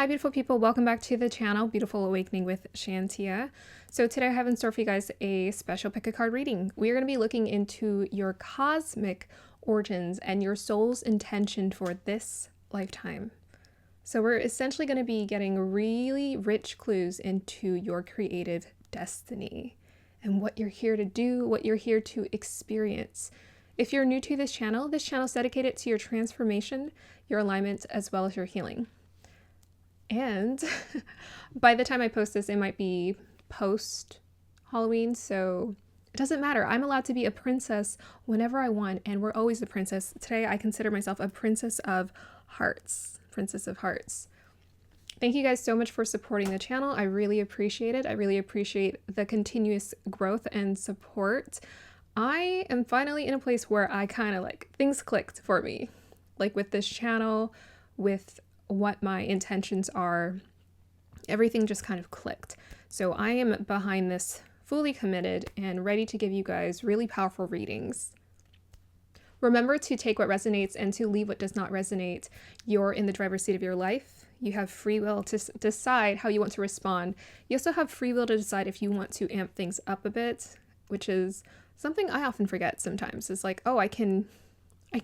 Hi beautiful people, welcome back to the channel, Beautiful Awakening with Shantia. So today I have in store for you guys a special pick a card reading. We are going to be looking into your cosmic origins and your soul's intention for this lifetime. So we're essentially going to be getting really rich clues into your creative destiny and what you're here to do, what you're here to experience. If you're new to this channel is dedicated to your transformation, your alignment, as well as your healing. And by the time I post this, it might be post Halloween, so it doesn't matter. I'm allowed to be a princess whenever I want, and we're always a princess. Today, I consider myself a princess of hearts. Princess of hearts. Thank you guys so much for supporting the channel. I really appreciate it. I really appreciate the continuous growth and support. I am finally in a place where I kind of like, things clicked for me. Like with this channel, with what my intentions are, everything just kind of clicked. So I am behind this, fully committed and ready to give you guys really powerful readings. Remember to take what resonates and to leave what does not resonate. You're in the driver's seat of your life. You have free will to decide how you want to respond. You also have free will to decide if you want to amp things up a bit, which is something I often forget sometimes. It's like, oh, I can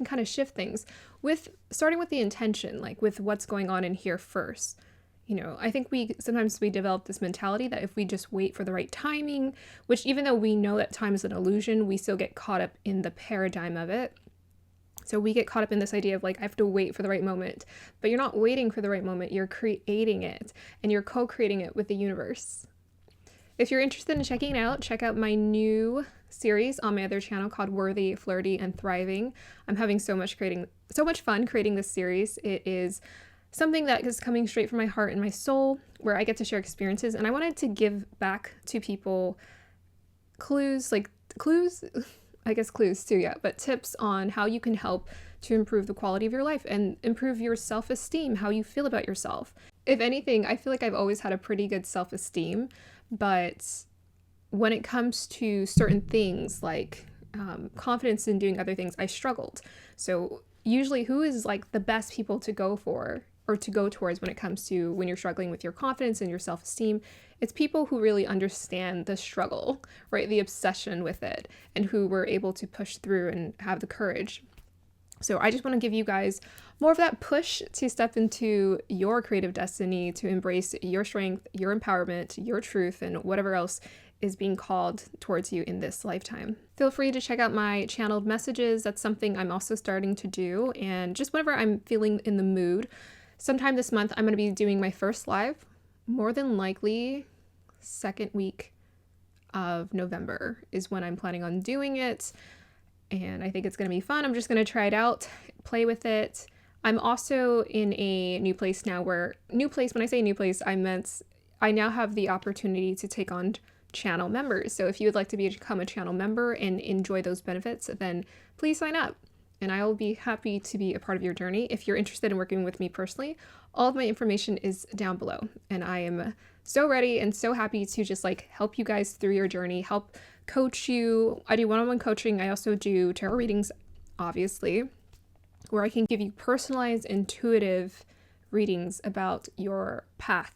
kind of shift things with starting with the intention, like with what's going on in here first. You know, I think sometimes we develop this mentality that if we just wait for the right timing, which even though we know that time is an illusion, we still get caught up in the paradigm of it. So we get caught up in this idea of like, I have to wait for the right moment, but you're not waiting for the right moment. You're creating it and you're co-creating it with the universe. If you're interested in checking it out, check out my new series on my other channel called Worthy, Flirty, and Thriving. I'm having so much fun creating this series. It is something that is coming straight from my heart and my soul, where I get to share experiences, and I wanted to give back to people clues, I guess clues too, yeah, but tips on how you can help to improve the quality of your life and improve your self-esteem, how you feel about yourself. If anything, I feel like I've always had a pretty good self-esteem, but when it comes to certain things like confidence in doing other things, I struggled. So usually who is like the best people to go for or to go towards when it comes to when you're struggling with your confidence and your self-esteem? It's people who really understand the struggle, right? The obsession with it, and who were able to push through and have the courage. So I just want to give you guys more of that push to step into your creative destiny, to embrace your strength, your empowerment, your truth, and whatever else is being called towards you in this lifetime. Feel free to check out my channeled messages. That's something I'm also starting to do. And just whenever I'm feeling in the mood, sometime this month, I'm going to be doing my first live, more than likely second week of November is when I'm planning on doing it. And I think it's going to be fun. I'm just going to try it out, play with it. I'm also in a new place now when I say new place, I now have the opportunity to take on channel members. So if you would like to become a channel member and enjoy those benefits, then please sign up. And I will be happy to be a part of your journey. If you're interested in working with me personally, all of my information is down below. And I am so ready and so happy to just like help you guys through your journey, help coach you. I do one-on-one coaching. I also do tarot readings, obviously, where I can give you personalized, intuitive readings about your path.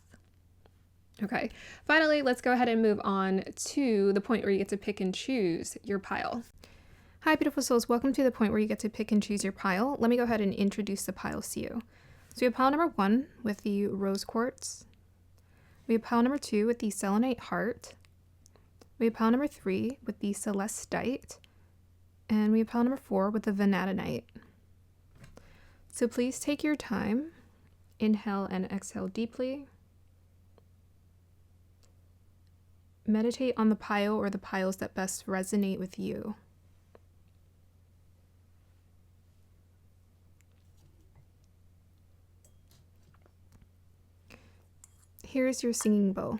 Okay, finally, let's go ahead and move on to the point where you get to pick and choose your pile. Hi, beautiful souls. Welcome to the point where you get to pick and choose your pile. Let me go ahead and introduce the piles to you. So we have pile number 1 with the rose quartz. We have pile number 2 with the selenite heart. We have pile number 3 with the celestite. And we have pile number 4 with the vanadinite. So please take your time. Inhale and exhale deeply. Meditate on the pile or the piles that best resonate with you. Here's your singing bowl.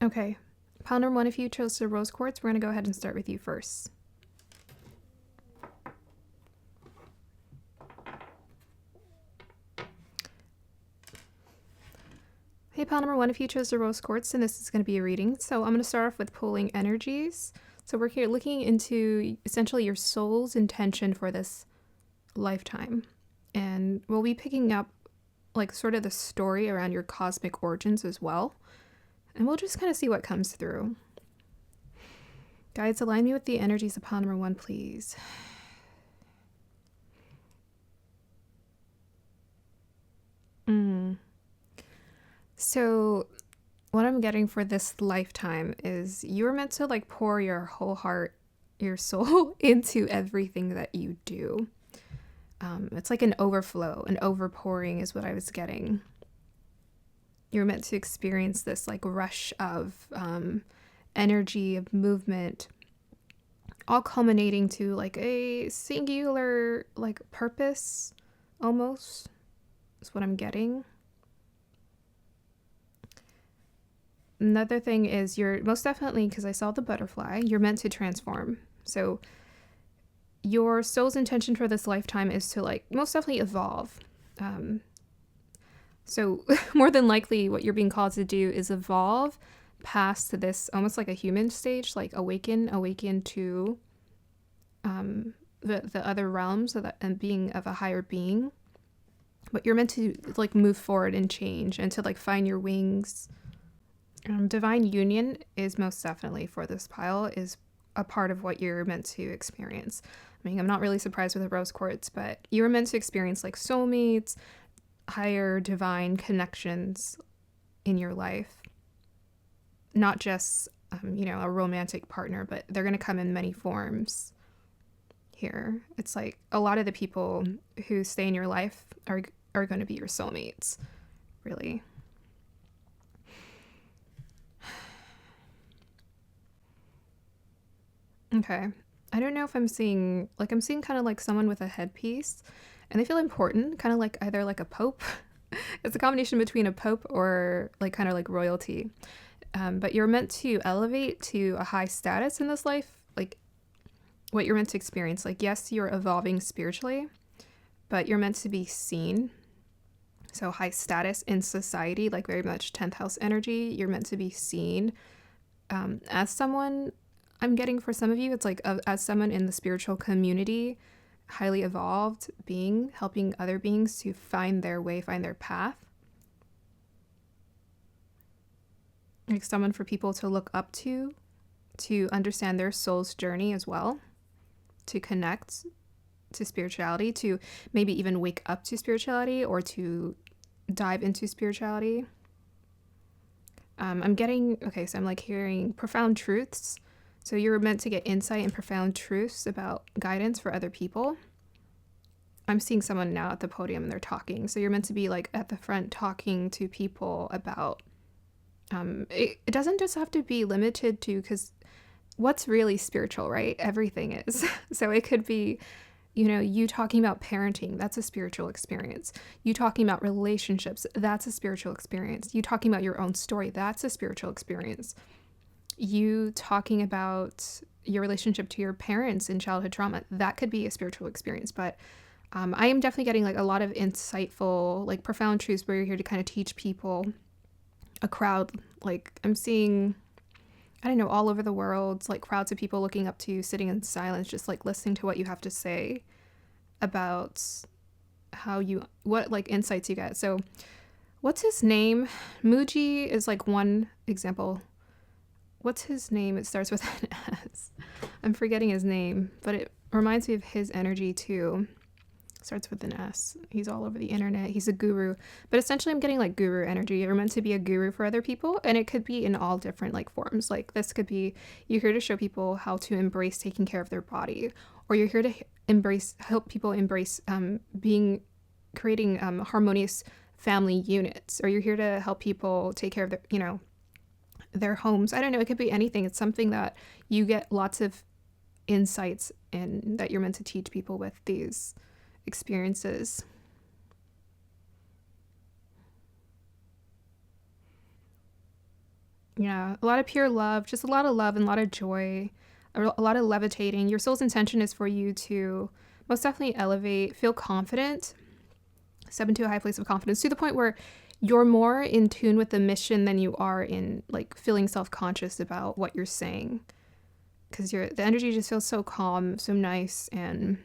Okay. Pile number 1, if you chose the rose quartz, we're going to go ahead and start with you first. Hey, pile number 1, if you chose the rose quartz, and this is going to be a reading. So I'm going to start off with pulling energies. So we're here looking into essentially your soul's intention for this lifetime. And we'll be picking up like sort of the story around your cosmic origins as well. And we'll just kind of see what comes through. Guides, align me with the energies of pile number 1, please. So what I'm getting for this lifetime is you're meant to like pour your whole heart, your soul into everything that you do. It's like an overflow, an overpouring is what I was getting. You're meant to experience this like rush of energy, of movement, all culminating to like a singular like purpose almost is what I'm getting. Another thing is you're most definitely, because I saw the butterfly, you're meant to transform. So your soul's intention for this lifetime is to like most definitely evolve. So more than likely what you're being called to do is evolve past this almost like a human stage, like awaken to the other realms of and being of a higher being. But you're meant to like move forward and change and to like find your wings. Divine union is most definitely for this pile is a part of what you're meant to experience. I mean, I'm not really surprised with the rose quartz, but you're meant to experience like soulmates, higher divine connections in your life. Not just, a romantic partner, but they're going to come in many forms here. It's like a lot of the people who stay in your life are going to be your soulmates, really. Okay. I don't know if I'm seeing kind of like someone with a headpiece and they feel important, kind of like either like a pope. It's a combination between a pope or like kind of like royalty. But you're meant to elevate to a high status in this life, like what you're meant to experience. Like, yes, you're evolving spiritually, but you're meant to be seen. So high status in society, like very much 10th house energy. You're meant to be seen as someone. I'm getting for some of you, it's like as someone in the spiritual community, highly evolved being, helping other beings to find their way, find their path. Like someone for people to look up to understand their soul's journey as well, to connect to spirituality, to maybe even wake up to spirituality or to dive into spirituality. I'm getting, so I'm like hearing profound truths. So you're meant to get insight and profound truths about guidance for other people. I'm seeing someone now at the podium and they're talking. So you're meant to be like at the front talking to people about, it doesn't just have to be limited to, because what's really spiritual, right? Everything is. So it could be, you talking about parenting, that's a spiritual experience. You talking about relationships, that's a spiritual experience. You talking about your own story, that's a spiritual experience. You talking about your relationship to your parents in childhood trauma, that could be a spiritual experience. But I am definitely getting like a lot of insightful, like profound truths where you're here to kind of teach people, a crowd. Like I'm seeing, I don't know, all over the world, like crowds of people looking up to you, sitting in silence, just like listening to what you have to say about what like insights you get. So what's his name? Muji is like one example. What's his name? It starts with an S. I'm forgetting his name, but it reminds me of his energy too. Starts with an S. He's all over the internet. He's a guru. But essentially I'm getting like guru energy. You're meant to be a guru for other people, and it could be in all different like forms. Like this could be you're here to show people how to embrace taking care of their body, or you're here to help people embrace creating harmonious family units, or you're here to help people take care of their homes. I don't know, it could be anything. It's something that you get lots of insights in, that you're meant to teach people with these experiences. Yeah, a lot of pure love, just a lot of love and a lot of joy, a lot of levitating. Your soul's intention is for you to most definitely elevate, feel confident, step into a high place of confidence to the point where you're more in tune with the mission than you are in like feeling self-conscious about what you're saying. Because the energy just feels so calm, so nice, and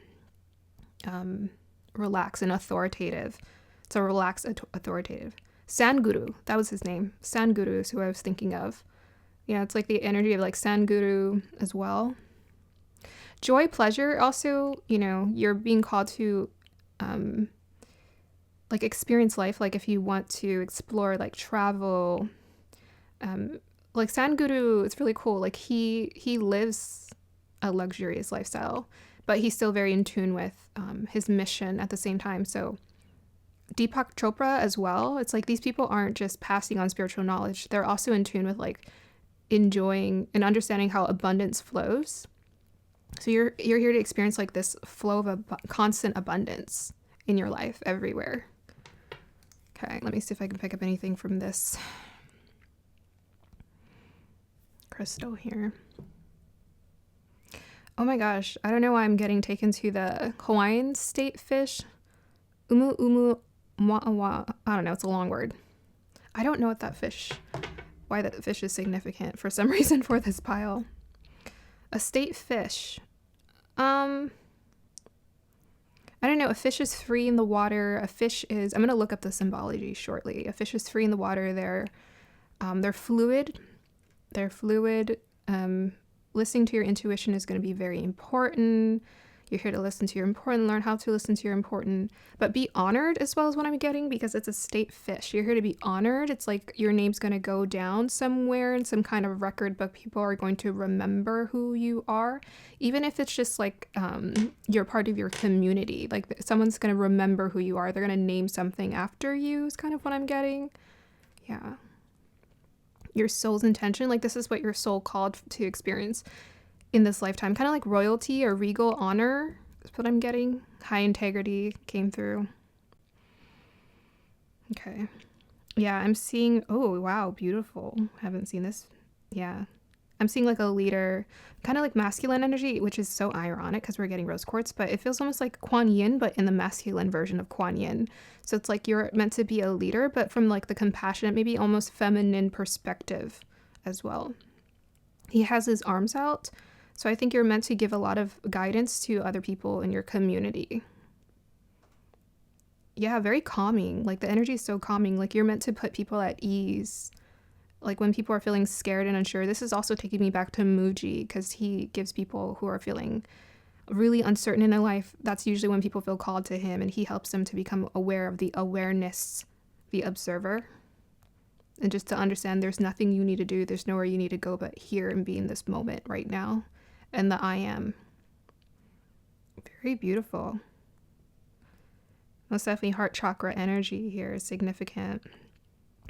relaxed and authoritative. So relaxed, authoritative. Sanguru, that was his name. Sanguru is who I was thinking of. Yeah, it's like the energy of like Sanguru as well. Joy, pleasure, also, you know, you're being called to like experience life. Like if you want to explore, like travel, like Sanguru, it's really cool. Like he lives a luxurious lifestyle, but he's still very in tune with his mission at the same time. So Deepak Chopra as well. It's like these people aren't just passing on spiritual knowledge. They're also in tune with like enjoying and understanding how abundance flows. So you're here to experience like this flow of constant abundance in your life everywhere. Okay, let me see if I can pick up anything from this crystal here. Oh my gosh, I don't know why I'm getting taken to the Hawaiian state fish. Umu umu Ma'awa. I don't know, it's a long word. I don't know why that fish is significant for some reason for this pile. A state fish. I don't know. A fish is free in the water. I'm going to look up the symbology shortly. A fish is free in the water. They're fluid. Listening to your intuition is going to be very important. You're here to listen to your important, learn how to listen to your important, but be honored as well as what I'm getting, because it's a state fish. You're here to be honored. It's like your name's going to go down somewhere in some kind of record book. People are going to remember who you are, even if it's just like you're part of your community. Like someone's going to remember who you are. They're going to name something after you is kind of what I'm getting. Yeah. Your soul's intention, like this is what your soul called to experience in this lifetime, kind of like royalty or regal honor is what I'm getting. High integrity came through. Okay. Yeah, I'm seeing, oh wow, beautiful. Haven't seen this. Yeah. I'm seeing like a leader, kind of like masculine energy, which is so ironic because we're getting rose quartz, but it feels almost like Kuan Yin, but in the masculine version of Kuan Yin. So it's like you're meant to be a leader, but from like the compassionate, maybe almost feminine perspective as well. He has his arms out. So I think you're meant to give a lot of guidance to other people in your community. Yeah, very calming. Like the energy is so calming. Like you're meant to put people at ease. Like when people are feeling scared and unsure. This is also taking me back to Muji, because he gives people who are feeling really uncertain in their life. That's usually when people feel called to him, and he helps them to become aware of the awareness, the observer. And just to understand there's nothing you need to do. There's nowhere you need to go but here and be in this moment right now. And the I am. Very beautiful. Most definitely heart chakra energy here is significant.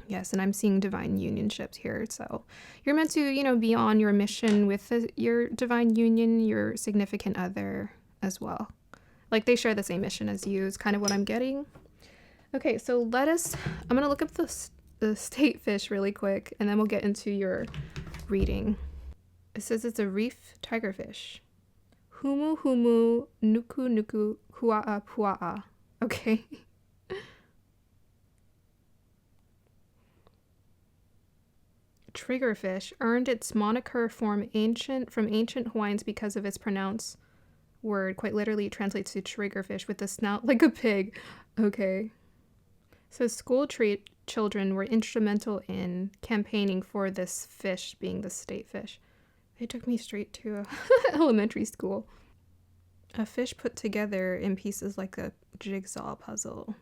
Yes, and I'm seeing divine unionships here. So you're meant to, be on your mission with your divine union, your significant other as well. Like they share the same mission as you is kind of what I'm getting. Okay, so I'm going to look up the state fish really quick, and then we'll get into your reading. It says it's a reef tigerfish. Humu humu nuku nuku kua'a pua'a. Okay. Triggerfish earned its moniker from ancient Hawaiians because of its pronounced word. Quite literally, it translates to triggerfish with a snout like a pig. Okay. So school children were instrumental in campaigning for this fish being the state fish. They took me straight to elementary school. A fish put together in pieces like a jigsaw puzzle.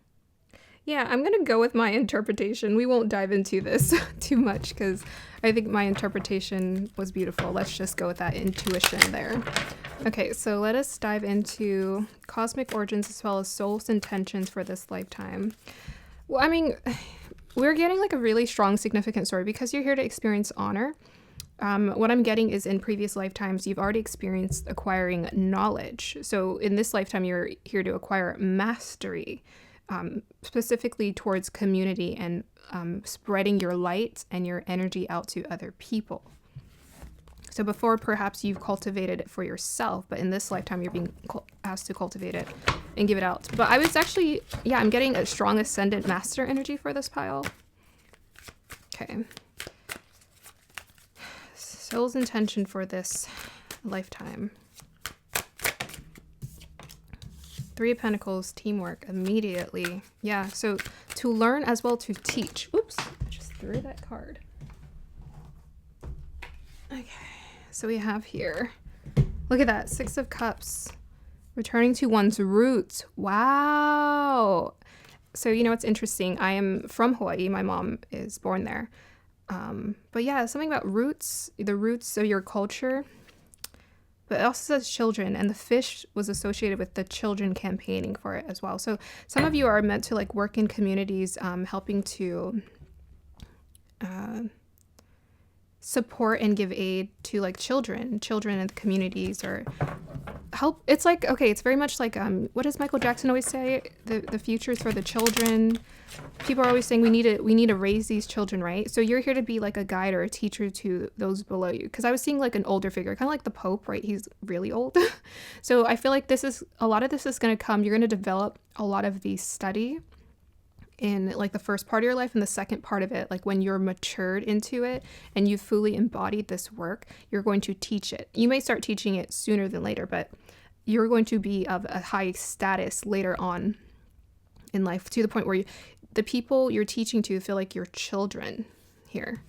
Yeah, I'm going to go with my interpretation. We won't dive into this too much because I think my interpretation was beautiful. Let's just go with that intuition there. Okay, so let us dive into cosmic origins as well as soul's intentions for this lifetime. Well, I mean, we're getting like a really strong, significant story because you're here to experience honor. What I'm getting is in previous lifetimes, you've already experienced acquiring knowledge. So in this lifetime, you're here to acquire mastery. specifically towards community and spreading your light and your energy out to other people. So before, perhaps you've cultivated it for yourself, but in this lifetime, you're being asked to cultivate it and give it out. But I was actually, yeah, I'm getting a strong ascendant master energy for this pile. Okay. Soul's intention for this lifetime. Three of Pentacles, teamwork, immediately. Yeah, so to learn as well to teach. Oops, I just threw that card. Okay, so we have here, look at that, Six of Cups. Returning to one's roots. Wow. So you know what's interesting? I am from Hawaii. My mom is born there. But yeah, something about roots, the roots of your culture. But it also says children, and the fish was associated with the children campaigning for it as well. So some of you are meant to like work in communities, helping to support and give aid to like children in the communities, or help. It's like, okay, it's very much like what does Michael Jackson always say? The future is for the children. People are always saying we need to raise these children, right? So you're here to be like a guide or a teacher to those below you. Because I was seeing like an older figure, kind of like the Pope, right? He's really old. So I feel like a lot of this is going to come. You're going to develop a lot of the study in like the first part of your life, and the second part of it, like when you're matured into it and you fully embodied this work, you're going to teach it. You may start teaching it sooner than later, but you're going to be of a high status later on in life, to the point where the people you're teaching to feel like your children here.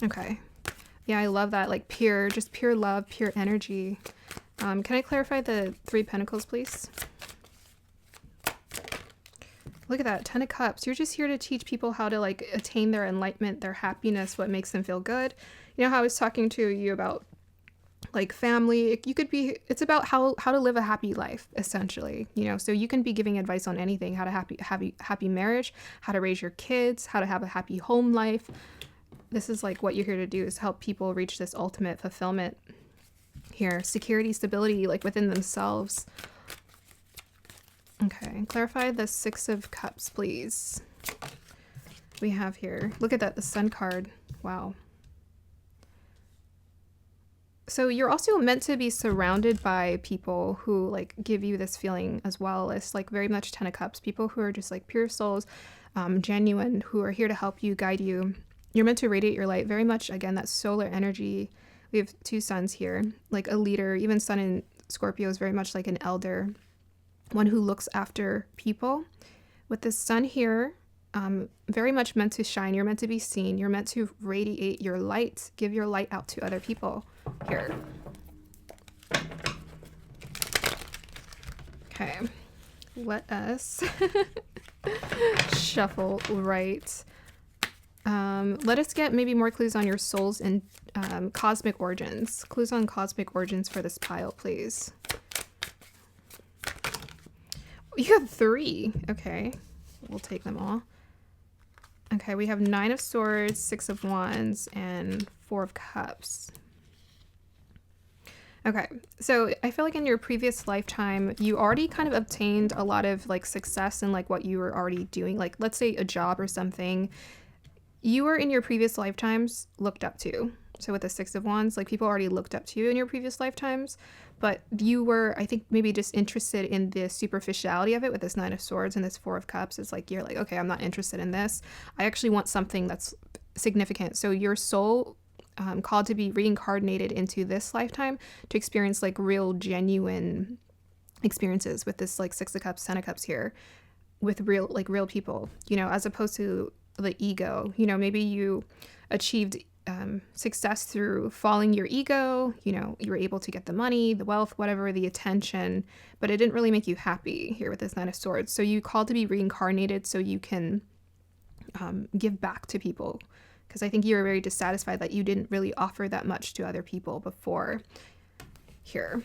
Okay. Yeah, I love that. Like pure love, pure energy. Can I clarify the Three of Pentacles, please? Look at that, 10 of Cups. You're just here to teach people how to like attain their enlightenment, their happiness, what makes them feel good. You know how I was talking to you about like family? It's about how to live a happy life, essentially. You know, so you can be giving advice on anything: how to happy marriage, how to raise your kids, how to have a happy home life. This is like what you're here to do, is help people reach this ultimate fulfillment here. Security, stability, like within themselves. Okay, clarify the Six of Cups, please. We have here, look at that, the Sun card. Wow. So you're also meant to be surrounded by people who like give you this feeling as well. As like very much 10 of Cups, people who are just like pure souls, genuine, who are here to help you, guide you. You're meant to radiate your light, very much, again, that solar energy. We have two suns here, like a leader. Even Sun in Scorpio is very much like an elder, one who looks after people. With this Sun here, very much meant to shine. You're meant to be seen. You're meant to radiate your light, give your light out to other people here. Okay, let us shuffle right. Let us get maybe more clues on your souls and cosmic origins. Clues on cosmic origins for this pile, please. You have 3. Okay, we'll take them all. Okay, we have 9 of Swords, 6 of Wands, and 4 of Cups. Okay, so I feel like in your previous lifetime, you already kind of obtained a lot of like success in like what you were already doing. Like, let's say a job or something. You were in your previous lifetimes looked up to. So with the 6 of Wands, like people already looked up to you in your previous lifetimes, but you were, I think, maybe just interested in the superficiality of it with this 9 of Swords and this 4 of Cups. It's like, you're like, okay, I'm not interested in this. I actually want something that's significant. So your soul called to be reincarnated into this lifetime to experience like real, genuine experiences with this like 6 of Cups, 10 of Cups here, with real people, you know, as opposed to the ego. You know, maybe you achieved success through falling your ego, you know, you were able to get the money, the wealth, whatever, the attention, but it didn't really make you happy here with this 9 of Swords. So you called to be reincarnated so you can give back to people, because I think you were very dissatisfied that you didn't really offer that much to other people before here.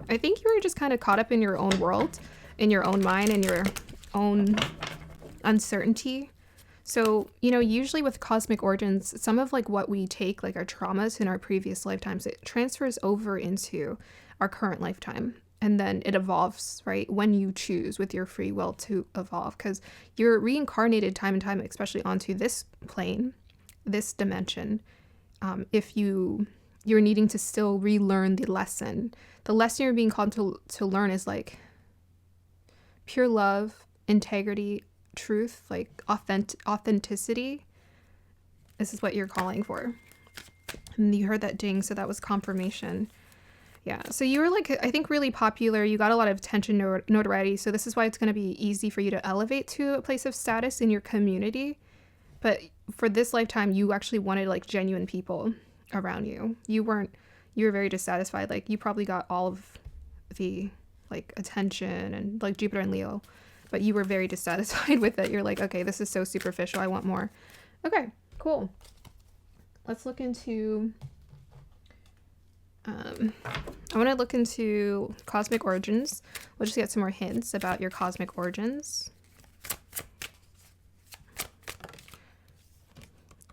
I think you were just kind of caught up in your own world, in your own mind, and your own uncertainty. So, you know, usually with cosmic origins, some of like what we take, like our traumas in our previous lifetimes, it transfers over into our current lifetime. and then it evolves, right? When you choose with your free will to evolve, because you're reincarnated time and time, especially onto this plane, this dimension. If you're needing to still relearn the lesson you're being called to learn is like pure love, integrity, truth, like authenticity. This is what you're calling for. And you heard that ding, so that was confirmation. Yeah, so you were like, I think, really popular. You got a lot of attention, notoriety. So this is why it's going to be easy for you to elevate to a place of status in your community. But for this lifetime, you actually wanted like genuine people around you. You were very dissatisfied. Like you probably got all of the like attention and like Jupiter and Leo, but you were very dissatisfied with it. You're like, okay, this is so superficial. I want more. Okay, cool. Let's look into, I want to look into cosmic origins. We'll just get some more hints about your cosmic origins.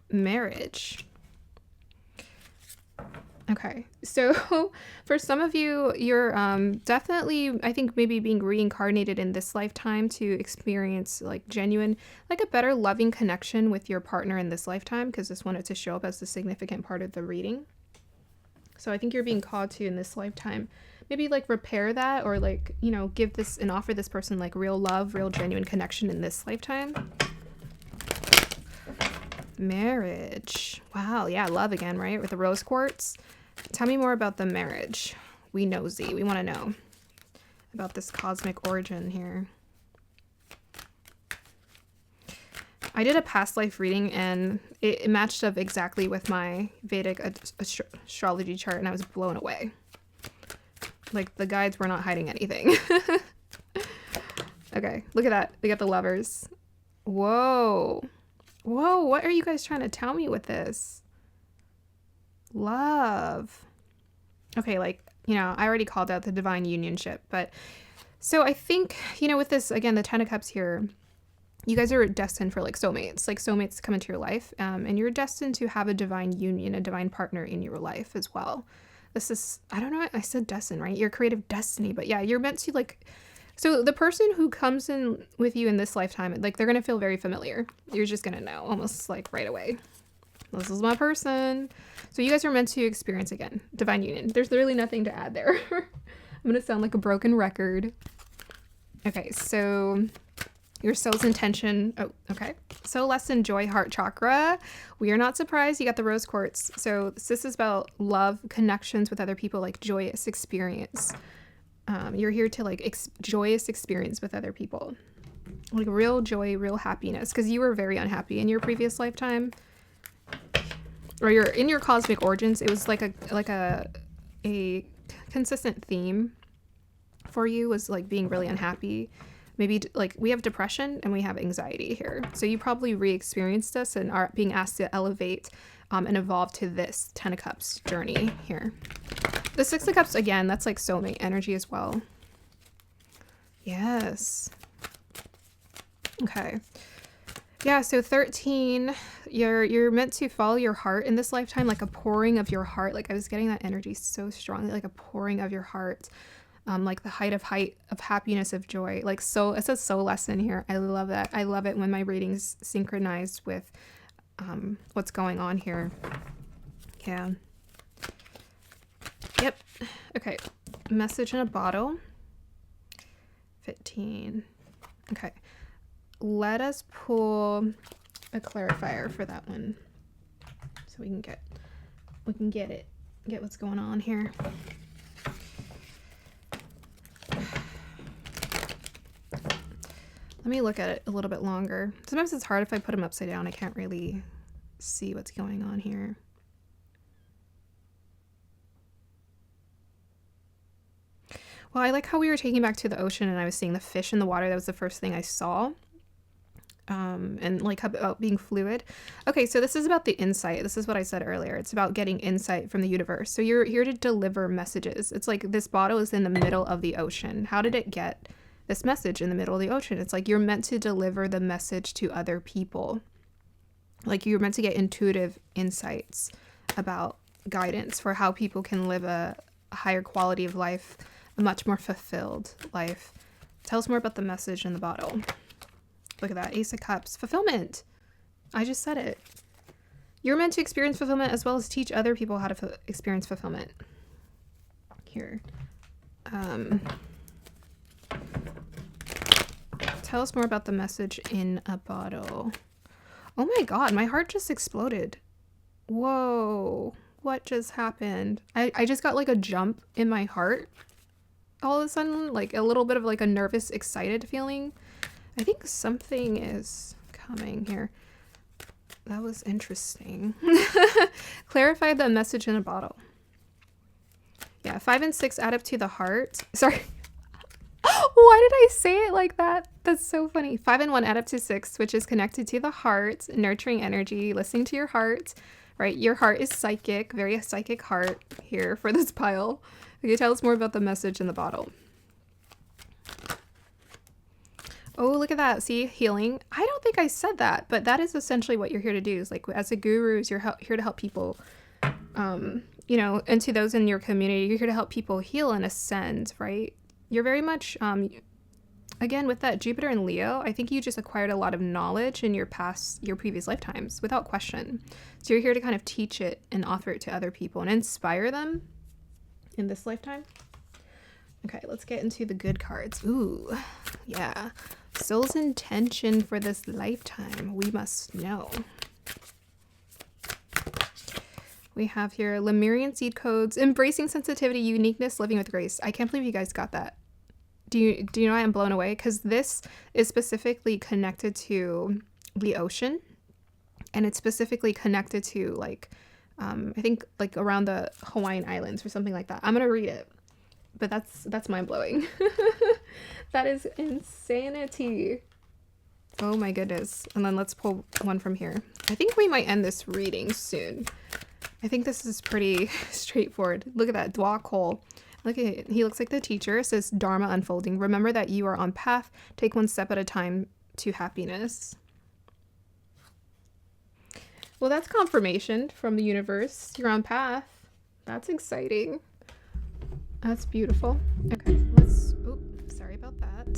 Marriage. Okay, so for some of you, you're definitely, I think, maybe being reincarnated in this lifetime to experience like genuine, like a better loving connection with your partner in this lifetime, because this wanted to show up as the significant part of the reading. So I think you're being called to in this lifetime, maybe like repair that, or like, you know, give this and offer this person like real love, real genuine connection in this lifetime. Marriage. Wow, yeah, love again, right? With the rose quartz. Tell me more about the marriage. We nosy. We want to know about this cosmic origin here. I did a past life reading and it matched up exactly with my Vedic astrology chart, and I was blown away. Like the guides were not hiding anything. Okay, look at that. We got the lovers. Whoa. Whoa, what are you guys trying to tell me with this? Love. Okay, like, you know, I already called out the divine unionship, but so I think, you know, with this, again, the Ten of Cups here, you guys are destined for like soulmates come into your life, and you're destined to have a divine union, a divine partner in your life as well. This is, I don't know, I said destined, right? Your creative destiny, but yeah, you're meant to like, so the person who comes in with you in this lifetime, like they're going to feel very familiar. You're just going to know almost like right away. This is my person. So you guys are meant to experience again, divine union. There's really nothing to add there. I'm going to sound like a broken record. Okay, so your soul's intention. Oh, okay. So lesson joy, heart chakra. We are not surprised you got the rose quartz. So this is about love, connections with other people, like joyous experience. You're here to like joyous experience with other people, like real joy, real happiness, because you were very unhappy in your previous lifetime, or you're in your cosmic origins. It was like a consistent theme for you was like being really unhappy. Maybe like we have depression and we have anxiety here, so you probably re-experienced this and are being asked to elevate and evolve to this Ten of Cups journey here. The Six of Cups, again, that's like soulmate energy as well. Yes. Okay. Yeah, so 13, you're meant to follow your heart in this lifetime, like a pouring of your heart. Like I was getting that energy so strongly, like a pouring of your heart, like the height of happiness, of joy. Like so, it says soul lesson here. I love that. I love it when my readings synchronize with what's going on here. Yeah. Yep. Okay. Message in a bottle. 15. Okay. Let us pull a clarifier for that one, so we can get what's going on here. Let me look at it a little bit longer. Sometimes it's hard if I put them upside down. I can't really see what's going on here. Well, I like how we were taking back to the ocean and I was seeing the fish in the water. That was the first thing I saw. And like about being fluid. Okay, so this is about the insight. This is what I said earlier. It's about getting insight from the universe. So you're here to deliver messages. It's like this bottle is in the middle of the ocean. How did it get this message in the middle of the ocean? It's like you're meant to deliver the message to other people. Like you're meant to get intuitive insights about guidance for how people can live a higher quality of life, a much more fulfilled life. Tell us more about the message in the bottle. Look at that. Ace of Cups. Fulfillment. I just said it. You're meant to experience fulfillment as well as teach other people how to experience fulfillment. Here. Tell us more about the message in a bottle. Oh my God, my heart just exploded. Whoa, what just happened? I just got like a jump in my heart all of a sudden, like a little bit of like a nervous, excited feeling. I think something is coming here. That was interesting. Clarify the message in a bottle. Yeah, 5 and 6 add up to the heart. Sorry. Why did I say it like that? That's so funny. 5 and 1 add up to 6, which is connected to the heart, nurturing energy, listening to your heart, right? Your heart is psychic, very psychic heart here for this pile. Okay, tell us more about the message in the bottle. Oh, look at that. See, healing. I don't think I said that, but that is essentially what you're here to do. Is like as a guru, you're here to help people, you know, and to those in your community, you're here to help people heal and ascend, right? You're very much, again, with that Jupiter and Leo, I think you just acquired a lot of knowledge in your previous lifetimes, without question. So you're here to kind of teach it and offer it to other people and inspire them in this lifetime. Okay, let's get into the good cards. Ooh, yeah. Soul's intention for this lifetime, we must know. We have here Lemurian seed codes, embracing sensitivity, uniqueness, living with grace. I can't believe you guys got that. Do you know I'm blown away? Because this is specifically connected to the ocean, and it's specifically connected to like, I think like around the Hawaiian Islands or something like that. I'm gonna read it, but that's mind blowing. That is insanity. Oh my goodness. And then let's pull one from here. I think we might end this reading soon. I think this is pretty straightforward. Look at that Dwa Cole. Look at it. He looks like the teacher. It says Dharma unfolding. Remember that you are on path. Take one step at a time to happiness. Well, that's confirmation from the universe. You're on path. That's exciting. That's beautiful. Okay, let's... Oh, sorry about that.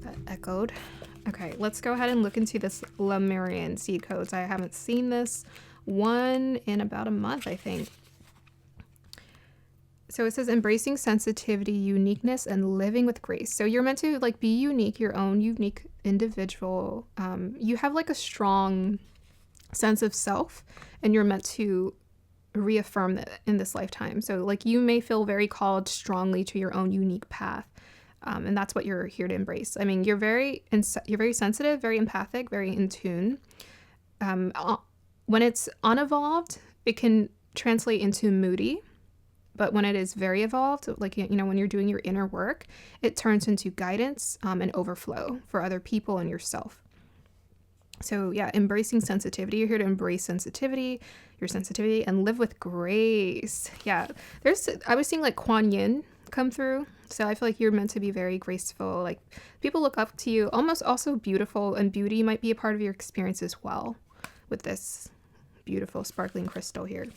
That echoed. Okay, let's go ahead and look into this Lemurian seed codes. I haven't seen this one in about a month, I think. So it says embracing sensitivity, uniqueness, and living with grace. So you're meant to like be unique, your own unique individual. You have like a strong sense of self, and you're meant to reaffirm that in this lifetime. So like you may feel very called strongly to your own unique path. And that's what you're here to embrace. I mean, you're very sensitive, very empathic, very in tune. When it's unevolved, it can translate into moody. But when it is very evolved, like, you know, when you're doing your inner work, it turns into guidance and overflow for other people and yourself. So yeah, embracing sensitivity. You're here to embrace sensitivity, your sensitivity, and live with grace. Yeah, I was seeing like Kuan Yin come through. So I feel like you're meant to be very graceful. Like people look up to you, almost also beautiful, and beauty might be a part of your experience as well with this beautiful sparkling crystal here.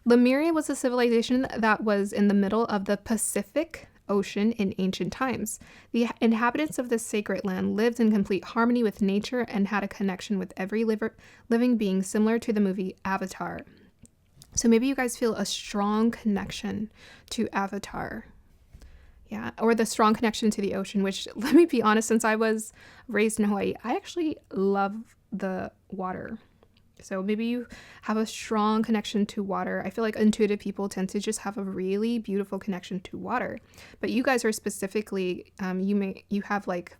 Lemuria was a civilization that was in the middle of the Pacific Ocean in ancient times. The inhabitants of this sacred land lived in complete harmony with nature and had a connection with every living being, similar to the movie Avatar. So maybe you guys feel a strong connection to Avatar. Yeah, or the strong connection to the ocean, which, let me be honest, since I was raised in Hawaii, I actually love the water. So maybe you have a strong connection to water. I feel like intuitive people tend to just have a really beautiful connection to water. But you guys are specifically, you have like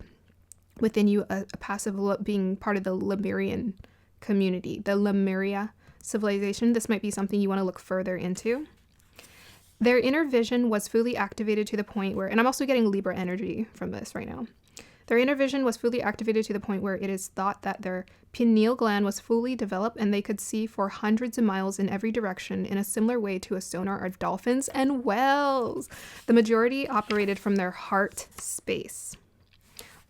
within you a passive being part of the Lemurian community, the Lemuria civilization. This might be something you want to look further into. Their inner vision was fully activated to the point where, and I'm also getting Libra energy from this right now. Their inner vision was fully activated to the point where it is thought that their pineal gland was fully developed and they could see for hundreds of miles in every direction in a similar way to a sonar of dolphins and whales. The majority operated from their heart space,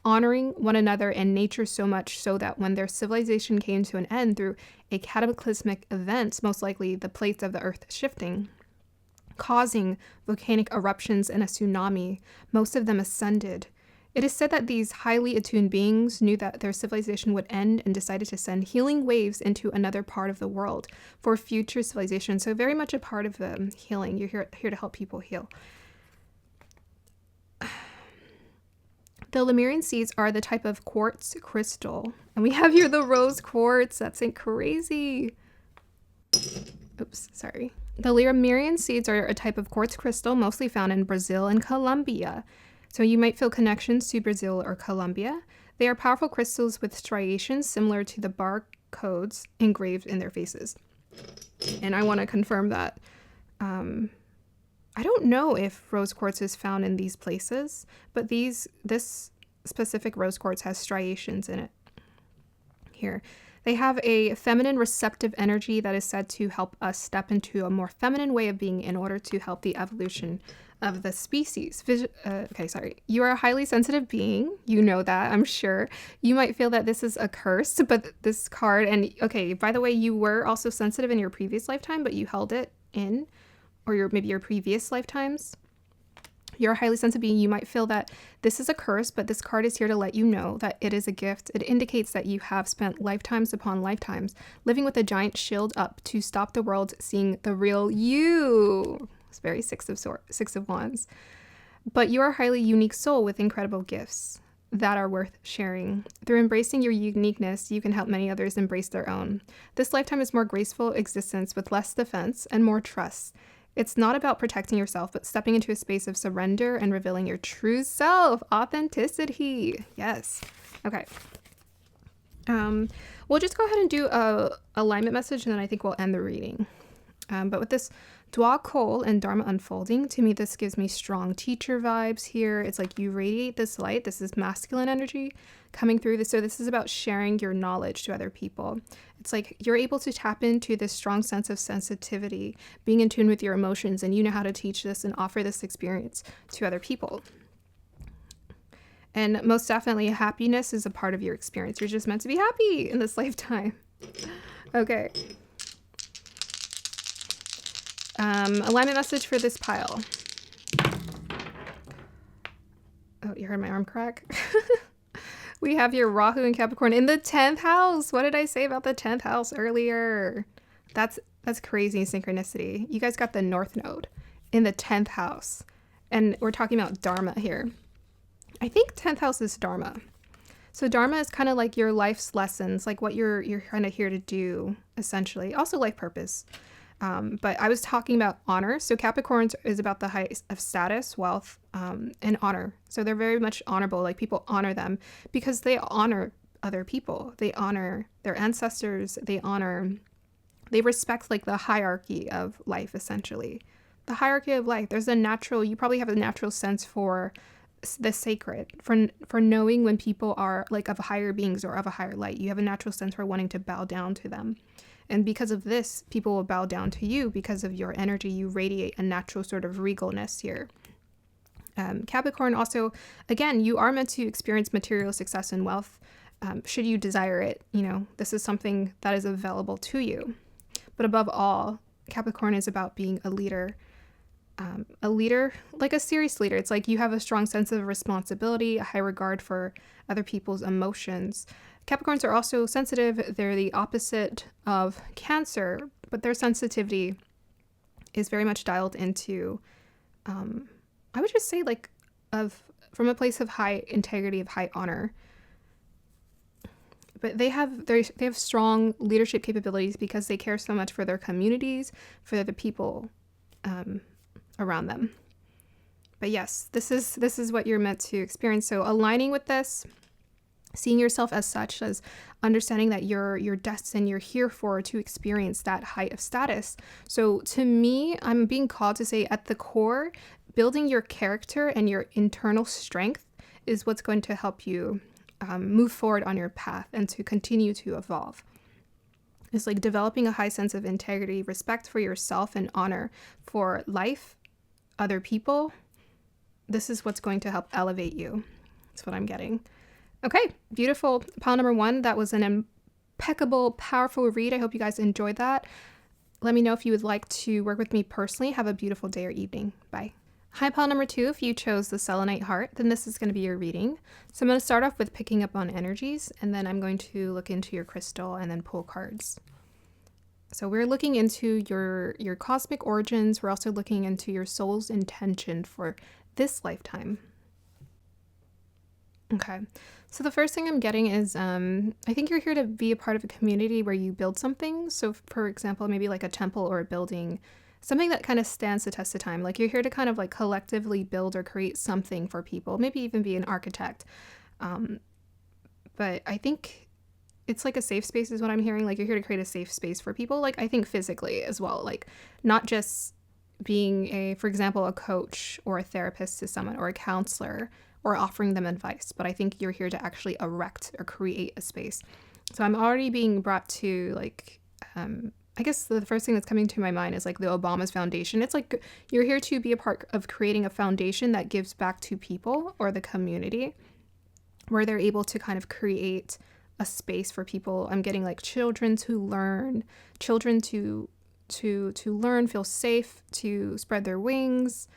honoring one another and nature so much so that when their civilization came to an end through a cataclysmic event, most likely the plates of the earth shifting, causing volcanic eruptions and a tsunami. Most of them ascended. It is said that these highly attuned beings knew that their civilization would end and decided to send healing waves into another part of the world for future civilization. So very much a part of the healing. You're here to help people heal. The Lemurian seeds are the type of quartz crystal. And we have here the rose quartz. That's crazy. Oops, sorry. The Lemurian seeds are a type of quartz crystal mostly found in Brazil and Colombia. So you might feel connections to Brazil or Colombia. They are powerful crystals with striations similar to the barcodes engraved in their faces. And I want to confirm that. I don't know if rose quartz is found in these places, but this specific rose quartz has striations in it. Here. They have a feminine receptive energy that is said to help us step into a more feminine way of being in order to help the evolution of the species. You are a highly sensitive being. You know that, I'm sure. You might feel that this is a curse, but this card, and okay, by the way, you were also sensitive in your previous lifetime, but you held it in, or maybe your previous lifetimes. You're a highly sensitive being. You might feel that this is a curse, but this card is here to let you know that it is a gift. It indicates that you have spent lifetimes upon lifetimes living with a giant shield up to stop the world seeing the real you. It's very Six of Wands. But you are a highly unique soul with incredible gifts that are worth sharing. Through embracing your uniqueness, you can help many others embrace their own. This lifetime is more graceful existence with less defense and more trust. It's not about protecting yourself, but stepping into a space of surrender and revealing your true self. Authenticity. Yes. Okay. We'll just go ahead and do a alignment message, and then I think we'll end the reading. But with this Dwa Kol and Dharma unfolding, to me, this gives me strong teacher vibes here. It's like you radiate this light. This is masculine energy coming through this. So this is about sharing your knowledge to other people. It's like you're able to tap into this strong sense of sensitivity, being in tune with your emotions, and you know how to teach this and offer this experience to other people. And most definitely, happiness is a part of your experience. You're just meant to be happy in this lifetime. Okay. Alignment message for this pile. Oh, you heard my arm crack? We have your Rahu and Capricorn in the 10th house. What did I say about the 10th house earlier? That's crazy synchronicity. You guys got the North Node in the 10th house. And we're talking about Dharma here. I think 10th house is Dharma. So Dharma is kind of like your life's lessons, like what you're kind of here to do, essentially. Also life purpose. But I was talking about honor. So Capricorn is about the height of status, wealth, and honor. So they're very much honorable. Like people honor them because they honor other people. They honor their ancestors. They respect like the hierarchy of life, essentially. The hierarchy of life. You probably have a natural sense for the sacred, for knowing when people are like of higher beings or of a higher light. You have a natural sense for wanting to bow down to them. And because of this, people will bow down to you because of your energy. You radiate a natural sort of regalness here. Capricorn also, again, you are meant to experience material success and wealth. Should you desire it, this is something that is available to you. But above all, Capricorn is about being a leader, like a serious leader. It's like you have a strong sense of responsibility, a high regard for other people's emotions. Capricorns are also sensitive. They're the opposite of Cancer, but their sensitivity is very much dialed into, I would just say from a place of high integrity, of high honor. But they have strong leadership capabilities because they care so much for their communities, for the people around them. But yes, this is what you're meant to experience. So aligning with this, seeing yourself as such, as understanding that you're destined, you're here to experience that height of status. So to me, I'm being called to say at the core, building your character and your internal strength is what's going to help you move forward on your path and to continue to evolve. It's like developing a high sense of integrity, respect for yourself, and honor for life, other people. This is what's going to help elevate you. That's what I'm getting. Okay, beautiful. Pile number 1, that was an impeccable, powerful read. I hope you guys enjoyed that. Let me know if you would like to work with me personally. Have a beautiful day or evening. Bye. Hi, pile number 2. If you chose the selenite heart, then this is going to be your reading. So I'm going to start off with picking up on energies, and then I'm going to look into your crystal and then pull cards. So we're looking into your cosmic origins. We're also looking into your soul's intention for this lifetime. Okay. So the first thing I'm getting is I think you're here to be a part of a community where you build something. So for example, maybe like a temple or a building, something that kind of stands the test of time. Like you're here to kind of like collectively build or create something for people, maybe even be an architect. But I think it's like a safe space is what I'm hearing. Like you're here to create a safe space for people. Like I think physically as well, like not just being for example, a coach or a therapist to someone or a counselor or offering them advice, but I think you're here to actually erect or create a space. So I'm already being brought to like, I guess the first thing that's coming to my mind is like the Obama's Foundation. It's like you're here to be a part of creating a foundation that gives back to people or the community where they're able to kind of create a space for people. I'm getting like children to learn, children to learn, feel safe, to spread their wings.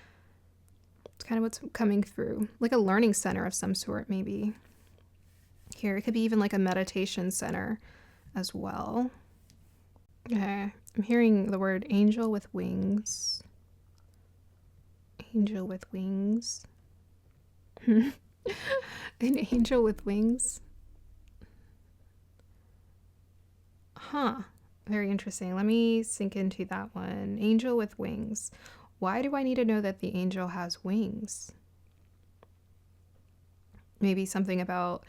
It's kind of what's coming through, like a learning center of some sort, maybe. Here, it could be even like a meditation center as well. Okay, I'm hearing the word angel with wings. Angel with wings. An angel with wings. Huh. Very interesting. Let me sink into that one. Angel with wings. Why do I need to know that the angel has wings? Maybe something about,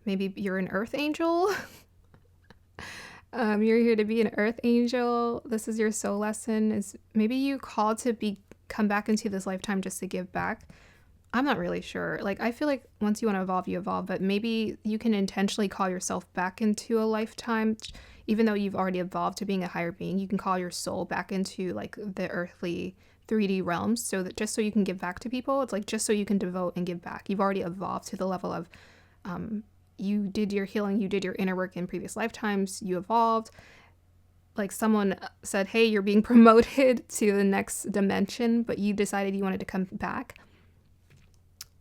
maybe you're an earth angel. You're here to be an earth angel. This is your soul lesson. Is maybe you called to come back into this lifetime just to give back. I'm not really sure. Like, I feel like once you want to evolve, you evolve, but maybe you can intentionally call yourself back into a lifetime. Even though you've already evolved to being a higher being, you can call your soul back into like the earthly 3D realms, so that just so you can give back to people. It's like just so you can devote and give back. You've already evolved to the level of you did your healing, you did your inner work in previous lifetimes, you evolved. Like someone said, hey, you're being promoted to the next dimension, but you decided you wanted to come back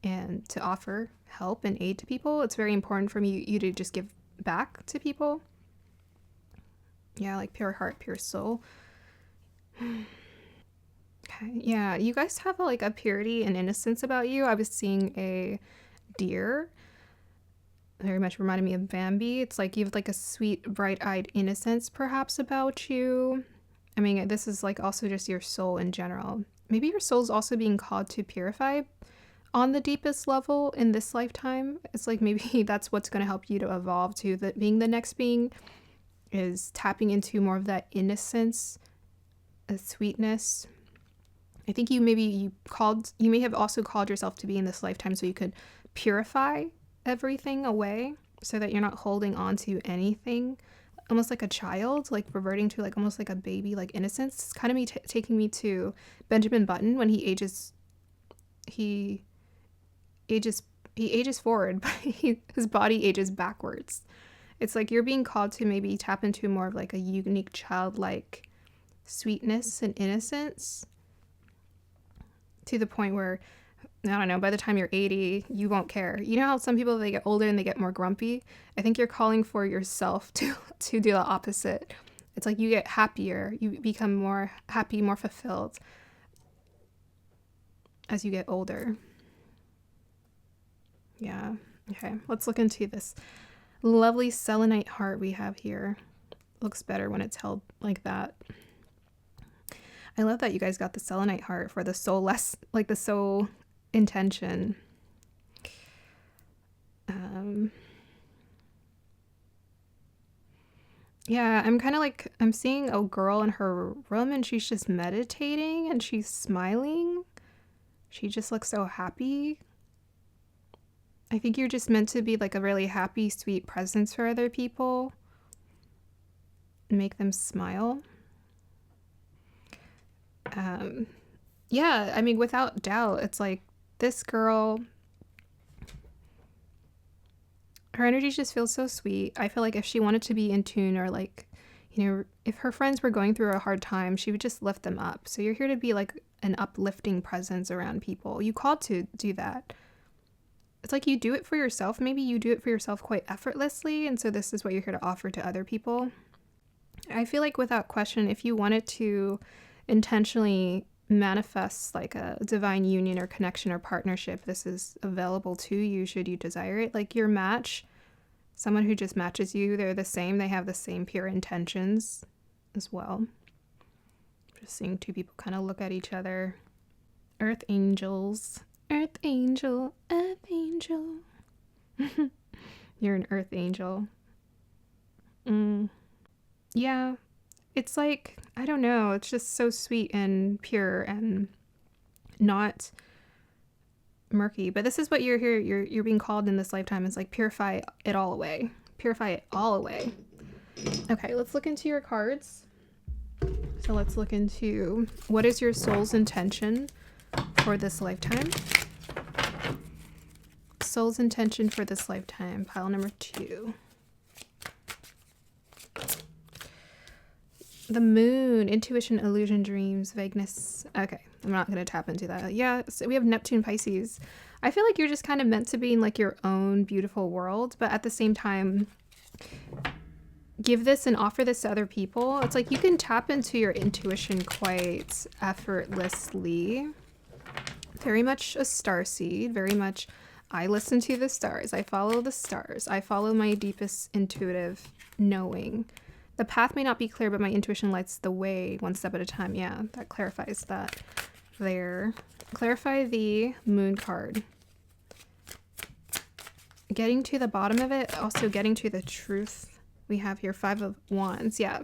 and to offer help and aid to people. It's very important for you to just give back to people. Yeah, like pure heart, pure soul. Okay, yeah, you guys have like a purity and innocence about you. I was seeing a deer. Very much reminded me of Bambi. It's like you have like a sweet, bright-eyed innocence perhaps about you. I mean, this is like also just your soul in general. Maybe your soul's also being called to purify on the deepest level in this lifetime. It's like maybe that's what's going to help you to evolve to being the next being, is tapping into more of that innocence, a sweetness. I think you may have also called yourself to be in this lifetime so you could purify everything away so that you're not holding on to anything, almost like a child, like reverting to like almost like a baby, like innocence. It's kind of me taking me to Benjamin Button when he ages forward, but his body ages backwards. It's like you're being called to maybe tap into more of like a unique childlike sweetness and innocence to the point where, I don't know, by the time you're 80, you won't care. You know how some people, they get older and they get more grumpy? I think you're calling for yourself to do the opposite. It's like you get happier. You become more happy, more fulfilled as you get older. Yeah. Okay. Let's look into this lovely selenite heart we have here. Looks better when it's held like that. I love that you guys got the selenite heart for the soul like the soul intention. Yeah, I'm kind of like, I'm seeing a girl in her room and she's just meditating and she's smiling. She just looks so happy. I think you're just meant to be like a really happy, sweet presence for other people. Make them smile. Yeah, I mean, without doubt, it's like this girl, her energy just feels so sweet. I feel like if she wanted to be in tune or like, You know, if her friends were going through a hard time, she would just lift them up. So you're here to be like an uplifting presence around people. You called to do that. It's like you do it for yourself. Maybe you do it for yourself quite effortlessly. And so this is what you're here to offer to other people. I feel like without question, if you wanted to intentionally manifest like a divine union or connection or partnership, this is available to you should you desire it. Like your match, someone who just matches you, they're the same. They have the same pure intentions as well. Just seeing two people kind of look at each other. Earth angels. Earth angel. Earth angel. You're an earth angel. Yeah. It's like, I don't know. It's just so sweet and pure and not murky. But this is what you're here. You're being called in this lifetime is like purify it all away. Purify it all away. Okay, let's look into your cards. So let's look into what is your soul's intention for this lifetime. Soul's intention for this lifetime. Pile number 2. The moon, intuition, illusion, dreams, vagueness. Okay, I'm not going to tap into that. Yeah, so we have Neptune, Pisces. I feel like you're just kind of meant to be in like your own beautiful world, but at the same time, give this and offer this to other people. It's like you can tap into your intuition quite effortlessly. Very much a starseed, very much I listen to the stars. I follow the stars. I follow my deepest intuitive knowing. The path may not be clear, but my intuition lights the way one step at a time. Yeah, that clarifies that there. Clarify the moon card. Getting to the bottom of it, also getting to the truth. We have here 5 of Wands. Yeah.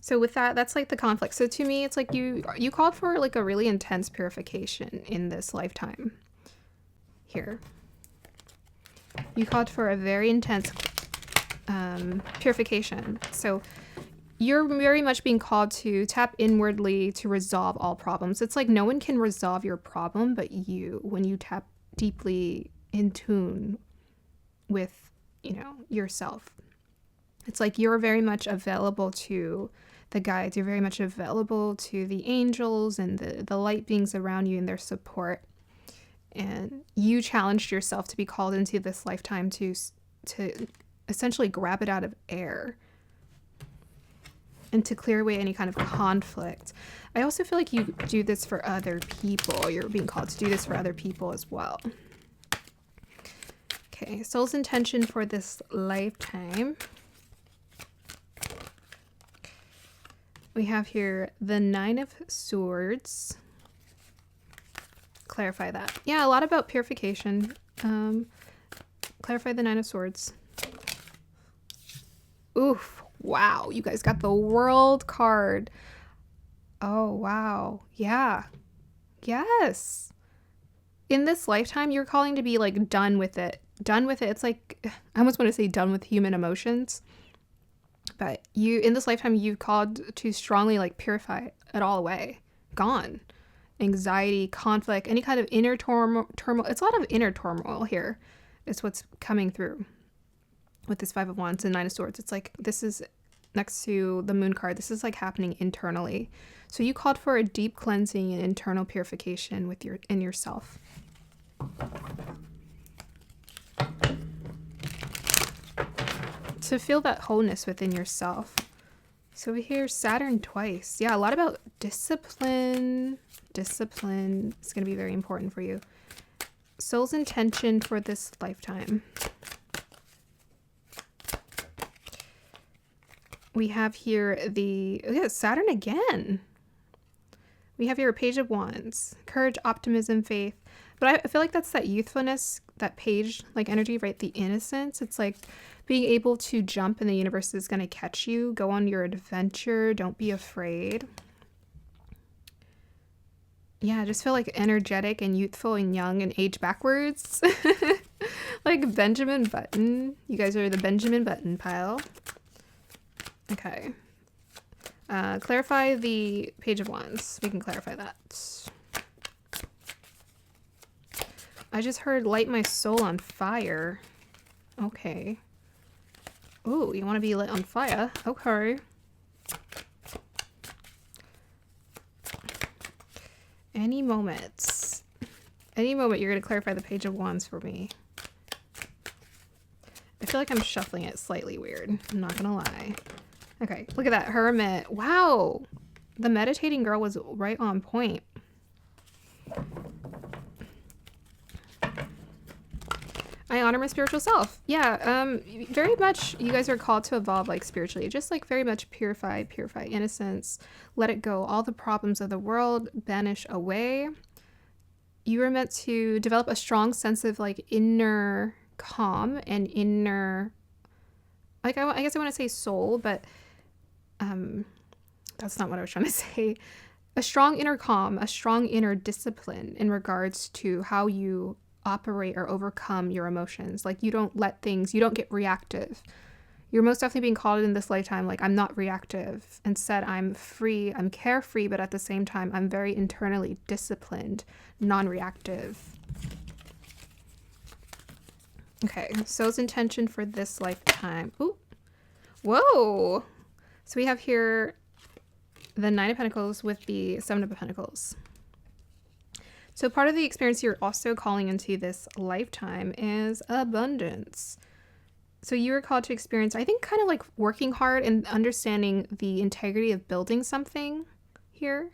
So with that, that's like the conflict. So to me, it's like you called for like a really intense purification in this lifetime. Here. You called for a very intense purification. So you're very much being called to tap inwardly to resolve all problems. It's like no one can resolve your problem but you, when you tap deeply in tune with, you know, yourself. It's like you're very much available to the guides. You're very much available to the angels and the light beings around you and their support. And you challenged yourself to be called into this lifetime to essentially grab it out of air and to clear away any kind of conflict. I also feel like you do this for other people. You're being called to do this for other people as well. Okay, soul's intention for this lifetime. We have here the 9 of Swords. Clarify that. Yeah, a lot about purification. Clarify the 9 of Swords. Oof. Wow. You guys got the World card. Oh, wow. Yeah. Yes. In this lifetime, you're calling to be like done with it. Done with it. It's like, I almost want to say done with human emotions. But you, in this lifetime, you've called to strongly like purify it all away. Gone. Anxiety, conflict, any kind of inner turmoil. It's a lot of inner turmoil here. Is what's coming through with this 5 of Wands and 9 of Swords. It's like this is next to the moon card. This is like happening internally. So you called for a deep cleansing and internal purification with in yourself. To feel that wholeness within yourself. So we hear Saturn twice. Yeah, a lot about discipline. Discipline is going to be very important for you. Soul's intention for this lifetime. We have here Saturn again. We have here a Page of Wands. Courage, optimism, faith. But I feel like that's that youthfulness, that page like energy, right? The innocence. It's like being able to jump and the universe is going to catch you. Go on your adventure. Don't be afraid. Yeah, I just feel like energetic and youthful and young and age backwards. Like Benjamin Button. You guys are the Benjamin Button pile. Okay. Clarify the Page of Wands. We can clarify that. I just heard light my soul on fire. Okay. Oh, you want to be lit on fire? Okay. Any moment you're going to clarify the Page of Wands for me. I feel like I'm shuffling it slightly weird. I'm not going to lie. Okay, look at that. Hermit. Wow. The meditating girl was right on point. I honor my spiritual self. Yeah, very much you guys are called to evolve like spiritually. Just like very much purify innocence. Let it go. All the problems of the world banish away. You are meant to develop a strong sense of like inner calm and inner, like I guess I want to say soul, but that's not what I was trying to say. A strong inner calm, a strong inner discipline in regards to how you operate or overcome your emotions. Like you don't get reactive. You're most definitely being called in this lifetime, like, I'm not reactive. Instead, I'm free, I'm carefree, but at the same time, I'm very internally disciplined, non-reactive. Okay, soul's intention for this lifetime. Ooh, whoa! So we have here the Nine of Pentacles with the Seven of Pentacles. So part of the experience you're also calling into this lifetime is abundance. So you were called to experience, I think, kind of like working hard and understanding the integrity of building something here.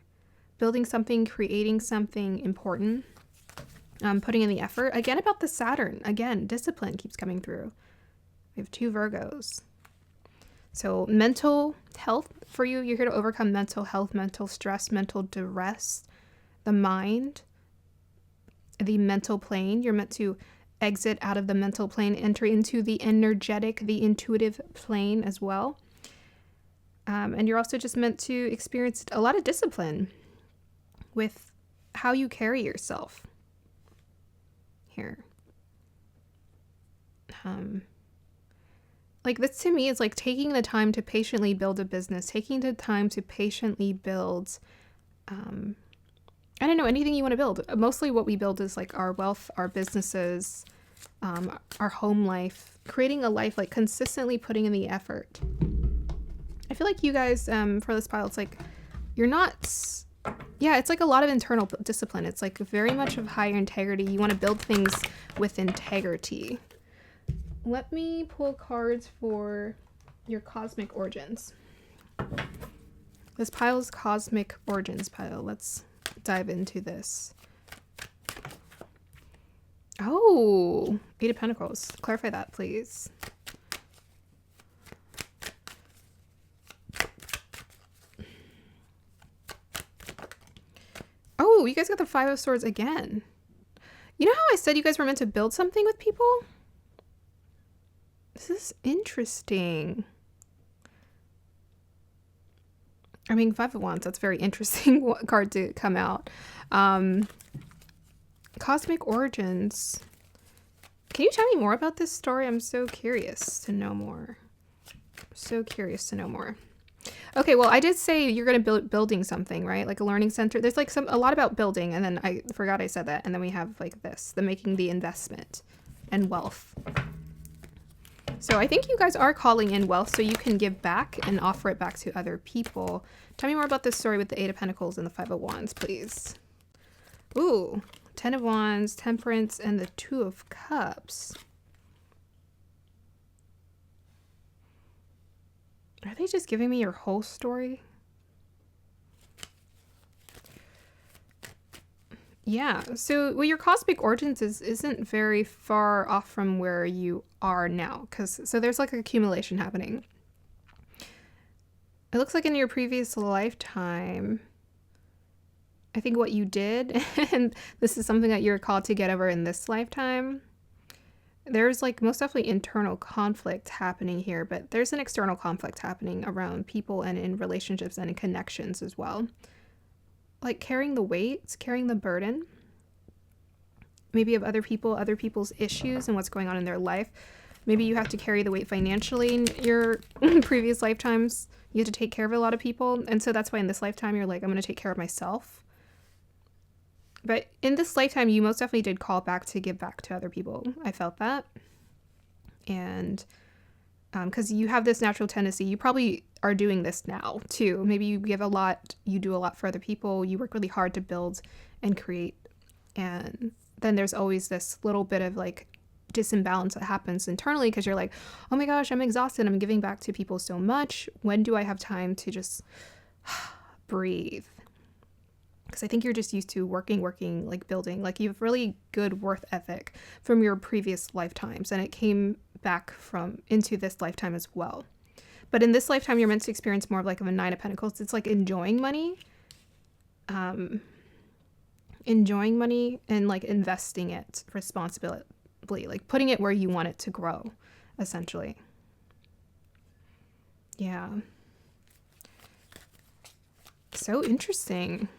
Building something, creating something important. Putting in the effort. Again, about the Saturn. Again, discipline keeps coming through. We have 2 Virgos. So mental health for you. You're here to overcome mental health, mental stress, mental duress, the mind, the mental plane. You're meant to exit out of the mental plane, enter into the energetic, the intuitive plane as well. And you're also just meant to experience a lot of discipline with how you carry yourself here. Like this to me is like taking the time to patiently build a business, taking the time to patiently build, I don't know, anything you want to build. Mostly what we build is like our wealth, our businesses, our home life, creating a life, like consistently putting in the effort. I feel like you guys, for this pile, it's like, you're not, yeah, it's like a lot of internal discipline. It's like very much of higher integrity. You want to build things with integrity. Let me pull cards for your cosmic origins. This pile is cosmic origins pile. Let's dive into this. Oh, 8 of Pentacles. Clarify that, please. Oh, you guys got the 5 of Swords again. You know how I said you guys were meant to build something with people? This is interesting. I mean, 5 of Wands, that's very interesting card to come out. Cosmic origins. Can you tell me more about this story? I'm so curious to know more. So curious to know more. Okay, well, I did say you're going to building something, right? Like a learning center. There's like a lot about building, and then I forgot I said that. And then we have like this, the making the investment and wealth. So I think you guys are calling in wealth so you can give back and offer it back to other people. Tell me more about this story with the 8 of Pentacles and the 5 of Wands, please. Ooh, 10 of Wands, Temperance, and the 2 of Cups. Are they just giving me your whole story? Yeah, so well, your cosmic origins isn't very far off from where you are now, so there's like accumulation happening. It looks like in your previous lifetime, I think what you did, and this is something that you're called to get over in this lifetime, there's like most definitely internal conflict happening here, but there's an external conflict happening around people and in relationships and in connections as well. Like carrying the weight, carrying the burden, maybe of other people, other people's issues and what's going on in their life. Maybe you have to carry the weight financially in your previous lifetimes. You have to take care of a lot of people. And so that's why in this lifetime, you're like, I'm going to take care of myself. But in this lifetime, you most definitely did call back to give back to other people. I felt that. And because you have this natural tendency. You probably are doing this now too. Maybe you give a lot, you do a lot for other people, you work really hard to build and create. And then there's always this little bit of like disimbalance that happens internally because you're like, oh my gosh, I'm exhausted. I'm giving back to people so much. When do I have time to just breathe? Because I think you're just used to working, like building. Like you have really good worth ethic from your previous lifetimes, and it came back into this lifetime as well. But in this lifetime, you're meant to experience more of like a Nine of Pentacles. It's like enjoying money, and like investing it responsibly, like putting it where you want it to grow, essentially. Yeah. So interesting.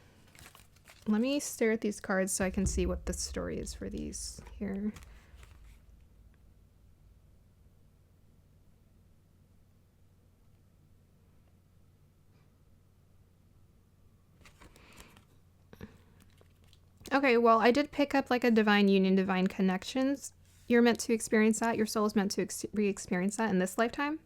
Let me stare at these cards so I can see what the story is for these here. Okay, well, I did pick up like a divine union, divine connections. You're meant to experience that. Your soul is meant to re-experience that in this lifetime.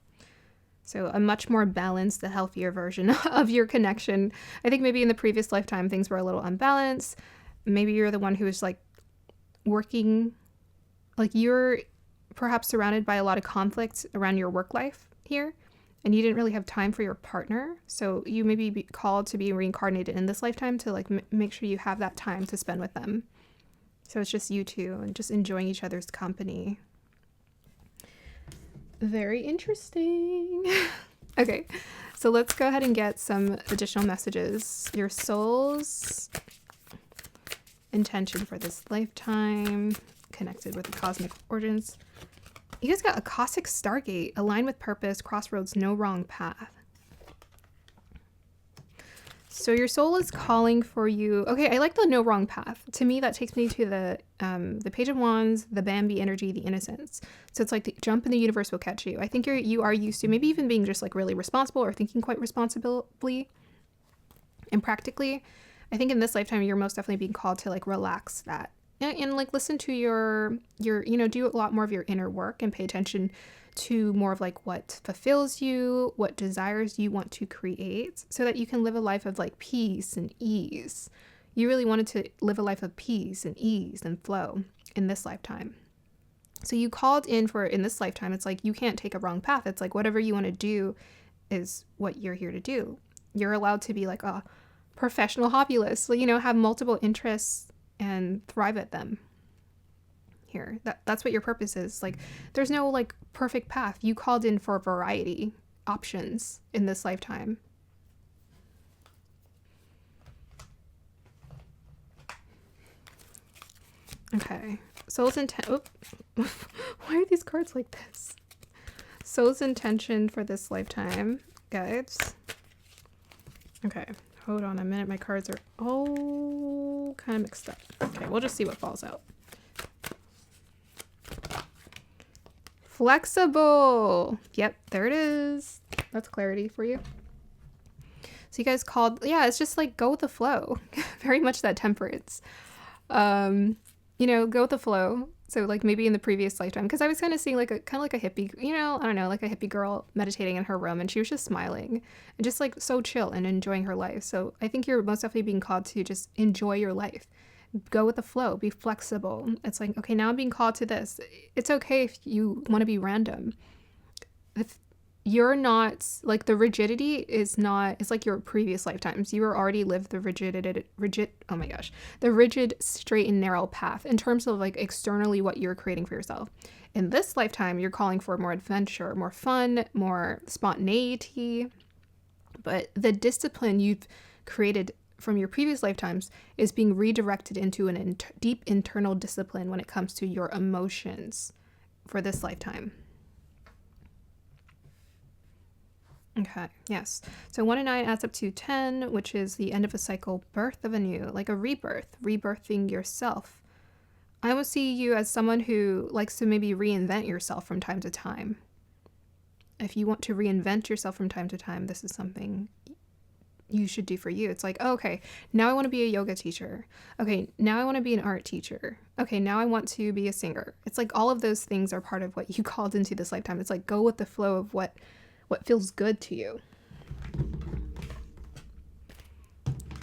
So a much more balanced, a healthier version of your connection. I think maybe in the previous lifetime, things were a little unbalanced. Maybe you're the one who is like working, like you're perhaps surrounded by a lot of conflict around your work life here, and you didn't really have time for your partner. So you may be called to be reincarnated in this lifetime to like make sure you have that time to spend with them. So it's just you two and just enjoying each other's company. Very interesting. Okay, so let's go ahead and get some additional messages. Your soul's intention for this lifetime, connected with the cosmic origins. You guys got a cosmic stargate, aligned with purpose, crossroads, no wrong path. So your soul is calling for you. Okay, I like the no wrong path. To me, that takes me to the Page of Wands, the Bambi energy, the innocence. So it's like the jump in the universe will catch you. I think you are used to maybe even being just like really responsible or thinking quite responsibly and practically. I think in this lifetime, you're most definitely being called to like relax that and like listen to your do a lot more of your inner work and pay attention to more of like what fulfills you, what desires you want to create, so that you can live a life of like peace and ease. You really wanted to live a life of peace and ease and flow in this lifetime. So you called in for in this lifetime. It's like you can't take a wrong path. It's like whatever you want to do is what you're here to do. You're allowed to be like a professional hobbyist, have multiple interests and thrive at them. Here, that's what your purpose is. Like there's no like perfect path. You called in for variety options in this lifetime. Okay, soul's intent. Why are these cards like this? Soul's intention for this lifetime, guys. Okay, hold on a minute. My cards are all kind of mixed up. Okay, we'll just see what falls out. Flexible. Yep, there it is. That's clarity for you. So you guys called, yeah, it's just like go with the flow. Very much that temperance. Go with the flow. So like maybe in the previous lifetime, because I was kind of seeing like a hippie, I don't know, like a hippie girl meditating in her room, and she was just smiling and just like so chill and enjoying her life. So I think you're most definitely being called to just enjoy your life. Go with the flow, be flexible. It's like, okay, now I'm being called to this. It's okay if you want to be random. If you're not, like the rigidity is not, it's like your previous lifetimes. You already lived the rigid, straight and narrow path in terms of like externally what you're creating for yourself. In this lifetime, you're calling for more adventure, more fun, more spontaneity. But the discipline you've created from your previous lifetimes is being redirected into an deep internal discipline when it comes to your emotions for this lifetime. Okay, yes. So 1 and 9 adds up to 10, which is the end of a cycle, birth of a new, like a rebirth, rebirthing yourself. I almost see you as someone who likes to maybe reinvent yourself from time to time. If you want to reinvent yourself from time to time, this is something you should do for you. It's like, oh, okay, now I want to be a yoga teacher. Okay, now I want to be an art teacher. Okay, now I want to be a singer. It's like all of those things are part of what you called into this lifetime. It's like go with the flow of what feels good to you.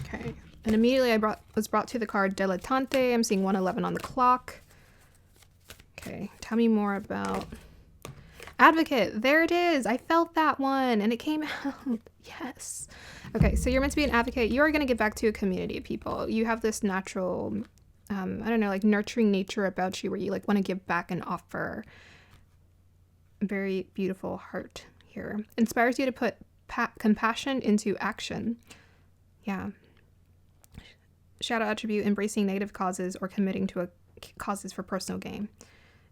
Okay, and immediately I was brought to the card Dilettante. I'm seeing 111 on the clock. Okay, tell me more about Advocate. There it is. I felt that one and it came out. Yes. Okay, so you're meant to be an advocate. You are going to give back to a community of people. You have this natural, I don't know, like nurturing nature about you where you like want to give back and offer. Very beautiful heart here. Inspires you to put compassion into action. Yeah. Shadow attribute, embracing negative causes or committing to causes for personal gain.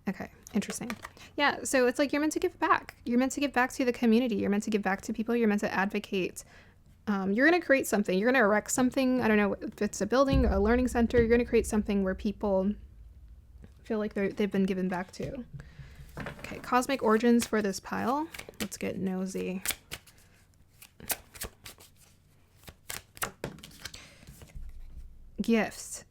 Okay, interesting. Yeah, so it's like you're meant to give back. You're meant to give back to the community. You're meant to give back to people. You're meant to advocate. You're going to create something. You're going to erect something. I don't know if it's a building or a learning center. You're going to create something where people feel like they've been given back to. Okay, cosmic origins for this pile. Let's get nosy. Gifts.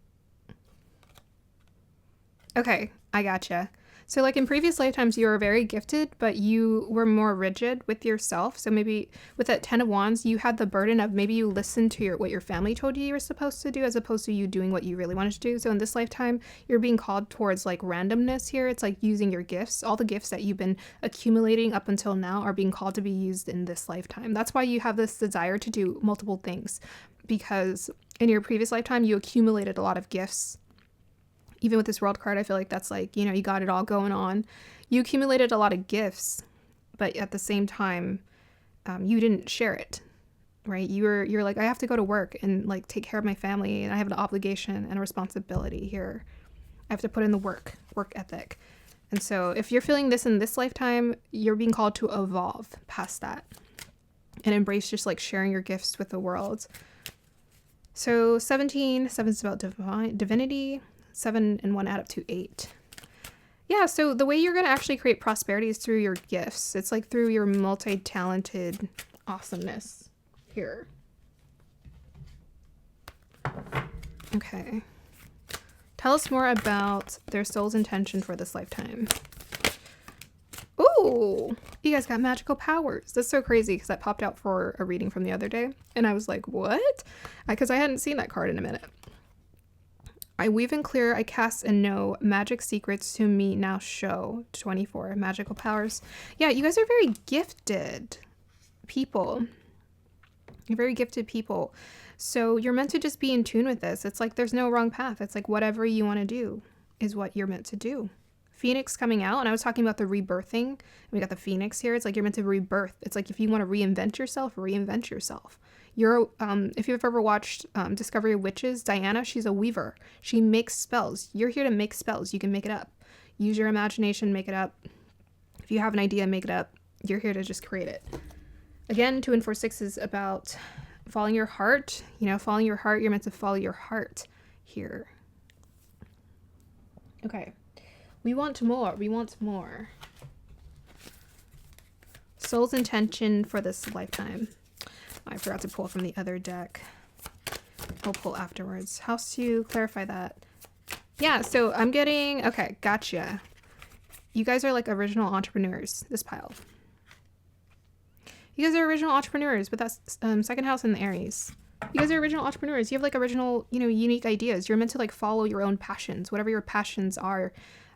Okay, I gotcha. So like in previous lifetimes, you were very gifted, but you were more rigid with yourself. So maybe with that 10 of Wands, you had the burden of maybe you listened to what your family told you were supposed to do as opposed to you doing what you really wanted to do. So in this lifetime, you're being called towards like randomness here. It's like using your gifts. All the gifts that you've been accumulating up until now are being called to be used in this lifetime. That's why you have this desire to do multiple things, because in your previous lifetime, you accumulated a lot of gifts. Even with this world card, I feel like that's like, you got it all going on. You accumulated a lot of gifts, but at the same time, you didn't share it, right? You're like, I have to go to work and like take care of my family, and I have an obligation and a responsibility here. I have to put in the work ethic. And so if you're feeling this in this lifetime, you're being called to evolve past that and embrace just like sharing your gifts with the world. So 17 is about divinity. 7 and 1 add up to 8. Yeah, so the way you're going to actually create prosperity is through your gifts. It's like through your multi-talented awesomeness here. Okay. Tell us more about their soul's intention for this lifetime. Ooh, you guys got magical powers. That's so crazy because that popped out for a reading from the other day. And I was like, what? Because I hadn't seen that card in a minute. I weave and clear, I cast and know, magic secrets to me now show. 24, magical powers. Yeah, you guys are very gifted people. You're very gifted people. So you're meant to just be in tune with this. It's like there's no wrong path. It's like whatever you want to do is what you're meant to do. Phoenix coming out, and I was talking about the rebirthing. We got the Phoenix here. It's like you're meant to rebirth. It's like if you want to reinvent yourself, reinvent yourself. You're, if you've ever watched Discovery of Witches, Diana, she's a weaver. She makes spells. You're here to make spells. You can make it up. Use your imagination, make it up. If you have an idea, make it up. You're here to just create it. Again, 2 and 4, 6 is about following your heart. Following your heart, you're meant to follow your heart here. Okay. We want more. We want more. Soul's intention for this lifetime. I forgot to pull from the other deck. I'll pull afterwards. How to clarify that? Yeah, so I'm getting... Okay, gotcha. You guys are like original entrepreneurs, this pile. You guys are original entrepreneurs, but that's second house in the Aries. You guys are original entrepreneurs. You have like original, unique ideas. You're meant to like follow your own passions, whatever your passions are.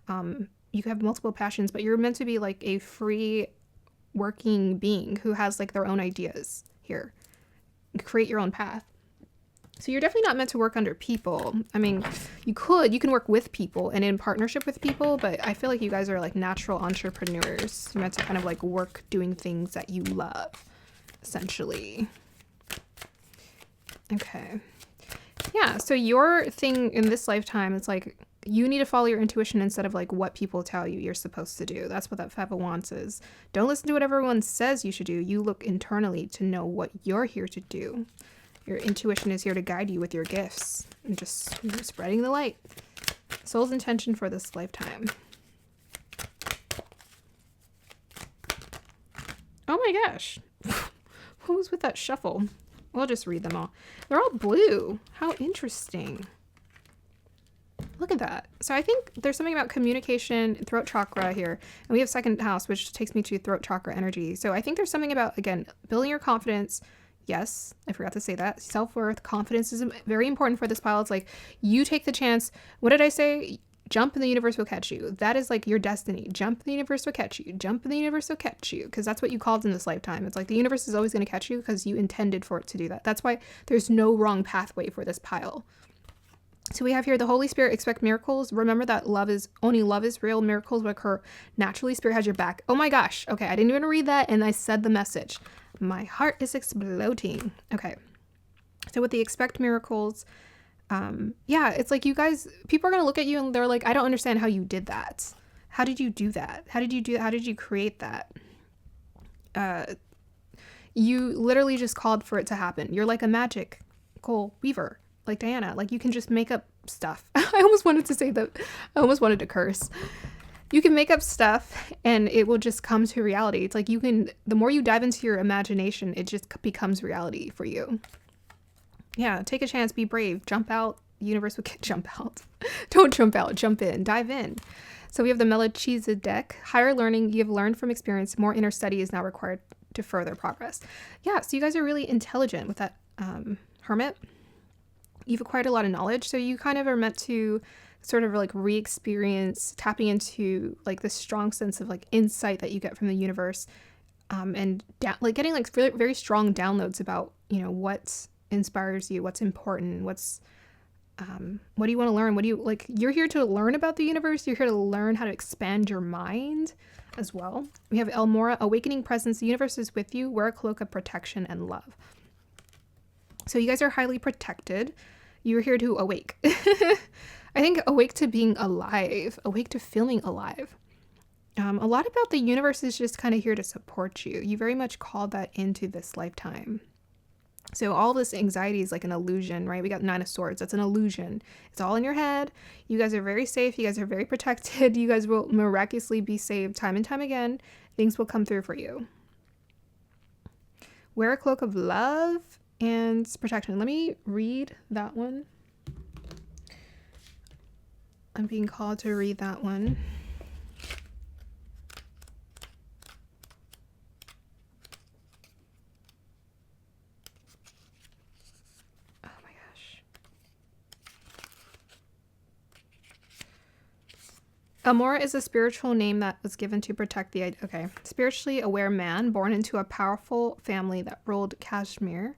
You have multiple passions, but you're meant to be like a free working being who has like their own ideas here. Create your own path. So you're definitely not meant to work under people. I mean, you can work with people and in partnership with people, but I feel like you guys are like natural entrepreneurs. You're meant to kind of like work doing things that you love, essentially. Okay. Yeah, so your thing in this lifetime is like you need to follow your intuition instead of like what people tell you you're supposed to do. That's what that 5 of Wands is. Don't listen to what everyone says you should do. You look internally to know what you're here to do. Your intuition is here to guide you with your gifts and just spreading the light. Soul's intention for this lifetime. Oh my gosh. What was with that shuffle? We'll just read them all. They're all blue. How interesting. Look at that. So I think there's something about communication, throat chakra here. And we have second house, which takes me to throat chakra energy. So I think there's something about, again, building your confidence. Yes, I forgot to say that. Self-worth, confidence is very important for this pile. It's like you take the chance. What did I say? Jump and the universe will catch you. That is like your destiny. Jump and the universe will catch you. Jump and the universe will catch you. Because that's what you called in this lifetime. It's like the universe is always going to catch you because you intended for it to do that. That's why there's no wrong pathway for this pile. So we have here the Holy Spirit, expect miracles. Remember that only love is real. Miracles will occur naturally. Spirit has your back. Oh my gosh. Okay, I didn't even read that and I said the message. My heart is exploding. Okay. So with the expect miracles, yeah, it's like you guys, people are going to look at you and they're like, I don't understand how you did that. How did you do that? How did you create that? You literally just called for it to happen. You're like a magical weaver, like Diana. Like you can just make up stuff. I almost wanted to say that. I almost wanted to curse. You can make up stuff and it will just come to reality. It's like the more you dive into your imagination, it just becomes reality for you. Yeah, take a chance, be brave, jump out. The universe will jump out. Don't jump out, jump in, dive in. So we have the Melchizedek. Higher learning, you have learned from experience. More inner study is now required to further progress. Yeah, so you guys are really intelligent with that Hermit. You've acquired a lot of knowledge, so you kind of are meant to sort of like re-experience, tapping into like this strong sense of like insight that you get from the universe, and like getting like very, very strong downloads about, you know, what inspires you, what's important, what do you want to learn, what do you like. You're here to learn about the universe. You're here to learn how to expand your mind as well. We have Elmora, awakening presence. The universe is with you. Wear a cloak of protection and love. So you guys are highly protected. You're here to awake. I think awake to being alive, awake to feeling alive. A lot about the universe is just kind of here to support you. You very much called that into this lifetime. So all this anxiety is like an illusion, right? We got 9 of Swords. That's an illusion. It's all in your head. You guys are very safe. You guys are very protected. You guys will miraculously be saved time and time again. Things will come through for you. Wear a cloak of love and protection. Let me read that one. I'm being called to read that one. Oh my gosh. Elmora is a spiritual name that was given to protect the, spiritually aware man born into a powerful family that ruled Kashmir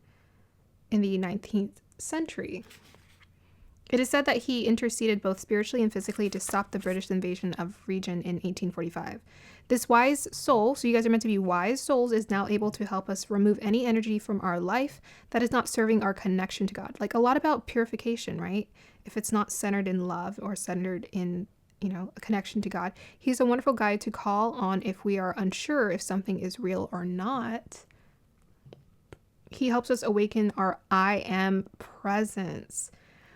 in the 19th century. It is said that he interceded both spiritually and physically to stop the British invasion of region in 1845. This wise soul, so you guys are meant to be wise souls, is now able to help us remove any energy from our life that is not serving our connection to God. Like a lot about purification, right? If it's not centered in love or centered in, you know, a connection to God. He's a wonderful guide to call on if we are unsure if something is real or not. He helps us awaken our I am presence,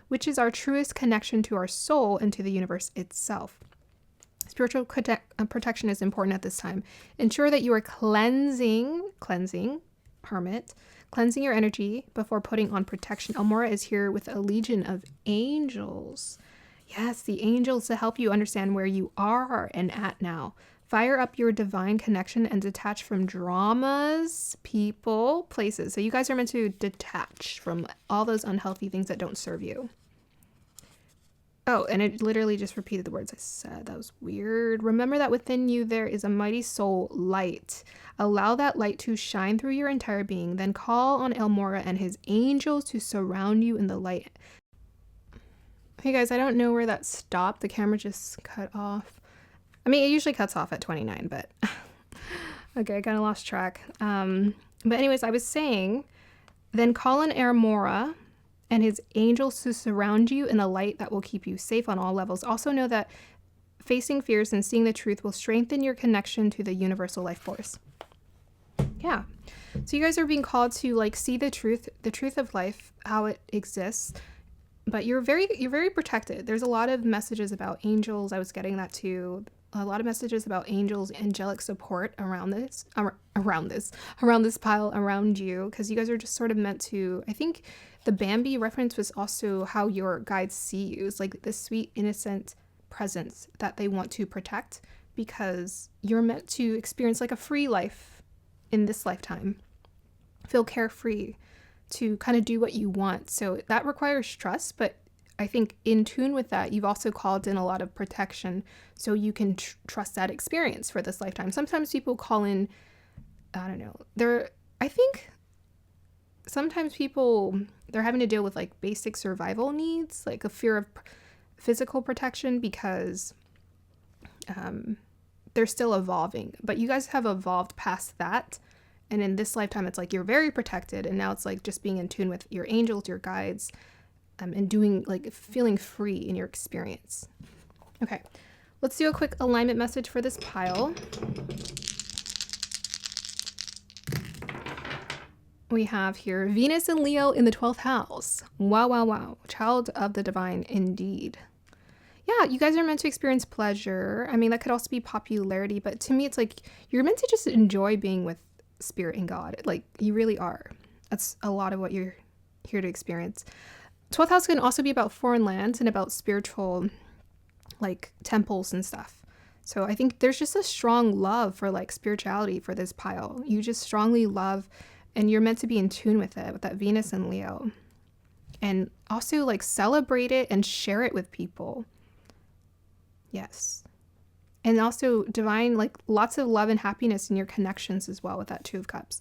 which is our truest connection to our soul and to the universe itself. Spiritual protection is important at this time. Ensure that you are cleansing, Hermit, cleansing your energy before putting on protection. Elmora is here with a legion of angels. Yes, the angels to help you understand where you are and at now. Fire up your divine connection and detach from dramas, people, places. So you guys are meant to detach from all those unhealthy things that don't serve you. Oh, and it literally just repeated the words I said. That was weird. Remember that within you there is a mighty soul light. Allow that light to shine through your entire being. Then call on Elmora and his angels to surround you in the light. Hey guys, I don't know where that stopped. The camera just cut off. I mean, it usually cuts off at 29, but okay, I kind of lost track. But anyways, I was saying, then call on Elmora and his angels to surround you in a light that will keep you safe on all levels. Also know that facing fears and seeing the truth will strengthen your connection to the universal life force. Yeah. So you guys are being called to like see the truth of life, how it exists. But you're very protected. There's a lot of messages about angels. I was getting that too. a lot of messages about angels, angelic support around this pile around you, because you guys are just sort of meant to, I think the Bambi reference was also how your guides see you. It's like this sweet, innocent presence that they want to protect, because you're meant to experience like a free life in this lifetime. Feel carefree, to kind of do what you want. So that requires trust, but I think in tune with that, you've also called in a lot of protection so you can trust that experience for this lifetime. Sometimes people call in, I don't know, I think sometimes people, they're having to deal with like basic survival needs, like a fear of physical protection, because they're still evolving. But you guys have evolved past that. And in this lifetime, it's like you're very protected. And now it's like just being in tune with your angels, your guides, and doing like feeling free in your experience. Okay, let's do a quick alignment message for this pile. We have here Venus and Leo in the 12th house. Wow, wow, wow. Child of the divine indeed. Yeah, you guys are meant to experience pleasure. I mean, that could also be popularity, but to me, it's like you're meant to just enjoy being with spirit and God. Like, you really are. That's a lot of what you're here to experience. 12th house can also be about foreign lands and about spiritual, like, temples and stuff. So I think there's just a strong love for, like, spirituality for this pile. You just strongly love, and you're meant to be in tune with it, with that Venus and Leo. And also, like, celebrate it and share it with people. Yes. And also divine, like, lots of love and happiness in your connections as well with that Two of Cups.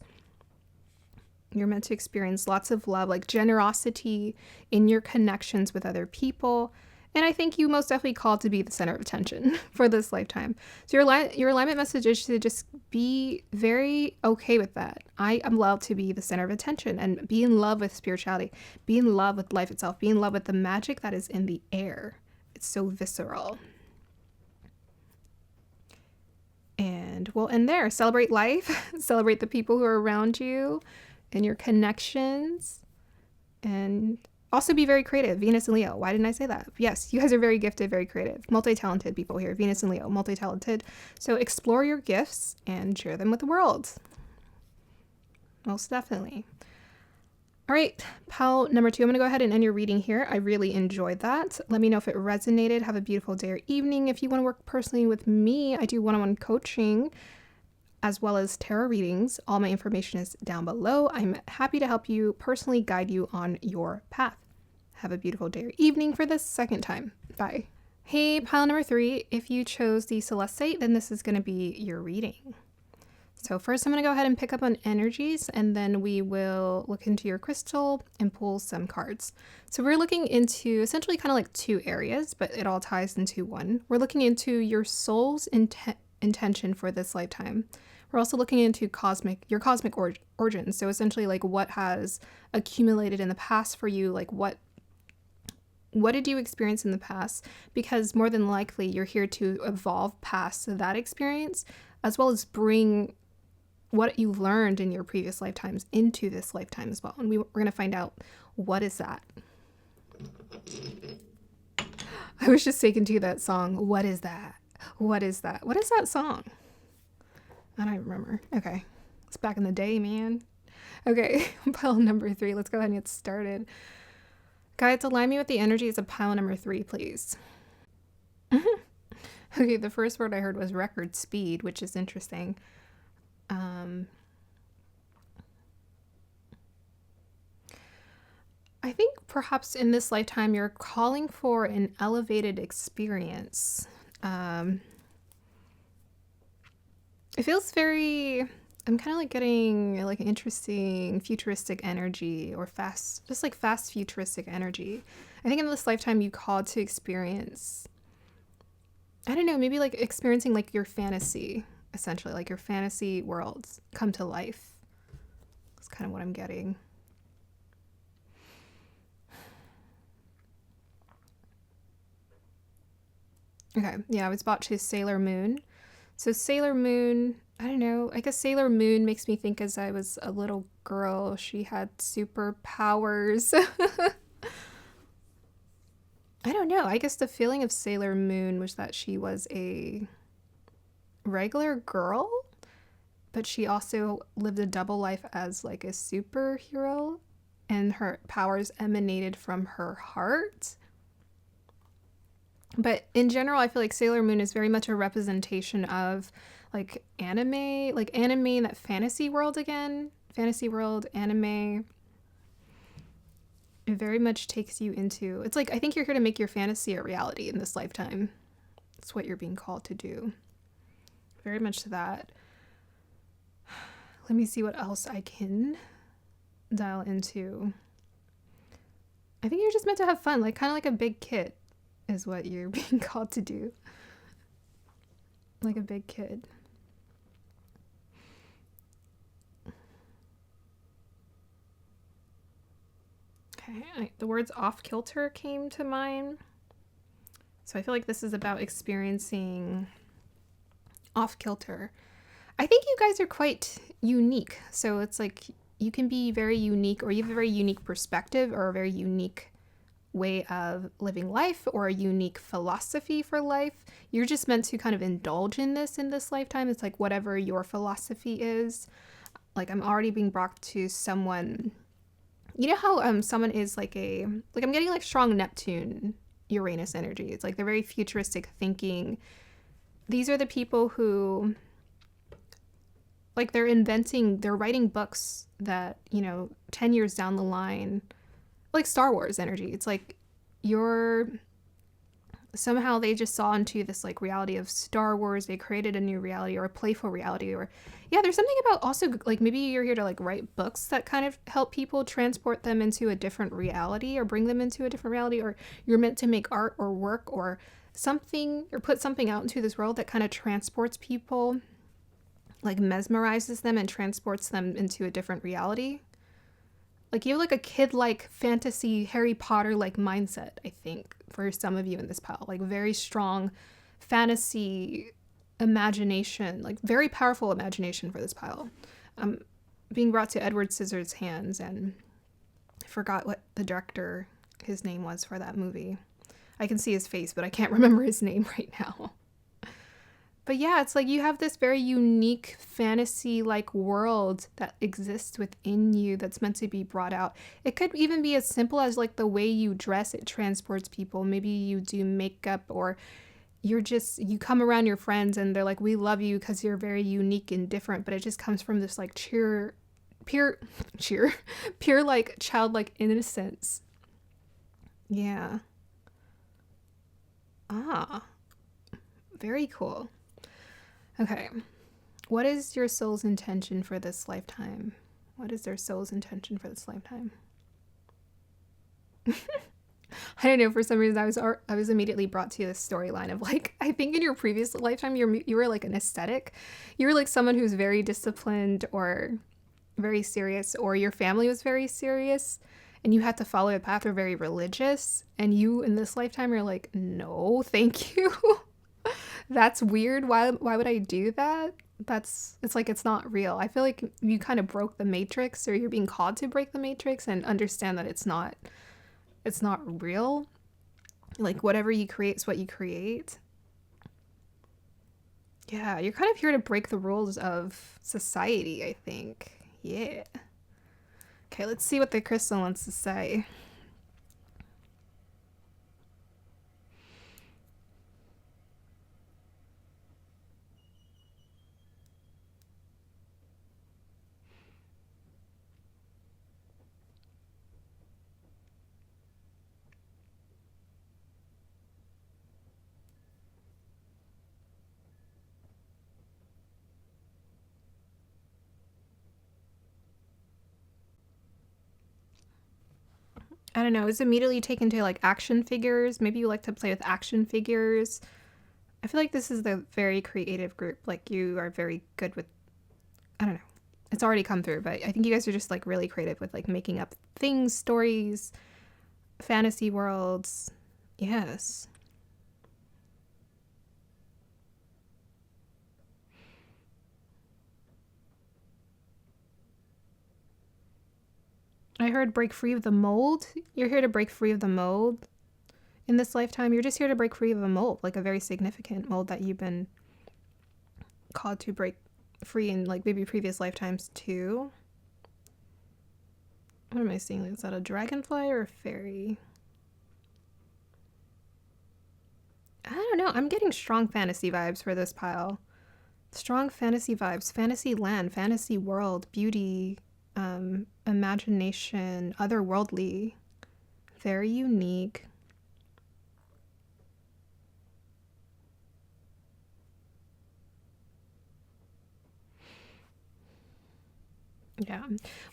You're meant to experience lots of love, like generosity in your connections with other people. And I think you most definitely called to be the center of attention for this lifetime. So your alignment message is to just be very okay with that. I am allowed to be the center of attention and be in love with spirituality, be in love with life itself, be in love with the magic that is in the air. It's so visceral. And we'll end there. Celebrate life, celebrate the people who are around you and your connections, and also be very creative. Venus and Leo. Why didn't I say that? Yes, you guys are very gifted, very creative, multi-talented people here. Venus and Leo, multi-talented. So explore your gifts and share them with the world. Most definitely. All right, pile number 2. I'm going to go ahead and end your reading here. I really enjoyed that. Let me know if it resonated. Have a beautiful day or evening. If you want to work personally with me, I do one-on-one coaching as well as tarot readings. All my information is down below. I'm happy to help you personally guide you on your path. Have a beautiful day or evening for the second time. Bye. Hey, pile number 3. If you chose the Celestite, then this is going to be your reading. So first I'm going to go ahead and pick up on energies, and then we will look into your crystal and pull some cards. So we're looking into essentially kind of like 2 areas, but it all ties into one. We're looking into your soul's intention for this lifetime. We're also looking into your cosmic origins. So essentially like what has accumulated in the past for you, like what did you experience in the past? Because more than likely you're here to evolve past that experience, as well as bring what you learned in your previous lifetimes into this lifetime as well. And we're going to find out, what is that? I was just taken to that song. What is that? What is that? What is that song? I don't remember. Okay. It's back in the day, man. Okay. Pile number 3. Let's go ahead and get started. Guides, align me with the energies of pile number 3, please. Okay. The first word I heard was record speed, which is interesting. I think perhaps in this lifetime you're calling for an elevated experience. It feels very, I'm kind of like getting like an interesting futuristic energy, or fast futuristic energy. I think in this lifetime you called to experience, I don't know, maybe like experiencing like your fantasy, essentially like your fantasy worlds come to life. That's kind of what I'm getting. Okay, yeah, I was about to Sailor Moon. So Sailor Moon, I don't know, I guess Sailor Moon makes me think as I was a little girl, she had superpowers. I don't know, I guess the feeling of Sailor Moon was that she was a regular girl, but she also lived a double life as like a superhero, and her powers emanated from her heart. But in general, I feel like Sailor Moon is very much a representation of like anime, in that fantasy world again. Fantasy world, anime. It very much takes you into, it's like, I think you're here to make your fantasy a reality in this lifetime. That's what you're being called to do. Very much to that. Let me see what else I can dial into. I think you're just meant to have fun, like kind of like a big kid is what you're being called to do. Like a big kid. Okay, the words off kilter came to mind. So I feel like this is about experiencing off kilter. I think you guys are quite unique. So it's like you can be very unique, or you have a very unique perspective or a very unique way of living life or a unique philosophy for life. You're just meant to kind of indulge in this lifetime. It's like whatever your philosophy is. Like I'm already being brought to someone, you know how someone is like I'm getting like strong Neptune, Uranus energy. It's like they're very futuristic thinking. These are the people who like they're writing books that, 10 years down the line, like Star Wars energy. It's like somehow they just saw into this like reality of Star Wars. They created a new reality or a playful reality, or there's something about also like maybe you're here to like write books that kind of help people transport them into a different reality or bring them into a different reality, or you're meant to make art or work or something or put something out into this world that kind of transports people, like mesmerizes them and transports them into a different reality. Like you have like a kid-like fantasy Harry Potter-like mindset, I think, for some of you in this pile. Like very strong fantasy imagination, like very powerful imagination for this pile. Being brought to Edward Scissorhands' hands, and I forgot what the director, his name was for that movie. I can see his face, but I can't remember his name right now. But yeah, it's like you have this very unique fantasy-like world that exists within you that's meant to be brought out. It could even be as simple as like the way you dress, it transports people. Maybe you do makeup, or you come around your friends and they're like, we love you because you're very unique and different, but it just comes from this like pure like childlike innocence. Yeah. Very cool. Okay, what is your soul's intention for this lifetime? What is their soul's intention for this lifetime? I don't know, for some reason I was immediately brought to this storyline of like, I think in your previous lifetime you were like an ascetic. You were like someone who's very disciplined or very serious, or your family was very serious and you had to follow a path or very religious, and you in this lifetime you're like, no, thank you. That's weird. Why would I do that? It's like it's not real. I feel like you kind of broke the matrix, or you're being called to break the matrix and understand that it's not real. Like whatever you create is what you create. Yeah, you're kind of here to break the rules of society, I think. Yeah. Okay, let's see what the crystal wants to say. I don't know, it's immediately taken to like action figures. Maybe you like to play with action figures. I feel like this is the very creative group. Like you are very good with, I don't know. It's already come through, but I think you guys are just like really creative with like making up things, stories, fantasy worlds. Yes. I heard break free of the mold. You're here to break free of the mold in this lifetime. You're just here to break free of a mold, like a very significant mold that you've been called to break free in like maybe previous lifetimes too. What am I seeing? Is that a dragonfly or a fairy? I don't know. I'm getting strong fantasy vibes for this pile. Strong fantasy vibes, fantasy land, fantasy world, beauty, imagination, otherworldly, very unique. Yeah.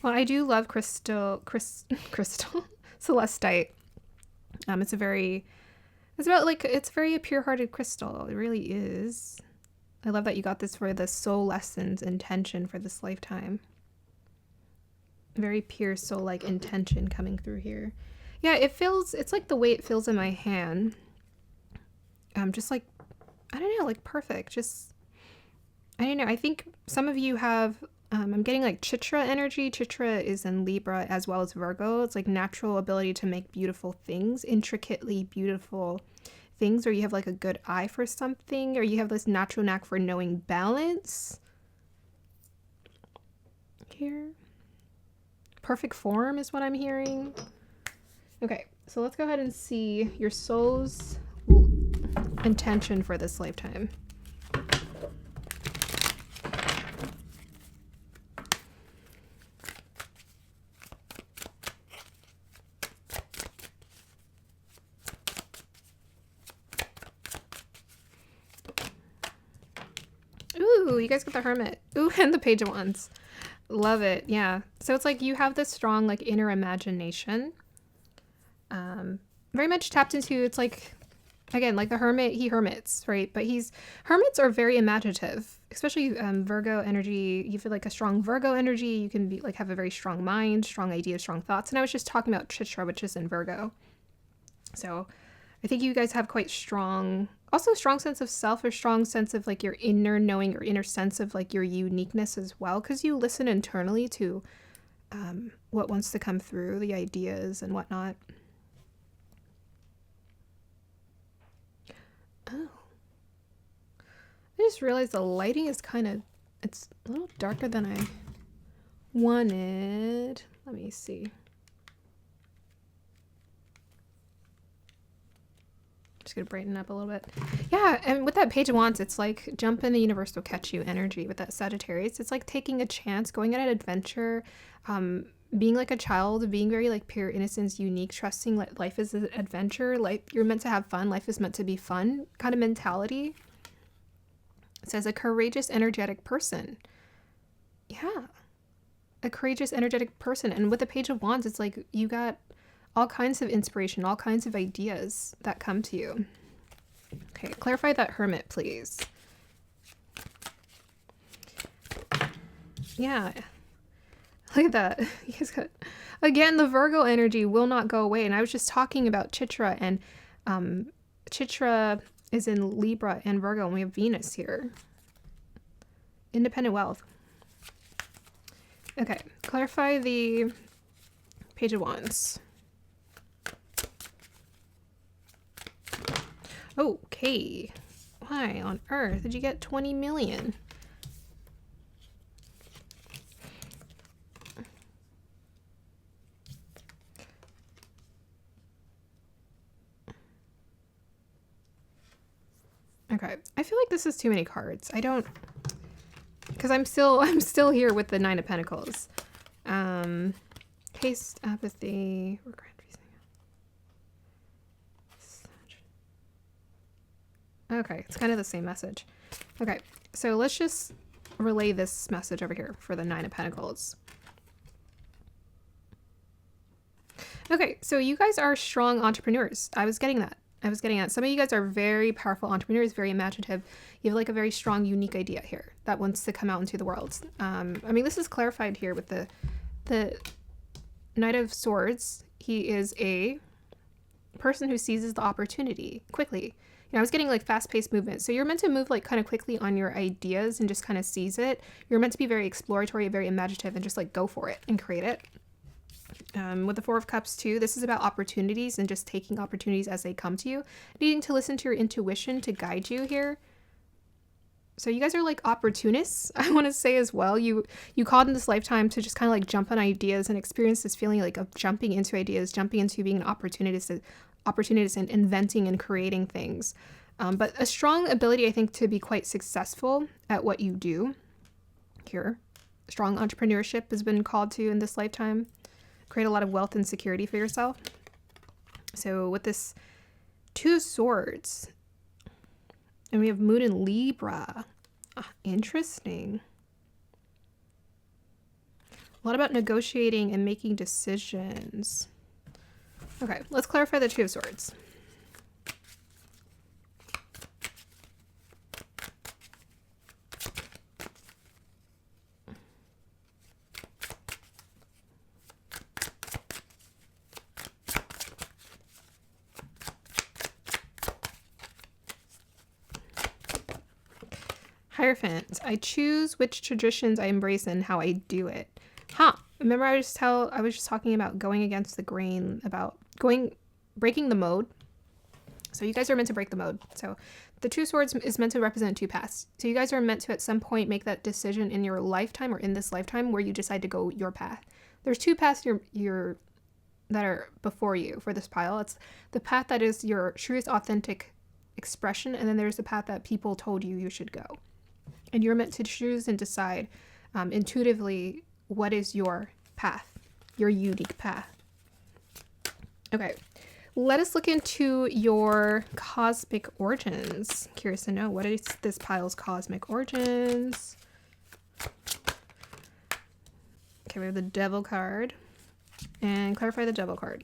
Well, I do love crystal celestite. It's very a pure-hearted crystal. It really is. I love that you got this for the soul lessons intention for this lifetime. Very pure soul-like intention coming through here. Yeah, it's like the way it feels in my hand. Just like, I don't know, like perfect. Just, I don't know. I think some of you have, I'm getting like Chitra energy. Chitra is in Libra as well as Virgo. It's like natural ability to make beautiful things, intricately beautiful things, or you have like a good eye for something, or you have this natural knack for knowing balance. Here. Perfect form is what I'm hearing. Okay, so let's go ahead and see your soul's intention for this lifetime. Ooh, you guys got the Hermit. Ooh, and the Page of Wands. Love it. Yeah. So it's like you have this strong like inner imagination. Very much tapped into, it's like, again, like the Hermit, he hermits, right? But hermits are very imaginative, especially Virgo energy. You feel like a strong Virgo energy. You can be like have a very strong mind, strong ideas, strong thoughts. And I was just talking about Chitra, which is in Virgo. So I think you guys have quite strong, also a strong sense of self, or strong sense of like your inner knowing or inner sense of like your uniqueness as well. Because you listen internally to what wants to come through, the ideas and whatnot. Oh. I just realized the lighting is it's a little darker than I wanted. Let me see. Just gonna brighten up a little bit. Yeah, and with that Page of Wands, it's like jump in, the universe will catch you energy with that Sagittarius. It's like taking a chance, going on an adventure, being like a child, being very like pure innocence, unique, trusting like life is an adventure, like you're meant to have fun, life is meant to be fun kind of mentality. It says a courageous, energetic person. Yeah, a courageous, energetic person. And with the Page of Wands, it's like you got all kinds of inspiration, all kinds of ideas that come to you. Okay, clarify that Hermit, please. Yeah. Look at that. You guys got, again, the Virgo energy will not go away. And I was just talking about Chitra, and Chitra is in Libra and Virgo, and we have Venus here. Independent wealth. Okay, clarify the Page of Wands. Okay. Why on earth did you get 20 million? Okay, I feel like this is too many cards. I don't, because I'm still here with the Nine of Pentacles. Haste, apathy, regret, okay, it's kind of the same message. Okay, so let's just relay this message over here for the Nine of Pentacles. Okay, so you guys are strong entrepreneurs. I was getting that. Some of you guys are very powerful entrepreneurs, very imaginative. You have like a very strong, unique idea here that wants to come out into the world. I mean, this is clarified here with the Knight of Swords. He is a person who seizes the opportunity quickly. You know, I was getting like fast-paced movement. So you're meant to move like kind of quickly on your ideas and just kind of seize it. You're meant to be very exploratory, very imaginative, and just like go for it and create it. With the Four of Cups too, this is about opportunities and just taking opportunities as they come to you. Needing to listen to your intuition to guide you here. So you guys are like opportunists, I want to say as well. You called in this lifetime to just kind of like jump on ideas and experience this feeling like of jumping into ideas, jumping into being an opportunist and inventing and creating things. But a strong ability, I think, to be quite successful at what you do here. Strong entrepreneurship has been called to in this lifetime. Create a lot of wealth and security for yourself. So with this 2 swords, and we have Moon in Libra. Interesting. A lot about negotiating and making decisions. Okay, let's clarify the 2 of Swords. Hierophant. I choose which traditions I embrace and how I do it. Remember I was just talking about going against the grain, about breaking the mode. So you guys are meant to break the mode. So the 2 swords is meant to represent 2 paths. So you guys are meant to at some point make that decision in your lifetime or in this lifetime where you decide to go your path. There's 2 paths that are before you for this pile. It's the path that is your truest authentic expression, and then there's the path that people told you should go. And you're meant to choose and decide intuitively what is your path, your unique path. Okay, let us look into your cosmic origins. Curious to know, what is this pile's cosmic origins? Okay, we have the Devil card. And clarify the Devil card.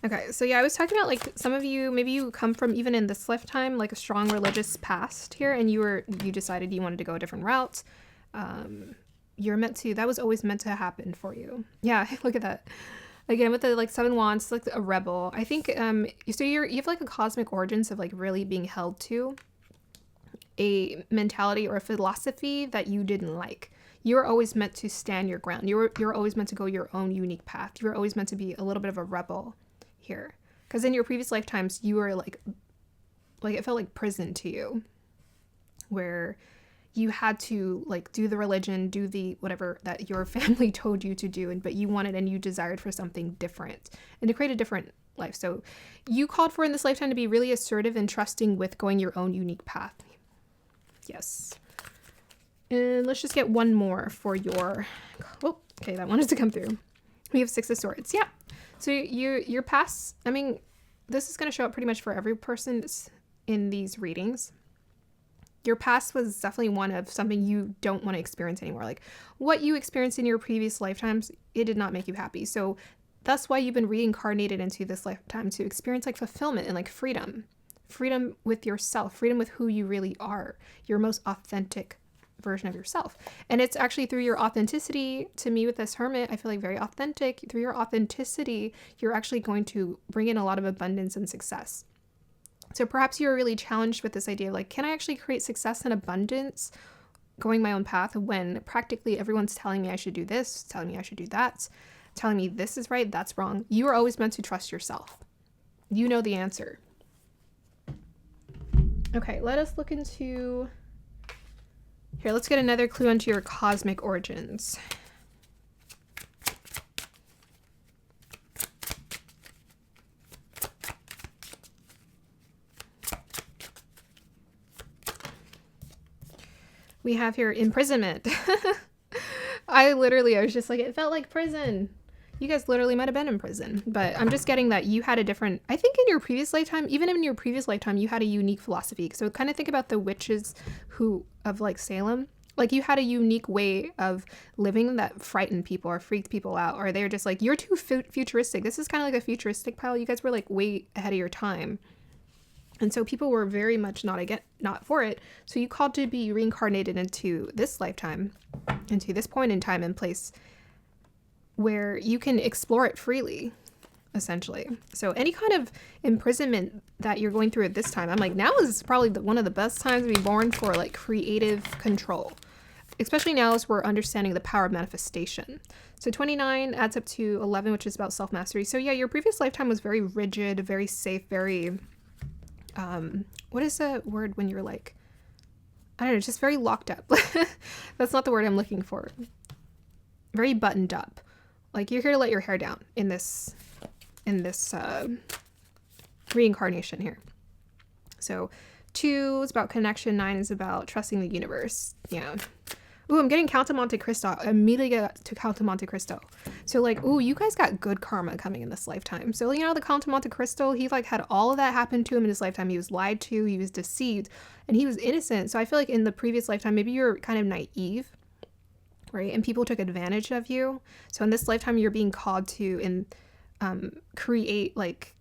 Okay, so yeah, I was talking about like some of you, maybe you come from even in this lifetime, like a strong religious past here, and you decided you wanted to go a different route. You're meant to, that was always meant to happen for you. Yeah, look at that. Again, with the like 7 wands, like a rebel. I think, so you have like a cosmic origins of like really being held to a mentality or a philosophy that you didn't like. You were always meant to stand your ground. You're always meant to go your own unique path. You were always meant to be a little bit of a rebel here, because in your previous lifetimes you were like it felt like prison to you, where you had to like do the religion, do the whatever that your family told you to do, but you wanted and you desired for something different and to create a different life. So you called for in this lifetime to be really assertive and trusting with going your own unique path. Yes. And let's just get one more for your, okay, that wanted to come through. We have 6 of Swords. Yeah. So your past, I mean, this is going to show up pretty much for every person in these readings. Your past was definitely one of something you don't want to experience anymore. Like what you experienced in your previous lifetimes, it did not make you happy. So that's why you've been reincarnated into this lifetime, to experience like fulfillment and like freedom with yourself, freedom with who you really are, your most authentic version of yourself. And it's actually through your authenticity, to me with this Hermit, I feel like very authentic. Through your authenticity, you're actually going to bring in a lot of abundance and success. So perhaps you're really challenged with this idea of like, can I actually create success and abundance going my own path when practically everyone's telling me I should do this, telling me I should do that, telling me this is right, that's wrong. You are always meant to trust yourself. You know the answer. Okay, let us look into... Here, let's get another clue onto your cosmic origins. We have here imprisonment. I was just like, it felt like prison. You guys literally might have been in prison, but I'm just getting that you had a different, I think in your previous lifetime, even in your previous lifetime, you had a unique philosophy. So kind of think about the witches of like Salem. Like you had a unique way of living that frightened people or freaked people out, or they're just like, you're too futuristic. This is kind of like a futuristic pile. You guys were like way ahead of your time. And so people were very much not for it. So you called to be reincarnated into this lifetime, into this point in time and place where you can explore it freely, essentially. So any kind of imprisonment that you're going through at this time, I'm like, now is probably one of the best times to be born for like creative control, especially now as we're understanding the power of manifestation. So 29 adds up to 11, which is about self-mastery. So yeah, your previous lifetime was very rigid, very safe, very what is the word when you're like, I don't know, just very locked up. That's not the word I'm looking for. Very buttoned up. Like you're here to let your hair down in this reincarnation here. So 2 is about connection. 9 is about trusting the universe. Yeah. Ooh, I'm getting Count of Monte Cristo. I immediately get to Count of Monte Cristo. So like, ooh, you guys got good karma coming in this lifetime. So, you know, the Count of Monte Cristo, he like had all of that happen to him in his lifetime. He was lied to, he was deceived, and he was innocent. So I feel like in the previous lifetime, maybe you're kind of naive, right? And people took advantage of you. So in this lifetime, you're being called to create like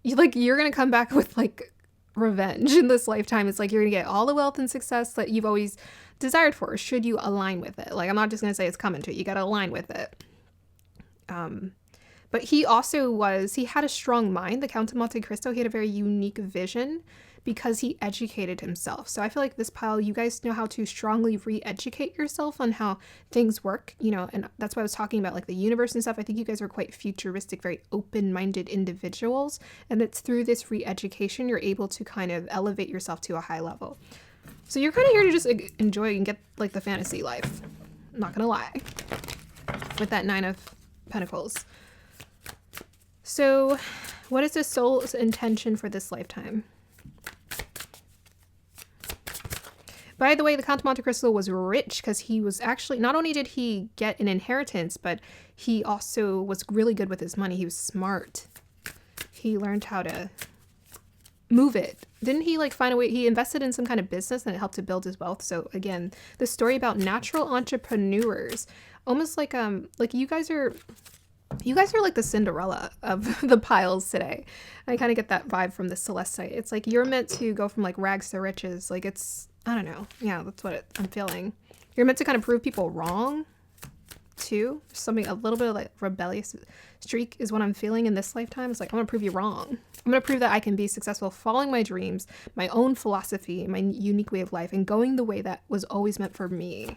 you're going to come back with like revenge in this lifetime. It's like you're going to get all the wealth and success that you've always desired for, should you align with it. Like, I'm not just going to say it's coming to you. You got to align with it. But he had a strong mind. The Count of Monte Cristo, he had a very unique vision because he educated himself. So I feel like this pile, you guys know how to strongly re-educate yourself on how things work, you know, and that's why I was talking about like the universe and stuff. I think you guys are quite futuristic, very open-minded individuals. And it's through this re-education, you're able to kind of elevate yourself to a high level. So you're kind of here to just enjoy and get like the fantasy life. I'm not gonna lie. With that 9 of Pentacles. So what is the soul's intention for this lifetime? By the way, the Count of Monte Cristo was rich because he was actually, not only did he get an inheritance, but he also was really good with his money. He was smart. He learned how to move it. Didn't he like find a way? He invested in some kind of business and it helped to build his wealth. So again, the story about natural entrepreneurs, almost like you guys are like the Cinderella of the piles today. I kind of get that vibe from the Celestite. It's like you're meant to go from like rags to riches. Like it's, I don't know. Yeah, that's what I'm feeling. You're meant to kind of prove people wrong too. Something, a little bit of like rebellious streak is what I'm feeling in this lifetime. It's like, I'm going to prove you wrong. I'm going to prove that I can be successful following my dreams, my own philosophy, my unique way of life, and going the way that was always meant for me.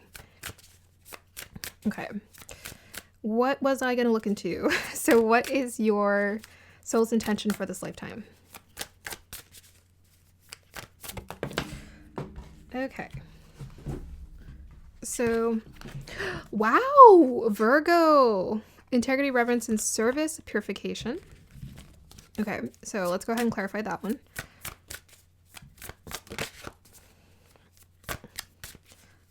Okay. What was I going to look into? So what is your soul's intention for this lifetime? Okay. So, wow, Virgo. Integrity, reverence, and service, purification. Okay, so let's go ahead and clarify that one.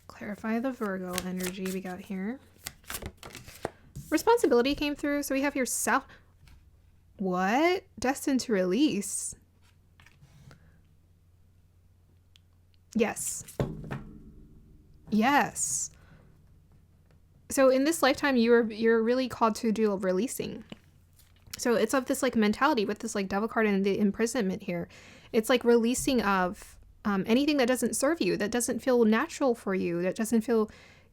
Clarify the Virgo energy we got here. Responsibility came through. So we have here self. What? Destined to release. Yes. Yes. So in this lifetime, you're really called to do releasing. So it's of this like mentality with this like devil card and the imprisonment here. It's like releasing of anything that doesn't serve you, that doesn't feel natural for you, that doesn't feel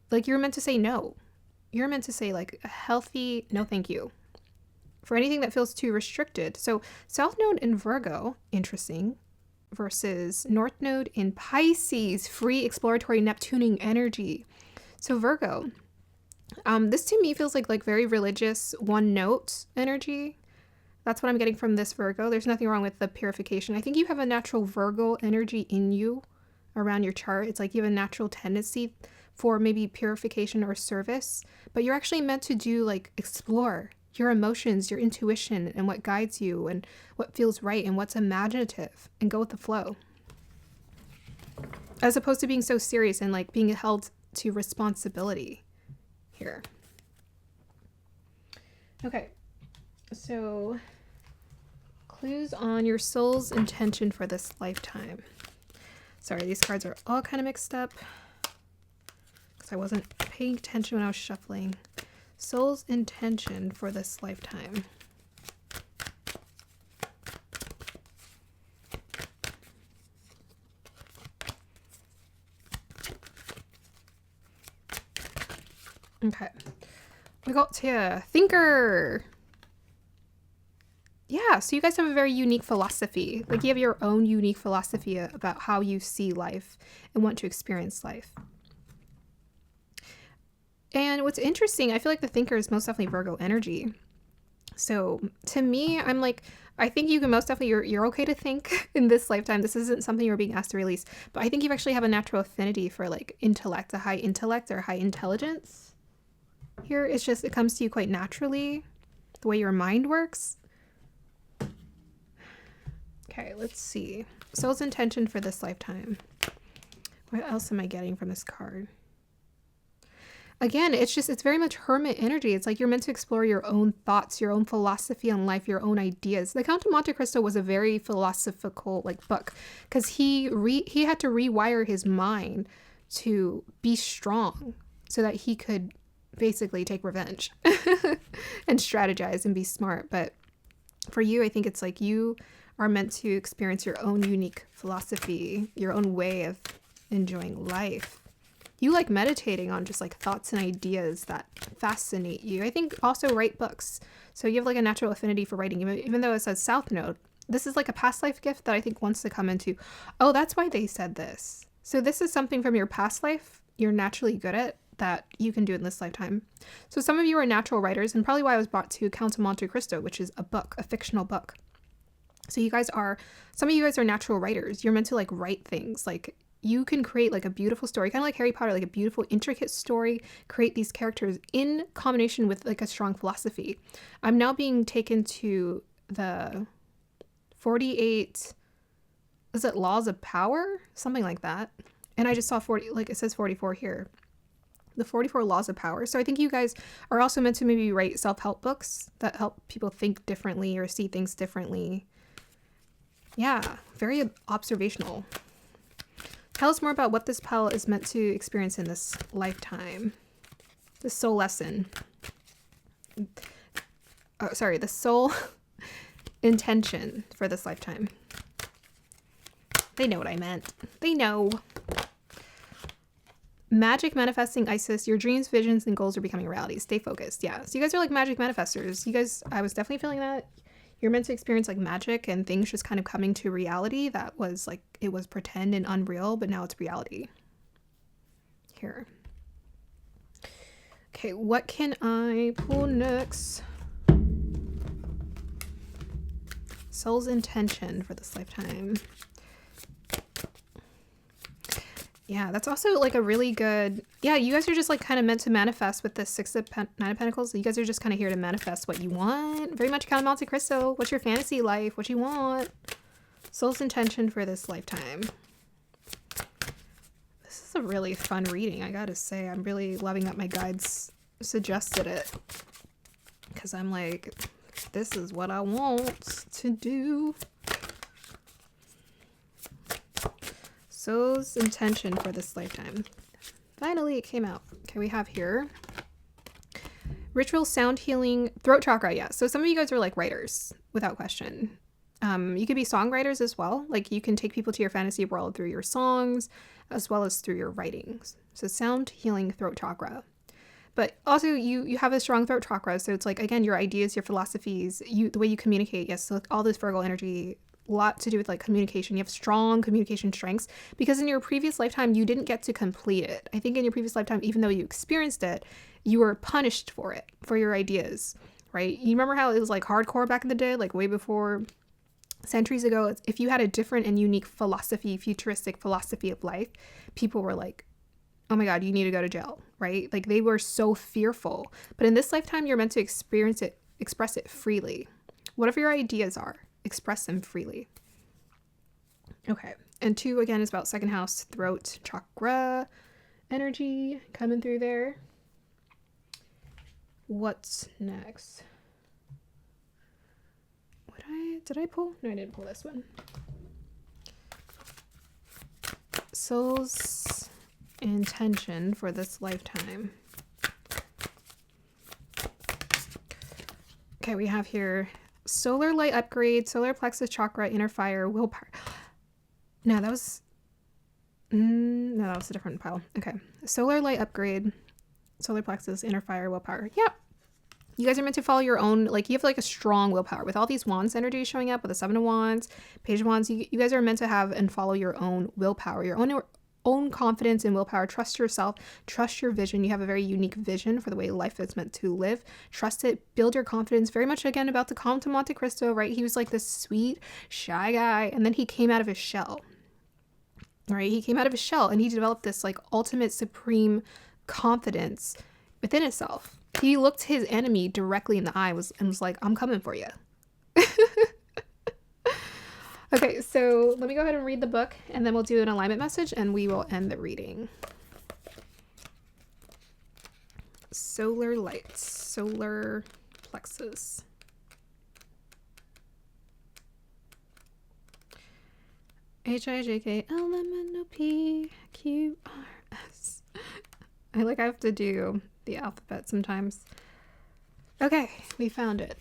like you're meant to say no. You're meant to say like a healthy no thank you for anything that feels too restricted. So South Node in Virgo, interesting, versus North Node in Pisces, free exploratory Neptunian energy. So Virgo, this to me feels like very religious, one note energy. That's what I'm getting from this Virgo. There's nothing wrong with the purification. I think you have a natural Virgo energy in you around your chart. It's like you have a natural tendency for maybe purification or service, but you're actually meant to do like explore your emotions, your intuition, and what guides you and what feels right and what's imaginative, and go with the flow. As opposed to being so serious and like being held to responsibility here. Okay, so clues on your soul's intention for this lifetime. Sorry, these cards are all kind of mixed up because I wasn't paying attention when I was shuffling. Soul's intention for this lifetime. Okay, we got here thinker. Yeah, so you guys have a very unique philosophy. Like you have your own unique philosophy about how you see life and want to experience life. And what's interesting, I feel like the thinker is most definitely Virgo energy. So to me, I'm like, I think you can most definitely, you're okay to think in this lifetime. This isn't something you're being asked to release, but I think you actually have a natural affinity for like intellect, a high intellect or high intelligence. Here, it's just, it comes to you quite naturally, the way your mind works. Okay, let's see. Soul's intention for this lifetime. What else am I getting from this card? Again, it's very much hermit energy. It's like you're meant to explore your own thoughts, your own philosophy on life, your own ideas. The Count of Monte Cristo was a very philosophical like book because he had to rewire his mind to be strong so that he could basically take revenge and strategize and be smart. But for you, I think it's like you are meant to experience your own unique philosophy, your own way of enjoying life. You like meditating on just like thoughts and ideas that fascinate you. I think also write books. So you have like a natural affinity for writing, even though it says South Node. This is like a past life gift that I think wants to come into, oh, that's why they said this. So this is something from your past life you're naturally good at that you can do in this lifetime. So some of you are natural writers, and probably why I was brought to Count of Monte Cristo, which is a book, a fictional book. So some of you guys are natural writers. You're meant to like write things, like you can create like a beautiful story, kind of like Harry Potter, like a beautiful, intricate story, create these characters in combination with like a strong philosophy. I'm now being taken to the 48, is it laws of power? Something like that. And I just saw 40, like it says 44 here. The 44 laws of power. So I think you guys are also meant to maybe write self-help books that help people think differently or see things differently. Yeah, very observational. Tell us more about what this pal is meant to experience in this lifetime. The soul lesson. Oh, sorry, the soul intention for this lifetime. They know what I meant. They know. Magic manifesting Isis. Your dreams, visions, and goals are becoming reality. Stay focused. Yeah. So you guys are like magic manifestors. You guys, I was definitely feeling that. You're meant to experience like magic and things just kind of coming to reality that was like, it was pretend and unreal, but now it's reality. Here. Okay, what can I pull next? Soul's intention for this lifetime. Yeah, that's also like a really good, yeah, you guys are just like kind of meant to manifest with the Nine of Pentacles. You guys are just kind of here to manifest what you want. Very much Count of Monte Cristo. What's your fantasy life? What you want? Soul's intention for this lifetime. This is a really fun reading, I gotta say. I'm really loving that my guides suggested it. Because I'm like, this is what I want to do. Soul's intention for this lifetime. Finally, it came out. Okay, we have here ritual, sound healing, throat chakra. Yeah, so some of you guys are like writers, without question. You could be songwriters as well. Like you can take people to your fantasy world through your songs, as well as through your writings. So sound healing, throat chakra. But also you have a strong throat chakra. So it's like, again, your ideas, your philosophies, the way you communicate. Yes, so all this Virgo energy, a lot to do with like communication. You have strong communication strengths because in your previous lifetime, you didn't get to complete it. I think in your previous lifetime, even though you experienced it, you were punished for it, for your ideas, right? You remember how it was like hardcore back in the day, like way before, centuries ago. If you had a different and unique philosophy, futuristic philosophy of life, people were like, oh my God, you need to go to jail, right? Like they were so fearful. But in this lifetime, you're meant to experience it, express it freely. Whatever your ideas are, express them freely. Okay. And 2, again, is about second house, throat chakra energy coming through there. What's next? Did I pull? No, I didn't pull this one. Soul's intention for this lifetime. Okay, we have here solar light upgrade, solar plexus chakra, inner fire, willpower. No, that was a different pile. Okay, solar light upgrade, solar plexus, inner fire, willpower. Yep. You guys are meant to follow your own, like you have like a strong willpower with all these wands energy showing up with the 7 of wands, page of wands. You guys are meant to have and follow your own willpower, your own confidence and willpower. Trust yourself. Trust your vision. You have a very unique vision for the way life is meant to live. Trust it. Build your confidence. Very much, again, about the Count of Monte Cristo, right? He was like this sweet, shy guy, and then he came out of his shell, right? He came out of his shell, and he developed this like ultimate supreme confidence within himself. He looked his enemy directly in the eye and was like, I'm coming for you. Okay, so let me go ahead and read the book, and then we'll do an alignment message, and we will end the reading. Solar lights, solar plexus. HIJKLMNOPQRS. I have to do the alphabet sometimes. Okay, we found it.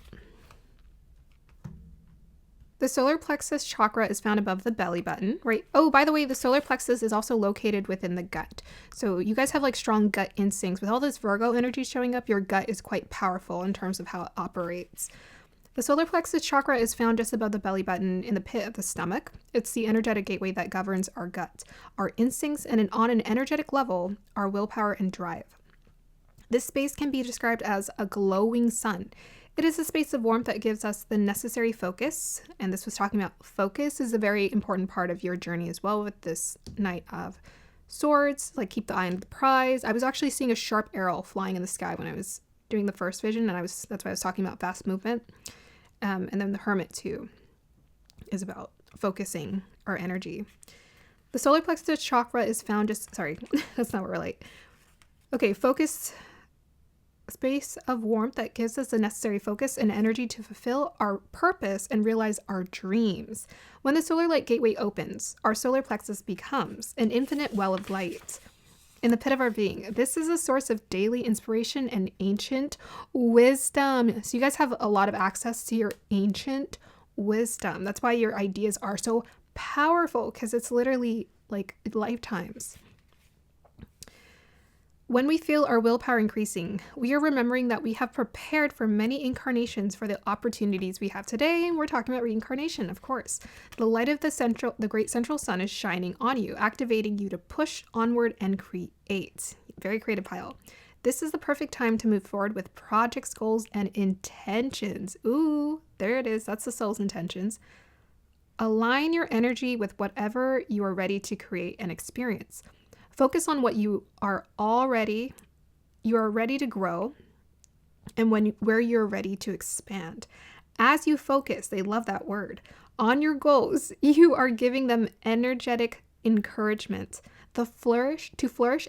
The solar plexus chakra is found above the belly button, right? Oh, by the way, the solar plexus is also located within the gut. So you guys have like strong gut instincts. With all this Virgo energy showing up, your gut is quite powerful in terms of how it operates. The solar plexus chakra is found just above the belly button in the pit of the stomach. It's the energetic gateway that governs our gut, our instincts, and on an energetic level, our willpower and drive. This space can be described as a glowing sun. It is a space of warmth that gives us the necessary focus. And this was talking about focus is a very important part of your journey as well with this Knight of Swords. Like, keep the eye on the prize. I was actually seeing a sharp arrow flying in the sky when I was doing the first vision. And that's why I was talking about fast movement. And then the Hermit too is about focusing our energy. The solar plexus chakra is found sorry, that's not what we're like. Okay, focus. Space of warmth that gives us the necessary focus and energy to fulfill our purpose and realize our dreams. When the solar light gateway opens, our solar plexus becomes an infinite well of light in the pit of our being. This is a source of daily inspiration and ancient wisdom. So you guys have a lot of access to your ancient wisdom. That's why your ideas are so powerful, because it's literally like lifetimes. When we feel our willpower increasing, we are remembering that we have prepared for many incarnations for the opportunities we have today. And we're talking about reincarnation, of course. The light of the great central sun is shining on you, activating you to push onward and create. Very creative pile. This is the perfect time to move forward with projects, goals, and intentions. Ooh, there it is. That's the soul's intentions. Align your energy with whatever you are ready to create and experience. Focus on what you are ready to grow, and where you're ready to expand. As you focus, they love that word, on your goals, you are giving them energetic encouragement to flourish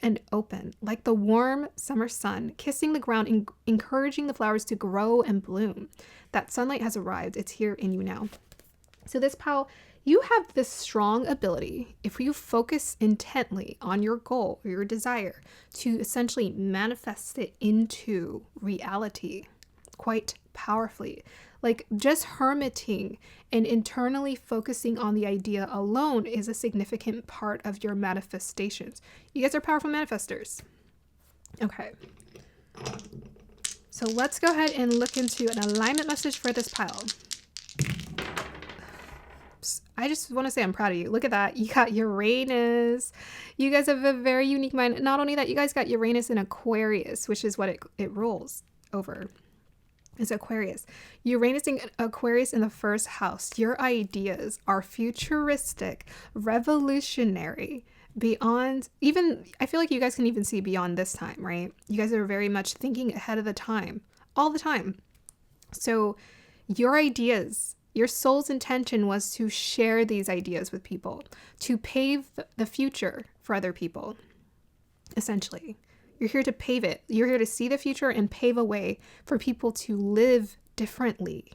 and open, like the warm summer sun, kissing the ground, encouraging the flowers to grow and bloom. That sunlight has arrived. It's here in you now. So this pal, you have this strong ability, if you focus intently on your goal or your desire, to essentially manifest it into reality quite powerfully. Like, just hermiting and internally focusing on the idea alone is a significant part of your manifestations. You guys are powerful manifestors. Okay. So let's go ahead and look into an alignment message for this pile. I just want to say I'm proud of you. Look at that. You got Uranus. You guys have a very unique mind. Not only that, you guys got Uranus in Aquarius, which is what it rules over. It's Aquarius. Uranus in Aquarius in the first house. Your ideas are futuristic, revolutionary, beyond even, I feel like you guys can even see beyond this time, right? You guys are very much thinking ahead of the time, all the time. So your ideas, your soul's intention was to share these ideas with people, to pave the future for other people, essentially. You're here to pave it. You're here to see the future and pave a way for people to live differently,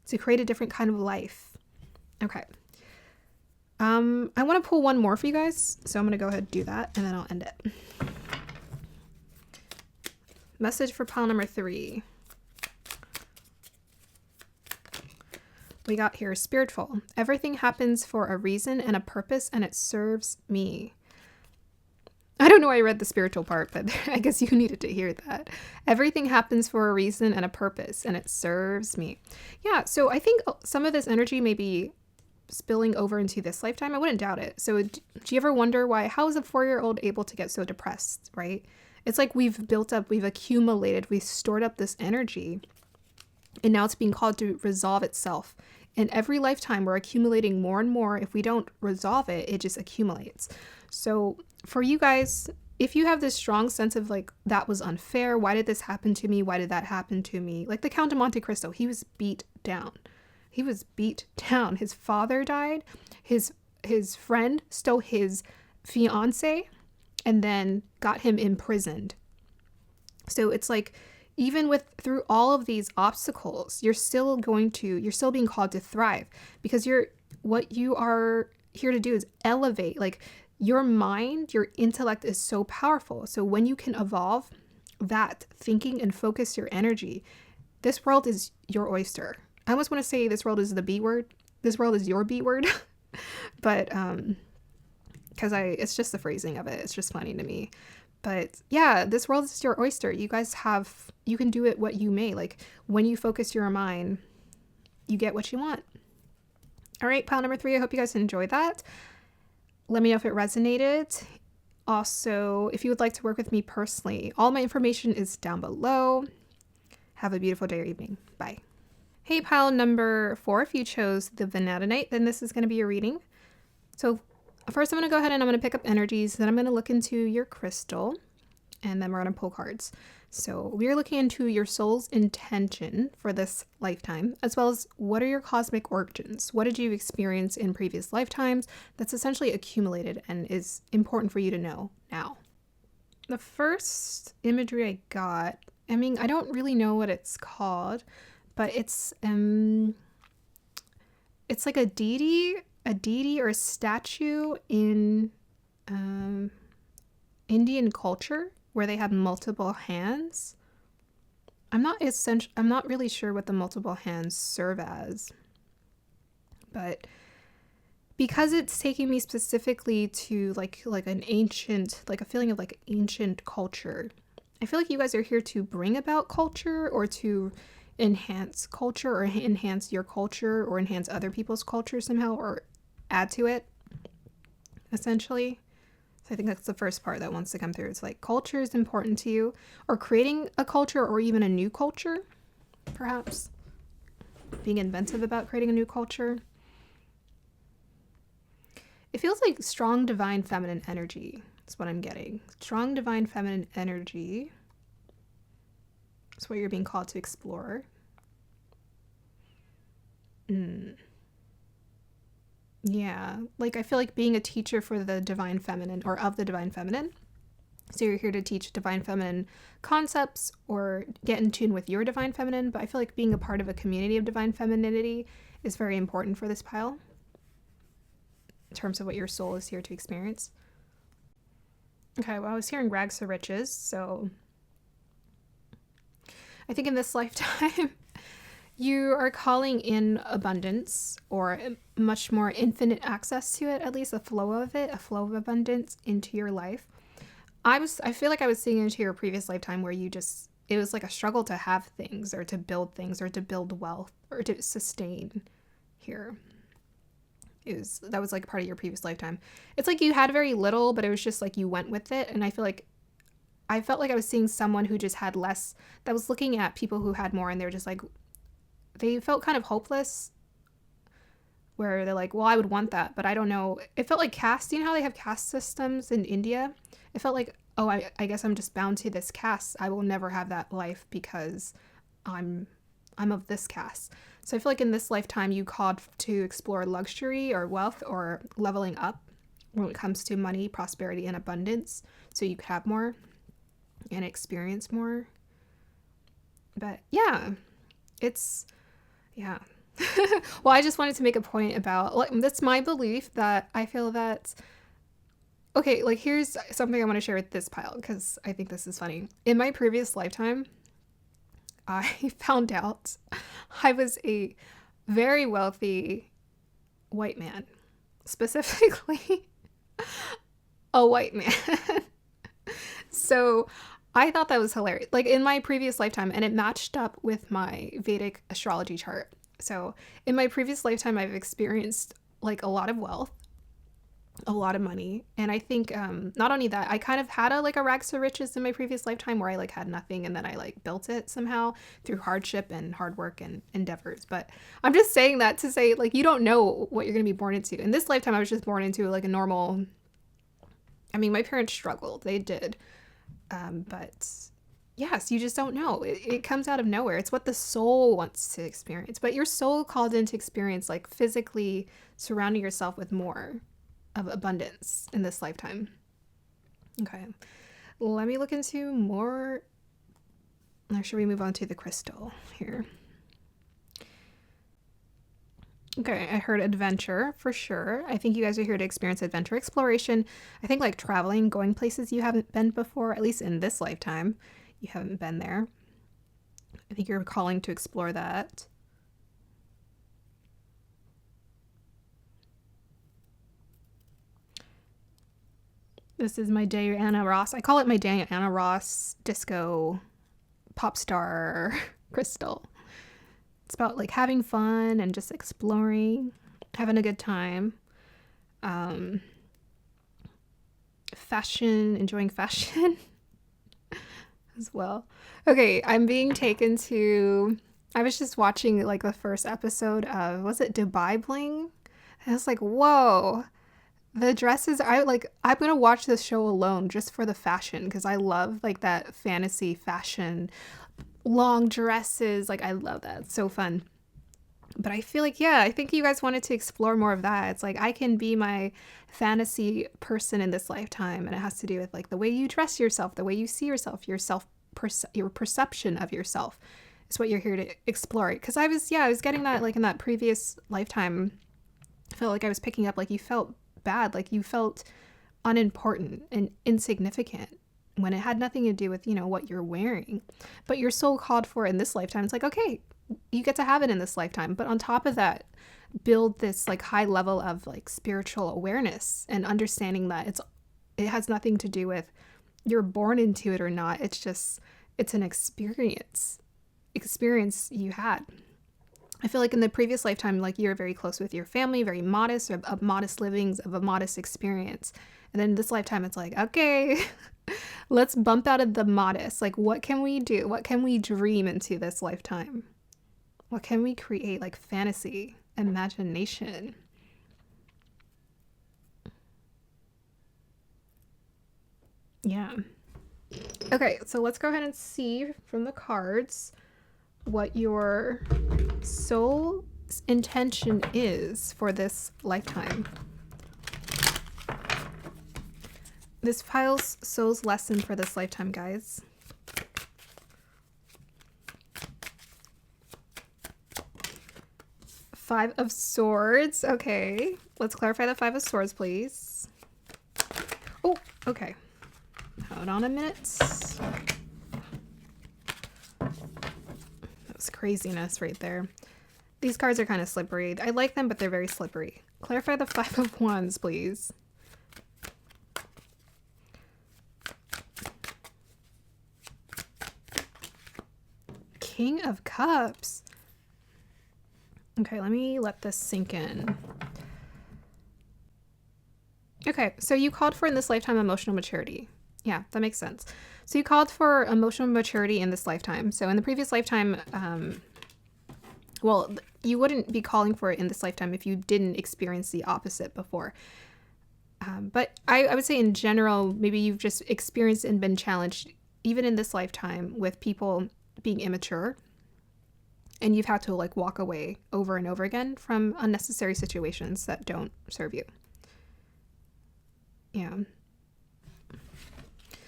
to create a different kind of life. Okay. I want to pull one more for you guys, so I'm going to go ahead and do that, and then I'll end it. Message for pile number 3. We got here, spiritual. Everything happens for a reason and a purpose, and it serves me. I don't know why I read the spiritual part, but I guess you needed to hear that. Everything happens for a reason and a purpose, and it serves me. Yeah, so I think some of this energy may be spilling over into this lifetime? I wouldn't doubt it. So do you ever wonder how is a 4-year-old able to get so depressed, right? It's like we've built up, we've accumulated, we've stored up this energy, and now it's being called to resolve itself. In every lifetime, we're accumulating more and more. If we don't resolve it, it just accumulates. So for you guys, if you have this strong sense of like, that was unfair, why did this happen to me? Why did that happen to me? Like the Count of Monte Cristo, he was beat down. He was beat down. His father died. His friend stole his fiance and then got him imprisoned. So it's like, even through all of these obstacles, you're still being called to thrive, because what you are here to do is elevate. Like your mind, your intellect is so powerful. So when you can evolve that thinking and focus your energy, this world is your oyster. I almost want to say this world is the B word. This world is your B word. But because it's just the phrasing of it. It's just funny to me. But yeah, this world is your oyster. You guys you can do it what you may. Like when you focus your mind, you get what you want. All right, pile number 3. I hope you guys enjoyed that. Let me know if it resonated. Also, if you would like to work with me personally, all my information is down below. Have a beautiful day or evening. Bye. Hey, pile number 4, if you chose the Vanadinite, then this is going to be your reading. So first I'm going to go ahead and I'm going to pick up energies. Then I'm going to look into your crystal. And then we're going to pull cards. So we're looking into your soul's intention for this lifetime, as well as what are your cosmic origins? What did you experience in previous lifetimes that's essentially accumulated and is important for you to know now? The first imagery I got, I mean, I don't really know what it's called, but it's like a deity or a statue in Indian culture where they have multiple hands. I'm not really sure what the multiple hands serve as, but because it's taking me specifically to like an ancient, like a feeling of like ancient culture, I feel like you guys are here to bring about culture or to enhance culture or enhance your culture or enhance other people's culture somehow or add to it, essentially. So I think that's the first part that wants to come through. It's like culture is important to you, or creating a culture or even a new culture, perhaps. Being inventive about creating a new culture. It feels like strong divine feminine energy. That's what I'm getting. Strong divine feminine energy. That's what you're being called to explore. Yeah, like I feel like being a teacher for the divine feminine or of the divine feminine. So you're here to teach divine feminine concepts or get in tune with your divine feminine. But I feel like being a part of a community of divine femininity is very important for this pile in terms of what your soul is here to experience. Okay, well, I was hearing rags to riches. So I think in this lifetime, you are calling in abundance or much more infinite access to it, at least a flow of abundance into your life. I feel like I was seeing into your previous lifetime where it was like a struggle to have things or to build things or to build wealth or to sustain here. That was like part of your previous lifetime. It's like you had very little, but it was just like you went with it. And I felt like I was seeing someone who just had less, that was looking at people who had more, and they're just like, they felt kind of hopeless, where they're like, well, I would want that, but I don't know. It felt like caste. You know how they have caste systems in India? It felt like, oh, I guess I'm just bound to this caste. I will never have that life because I'm of this caste. So I feel like in this lifetime, you called to explore luxury or wealth or leveling up when it comes to money, prosperity, and abundance. So you could have more and experience more. But yeah, yeah. Well, I just wanted to make a point about, like, that's my belief that I feel that, okay, like here's something I want to share with this pile because I think this is funny. In my previous lifetime, I found out I was a very wealthy white man, specifically a white man. So I thought that was hilarious. Like in my previous lifetime, and it matched up with my Vedic astrology chart. So in my previous lifetime, I've experienced like a lot of wealth, a lot of money. And I think not only that, I kind of had a rags to riches in my previous lifetime where I like had nothing and then I like built it somehow through hardship and hard work and endeavors. But I'm just saying that to say, like, you don't know what you're going to be born into. In this lifetime, I was just born into like a normal, I mean, my parents struggled, they did, but yes, you just don't know. It comes out of nowhere. It's what the soul wants to experience, but your soul called in to experience like physically surrounding yourself with more of abundance in this lifetime. Okay, let me look into more. Or should we move on to the crystal here? Okay, I heard adventure for sure. I think you guys are here to experience adventure, exploration. I think like traveling, going places you haven't been before, at least in this lifetime. You haven't been there. I think you're calling to explore that. This is my Diana Ross. I call it my Diana Ross disco pop star crystal. It's about like having fun and just exploring, having a good time. Fashion, enjoying fashion as well. Okay, I'm being taken to, I was just watching like the first episode of, was it Dubai Bling? And I was like, whoa. The dresses, I'm gonna watch this show alone just for the fashion because I love like that fantasy fashion, long dresses. Like I love that. It's so fun. But I feel like, yeah, I think you guys wanted to explore more of that. It's like I can be my fantasy person in this lifetime, and it has to do with like the way you dress yourself, the way you see yourself, your perception of yourself is what you're here to explore. Because I was getting that like in that previous lifetime. I felt like I was picking up like you felt bad, like you felt unimportant and insignificant when it had nothing to do with, you know, what you're wearing. But your soul called for it in this lifetime. It's like, okay, you get to have it in this lifetime. But on top of that, build this like high level of like spiritual awareness and understanding that it has nothing to do with you're born into it or not. It's just, it's an experience you had. I feel like in the previous lifetime, like you're very close with your family, very modest, or of modest livings, of a modest experience. And then this lifetime, it's like, okay, let's bump out of the modest. Like, what can we do? What can we dream into this lifetime? What can we create? Like fantasy, imagination. Yeah. Okay, so let's go ahead and see from the cards what your soul's intention is for this lifetime. This file's soul's lesson for this lifetime, guys. Five of Swords. Okay, let's clarify the Five of Swords, please. Oh, okay. Hold on a minute. Craziness right there. These cards are kind of slippery. I like them, but they're very slippery. Clarify the Five of Wands, please. King of Cups. Okay, let me let this sink in. Okay, so you called for in this lifetime emotional maturity. Yeah, that makes sense. So you called for emotional maturity in this lifetime. So in the previous lifetime, well, you wouldn't be calling for it in this lifetime if you didn't experience the opposite before. But I would say in general, maybe you've just experienced and been challenged, even in this lifetime, with people being immature. And you've had to like walk away over and over again from unnecessary situations that don't serve you. Yeah.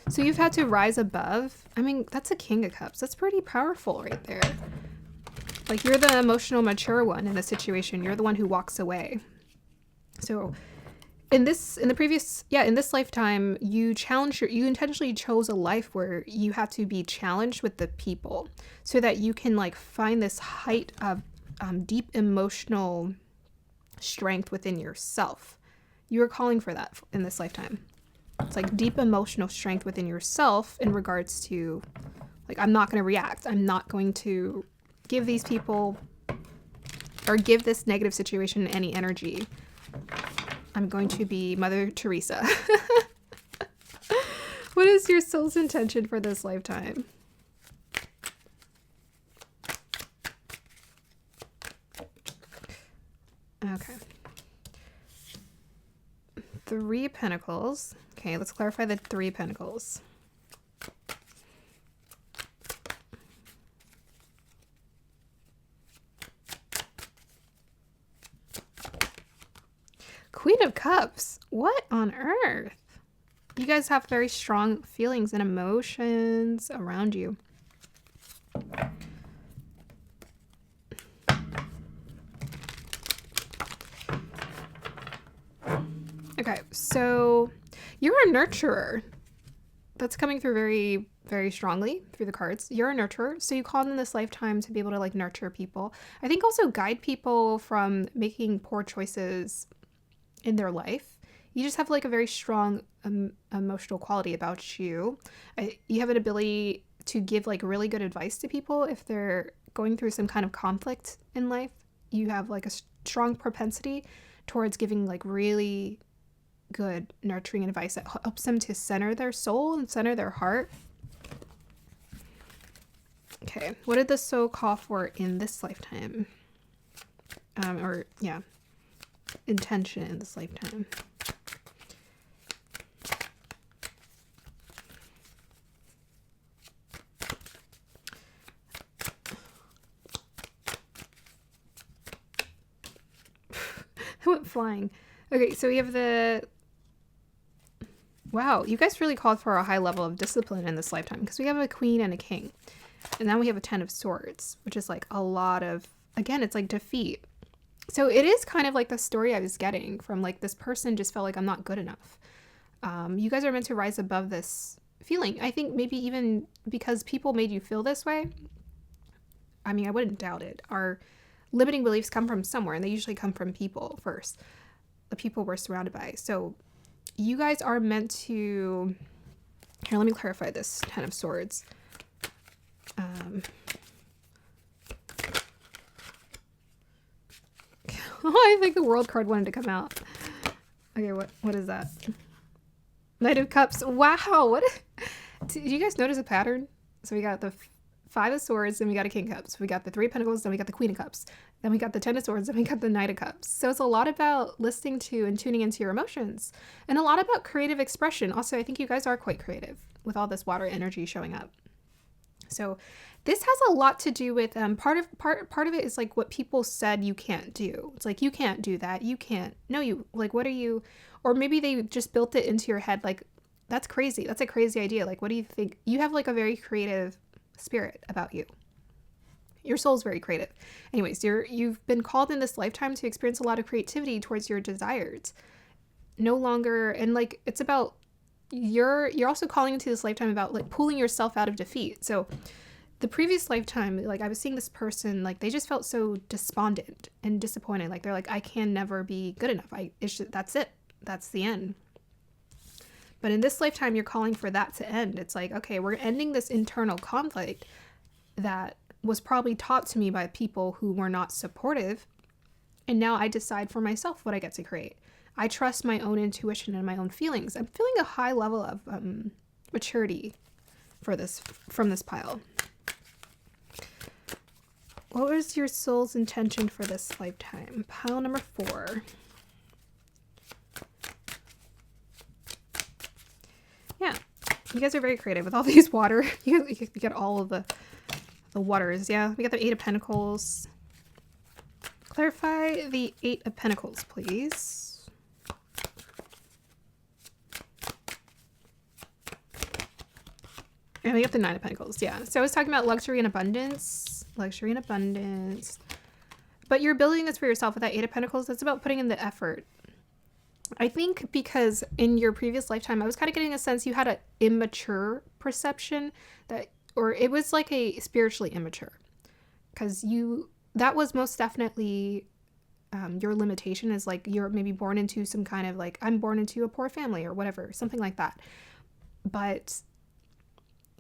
So you've had to rise above. I mean, that's a King of Cups. That's pretty powerful right there. Like you're the emotional mature one in the situation. You're the one who walks away. So in this lifetime, you intentionally chose a life where you have to be challenged with the people so that you can like find this height of deep emotional strength within yourself. You are calling for that in this lifetime. It's like deep emotional strength within yourself in regards to like, I'm not going to react. I'm not going to give these people or give this negative situation any energy. I'm going to be Mother Teresa. What is your soul's intention for this lifetime? Okay. 3 of Pentacles. Okay, let's clarify the 3 of Pentacles. Queen of Cups. What on earth? You guys have very strong feelings and emotions around you. Okay, so you're a nurturer. That's coming through very, very strongly through the cards. You're a nurturer, so you called in this lifetime to be able to like nurture people. I think also guide people from making poor choices in their life. You just have like a very strong emotional quality about you. You have an ability to give like really good advice to people if they're going through some kind of conflict in life. You have like a strong propensity towards giving like really good nurturing advice that helps them to center their soul and center their heart. Okay, what did the soul call for in this lifetime? Intention in this lifetime. I went flying. Okay, so we have the... Wow, you guys really called for a high level of discipline in this lifetime because we have a queen and a king. And now we have a 10 of swords, which is like a lot of... Again, it's like defeat. So it is kind of like the story I was getting from like this person just felt like I'm not good enough. You guys are meant to rise above this feeling. I think maybe even because people made you feel this way. I mean, I wouldn't doubt it. Our limiting beliefs come from somewhere, and they usually come from people first. The people we're surrounded by. So you guys are meant to... Here, let me clarify this 10 of swords. I think the world card wanted to come out. Okay, what is that? Knight of Cups. Wow, what? Did you guys notice a pattern? So we got the 5 of swords, then we got a king of cups. We got the 3 of pentacles, then we got the queen of cups. Then we got the 10 of swords, then we got the knight of cups. So it's a lot about listening to and tuning into your emotions. And a lot about creative expression. Also, I think you guys are quite creative with all this water energy showing up. So this has a lot to do with part of it is like what people said you can't do. It's like you can't do that. You can't. No, you like what are you? Or maybe they just built it into your head like that's crazy. That's a crazy idea. Like what do you think? You have like a very creative spirit about you. Your soul's very creative. Anyways, you've been called in this lifetime to experience a lot of creativity towards your desires. No longer, and like it's about you're also calling into this lifetime about like pulling yourself out of defeat. So the previous lifetime, like I was seeing this person, like they just felt so despondent and disappointed. Like they're like, I can never be good enough. That's it. That's the end. But in this lifetime, you're calling for that to end. It's like, okay, we're ending this internal conflict that was probably taught to me by people who were not supportive. And now I decide for myself what I get to create. I trust my own intuition and my own feelings. I'm feeling a high level of maturity from this pile. What was your soul's intention for this lifetime? Pile number 4. Yeah, you guys are very creative with all these water. You get all of the waters. Yeah, we got the 8 of Pentacles. Clarify the 8 of Pentacles, please. And we got the 9 of Pentacles. Yeah, so I was talking about luxury and abundance. Luxury and abundance. But you're building this for yourself with that 8 of Pentacles. That's about putting in the effort. I think because in your previous lifetime, I was kind of getting a sense you had an immature perception or it was like a spiritually immature. Because that was most definitely your limitation is like you're maybe born into some kind of like, I'm born into a poor family or whatever, something like that. But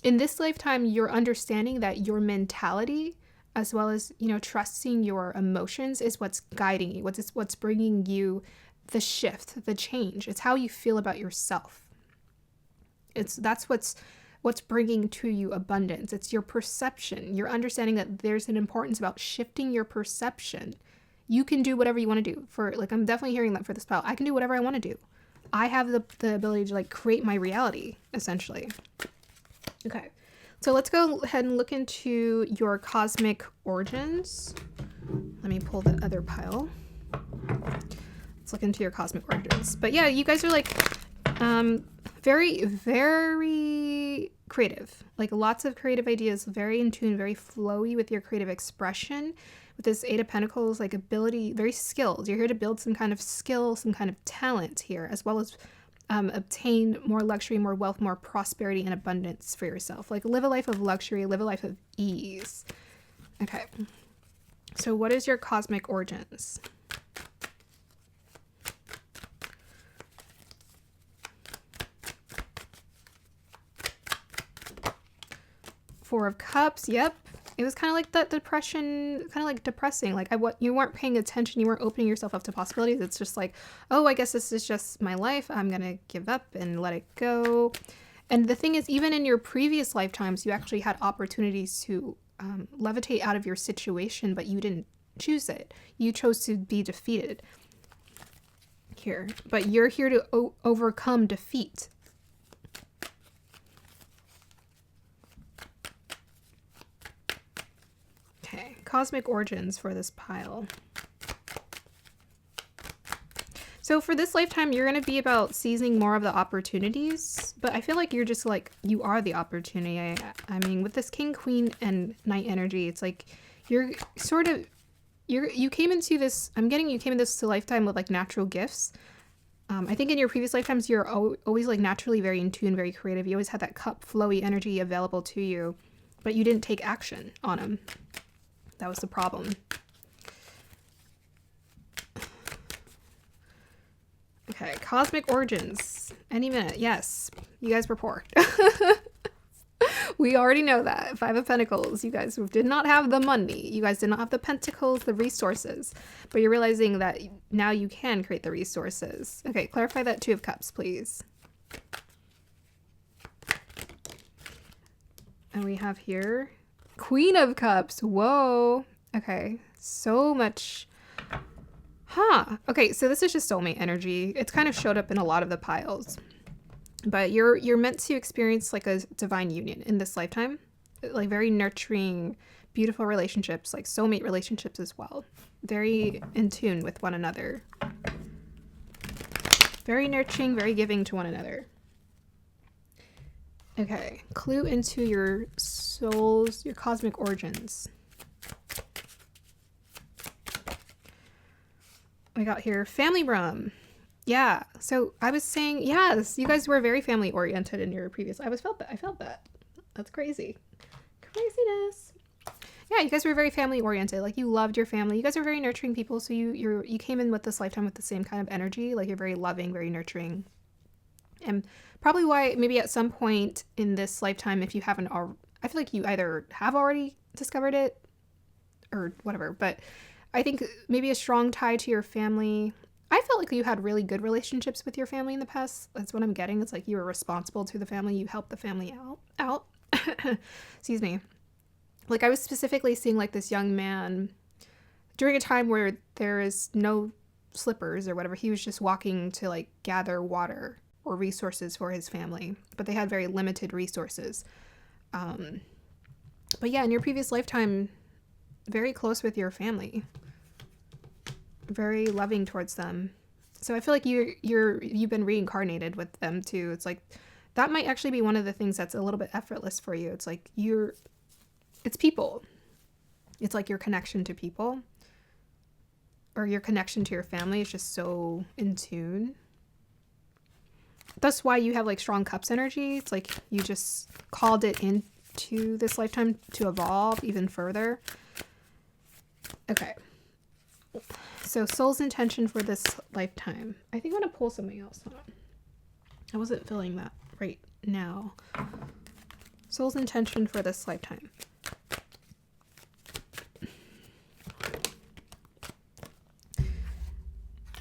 in this lifetime, you're understanding that your mentality, as well as, trusting your emotions is what's guiding you, what's bringing you the shift, the change. It's how you feel about yourself. That's what's bringing to you abundance. It's your perception. You're understanding that there's an importance about shifting your perception. You can do whatever you want to do. I'm definitely hearing that for this pile. I can do whatever I want to do. I have the ability to create my reality, essentially. Okay. So let's go ahead and look into your cosmic origins. Let me pull the other pile. Let's look into your cosmic origins. But yeah, you guys are very, very creative. Lots of creative ideas, very in tune, very flowy with your creative expression. With this Eight of Pentacles, ability, very skilled. You're here to build some kind of skill, some kind of talent here, as well as obtain more luxury, more wealth, more prosperity and abundance for yourself. Live a life of luxury, live a life of ease. Okay. So what is your cosmic origins? Four of Cups. Yep. It was kind of like that depression, kind of depressing. You weren't paying attention. You weren't opening yourself up to possibilities. It's just oh, I guess this is just my life. I'm going to give up and let it go. And the thing is, even in your previous lifetimes, you actually had opportunities to levitate out of your situation, but you didn't choose it. You chose to be defeated here. But you're here to overcome defeat. Cosmic origins for this pile. So for this lifetime, you're going to be about seizing more of the opportunities, but I feel like you're just you are the opportunity. I mean, with this King, Queen, and Knight energy, it's you're sort of, you came into this, I'm getting you came into this lifetime with natural gifts. I think in your previous lifetimes, you're always naturally very in tune, very creative. You always had that cup flowy energy available to you, but you didn't take action on them. That was the problem. Okay, cosmic origins. Any minute. Yes, you guys were poor. We already know that. Five of Pentacles. You guys did not have the money. You guys did not have the pentacles, the resources. But you're realizing that now you can create the resources. Okay, clarify that Two of Cups, please. And we have here Queen of Cups. Whoa. Okay. So much. Huh. Okay, so this is just soulmate energy. It's kind of showed up in a lot of the piles. But you're meant to experience a divine union in this lifetime. Very nurturing, beautiful relationships, soulmate relationships as well. Very in tune with one another. Very nurturing, very giving to one another. Okay, clue into your souls, your cosmic origins. We got here family room. Yeah, so I was saying, yes, you guys were very family oriented in your previous. I felt that. That's crazy. Craziness. Yeah, you guys were very family oriented. You loved your family. You guys are very nurturing people. So you came in with this lifetime with the same kind of energy. You're very loving, very nurturing. And probably why maybe at some point in this lifetime, if you haven't already, I feel like you either have already discovered it or whatever, but I think maybe a strong tie to your family. I felt like you had really good relationships with your family in the past. That's what I'm getting. It's you were responsible to the family. You helped the family out. Excuse me. I was specifically seeing this young man during a time where there is no slippers or whatever. He was just walking to gather water or resources for his family, but they had very limited resources. But yeah, in your previous lifetime, very close with your family, very loving towards them. So I feel like you've been reincarnated with them too. It's that might actually be one of the things that's a little bit effortless for you. It's it's people. It's your connection to people, or your connection to your family is just so in tune. That's why you have strong cups energy. It's you just called it into this lifetime to evolve even further. Okay. So soul's intention for this lifetime. I think I'm going to pull something else. Hold on. I wasn't feeling that right now. Soul's intention for this lifetime.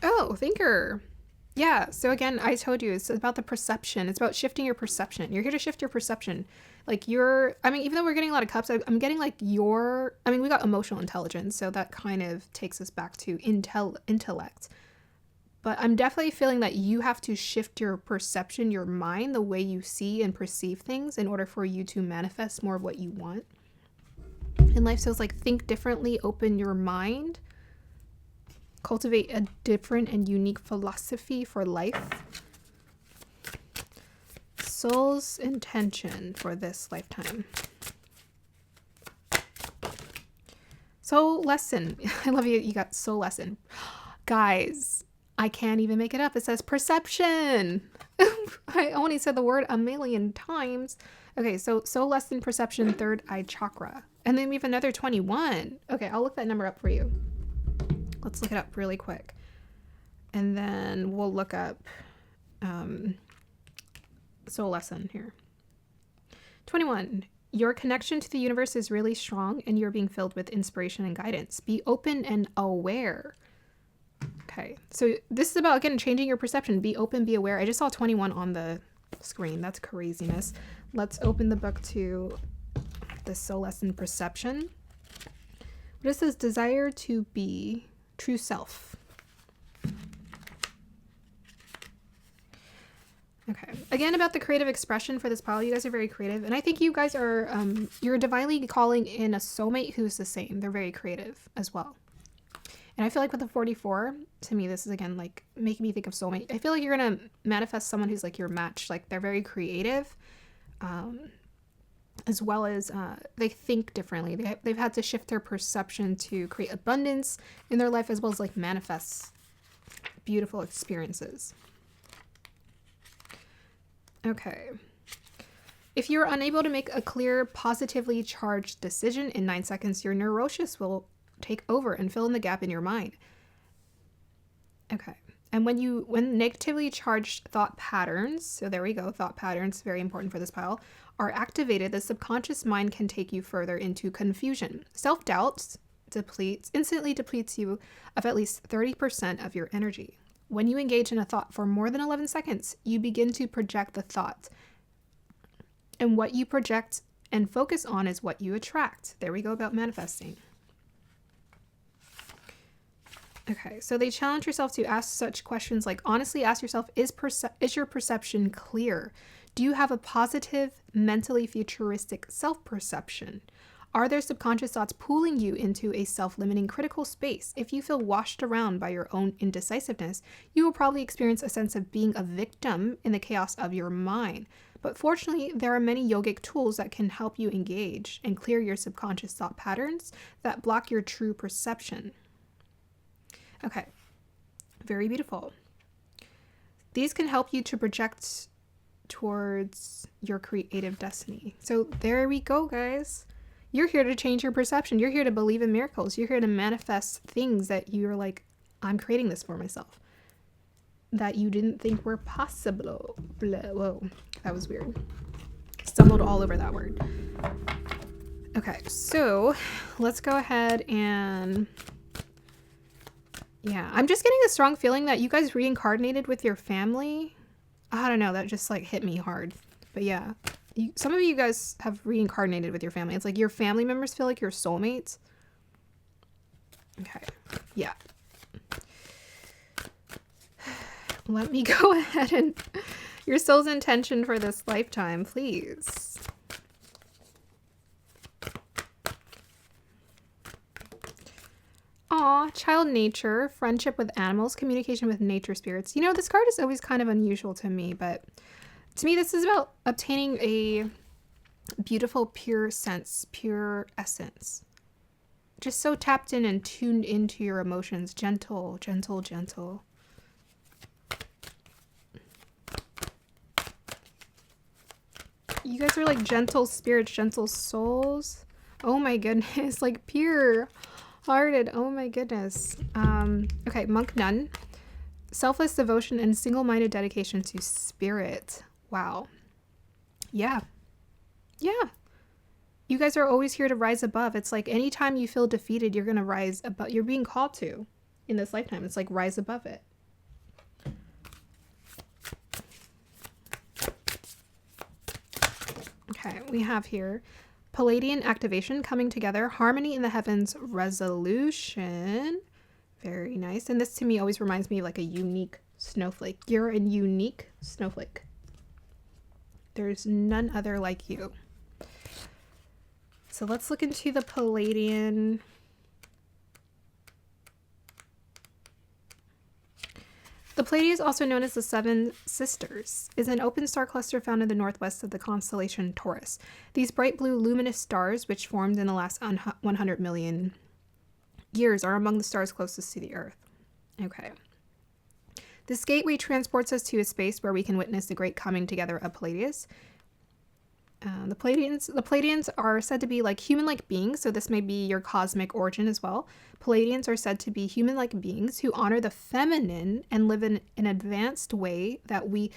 Oh, Oh, thinker. Yeah. So again, I told you it's about the perception. It's about shifting your perception. You're here to shift your perception. Like I mean, even though we're getting a lot of cups, I'm getting like I mean, we got emotional intelligence. So that kind of takes us back to intellect. But I'm definitely feeling that you have to shift your perception, your mind, the way you see and perceive things in order for you to manifest more of what you want in life. So it's like think differently, open your mind, cultivate a different and unique philosophy for life. Soul's intention for this lifetime. Soul lesson. I love you. You got soul lesson. Guys, I can't even make it up. It says perception. I only said the word a million times. Okay, so soul lesson, perception, third eye chakra. And then we have another 21. Okay, I'll look that number up for you. Let's look it up really quick. And then we'll look up soul lesson here. 21. Your connection to the universe is really strong and you're being filled with inspiration and guidance. Be open and aware. Okay, so this is about, again, changing your perception. Be open, be aware. I just saw 21 on the screen. That's craziness. Let's open the book to the soul lesson, perception. What it says, desire to be true self. Okay, again, about the creative expression for this pile. You guys are very creative, and I think you guys are, you're divinely calling in a soulmate who's the same. They're very creative as well. And I feel like with the 44, to me, this is, again, like, making me think of soulmate. I feel like you're going to manifest someone who's, like, your match. Like, they're very creative, as well as they think differently. They've had to shift their perception to create abundance in their life, as well as, like, manifest beautiful experiences. Okay. If you're unable to make a clear, positively charged decision in 9 seconds, your neurosis will take over and fill in the gap in your mind. Okay. And when negatively charged thought patterns, so there we go, thought patterns, very important for this pile, are activated, the subconscious mind can take you further into confusion. Self-doubt instantly depletes you of at least 30% of your energy. When you engage in a thought for more than 11 seconds, you begin to project the thought. And what you project and focus on is what you attract. There we go about manifesting. Okay, so they challenge yourself to ask such questions like, honestly ask yourself, is your perception clear? Do you have a positive, mentally futuristic self-perception? Are there subconscious thoughts pulling you into a self-limiting critical space? If you feel washed around by your own indecisiveness, you will probably experience a sense of being a victim in the chaos of your mind. But fortunately, there are many yogic tools that can help you engage and clear your subconscious thought patterns that block your true perception. Okay, very beautiful. These can help you to project towards your creative destiny. So there we go, guys. You're here to change your perception. You're here to believe in miracles. You're here to manifest things that you're like, I'm creating this for myself, that you didn't think were possible. Whoa, that was weird. Stumbled all over that word. Okay, so let's go ahead and... yeah, I'm just getting a strong feeling that you guys reincarnated with your family. I don't know, that just like hit me hard. But yeah, some of you guys have reincarnated with your family. It's like your family members feel like your soulmates. Okay, yeah. Let me go ahead and... your soul's intention for this lifetime, please. Aw, child nature, friendship with animals, communication with nature spirits. You know, this card is always kind of unusual to me, but to me, this is about obtaining a beautiful, pure sense, pure essence. Just so tapped in and tuned into your emotions. Gentle, gentle, gentle. You guys are like gentle spirits, gentle souls. Oh my goodness, like pure hearted. Oh my goodness. Okay, monk nun. Selfless devotion and single-minded dedication to spirit. Wow. Yeah. Yeah. You guys are always here to rise above. It's like anytime you feel defeated, you're going to rise above. You're being called to in this lifetime. It's like rise above it. Okay, we have here Palladian activation, coming together, harmony in the heavens, resolution. Very nice. And this to me always reminds me of like a unique snowflake. You're a unique snowflake. There's none other like you. So let's look into the Palladian. The Pleiades, also known as the Seven Sisters, is an open star cluster found in the northwest of the constellation Taurus. These bright blue luminous stars, which formed in the last 100 million years, are among the stars closest to the Earth. Okay. This gateway transports us to a space where we can witness the great coming together of Pleiades. The Pleiadians are said to be like human-like beings, so this may be your cosmic origin as well. Pleiadians are said to be human-like beings who honor the feminine and live in an advanced way that we...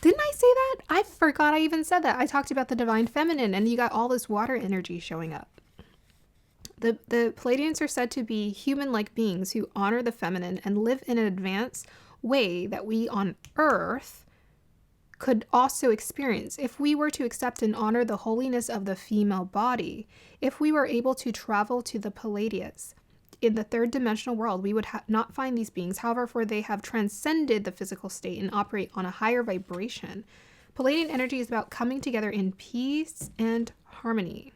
Didn't I say that? I forgot I even said that. I talked about the divine feminine, and you got all this water energy showing up. The Pleiadians are said to be human-like beings who honor the feminine and live in an advanced way that we on Earth could also experience. If we were to accept and honor the holiness of the female body, if we were able to travel to the Pleiades in the third dimensional world, we would not find these beings. However, for they have transcended the physical state and operate on a higher vibration. Palladian energy is about coming together in peace and harmony.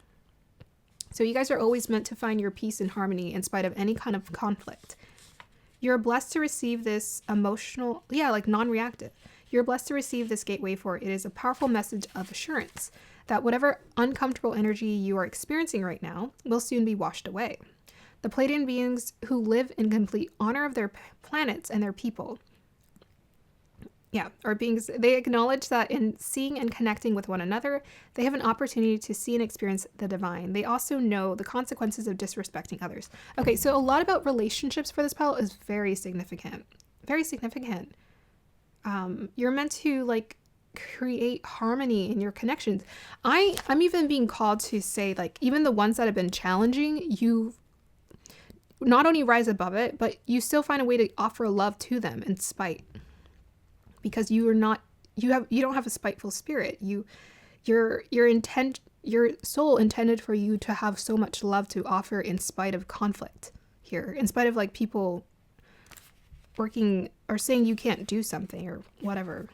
So you guys are always meant to find your peace and harmony in spite of any kind of conflict. You're blessed to receive this emotional, like non-reactive. You're blessed to receive this gateway, for it is a powerful message of assurance that whatever uncomfortable energy you are experiencing right now will soon be washed away. The Pleiadian beings who live in complete honor of their planets and their people, are beings, they acknowledge that in seeing and connecting with one another, they have an opportunity to see and experience the divine. They also know the consequences of disrespecting others. Okay, so a lot about relationships for this pal is very significant. Very significant. You're meant to like create harmony in your connections. I'm even being called to say, like, even the ones that have been challenging, you not only rise above it, but you still find a way to offer love to them in spite, because you don't have a spiteful spirit. Your soul intended for you to have so much love to offer in spite of conflict here, in spite of like people working or saying you can't do something or whatever.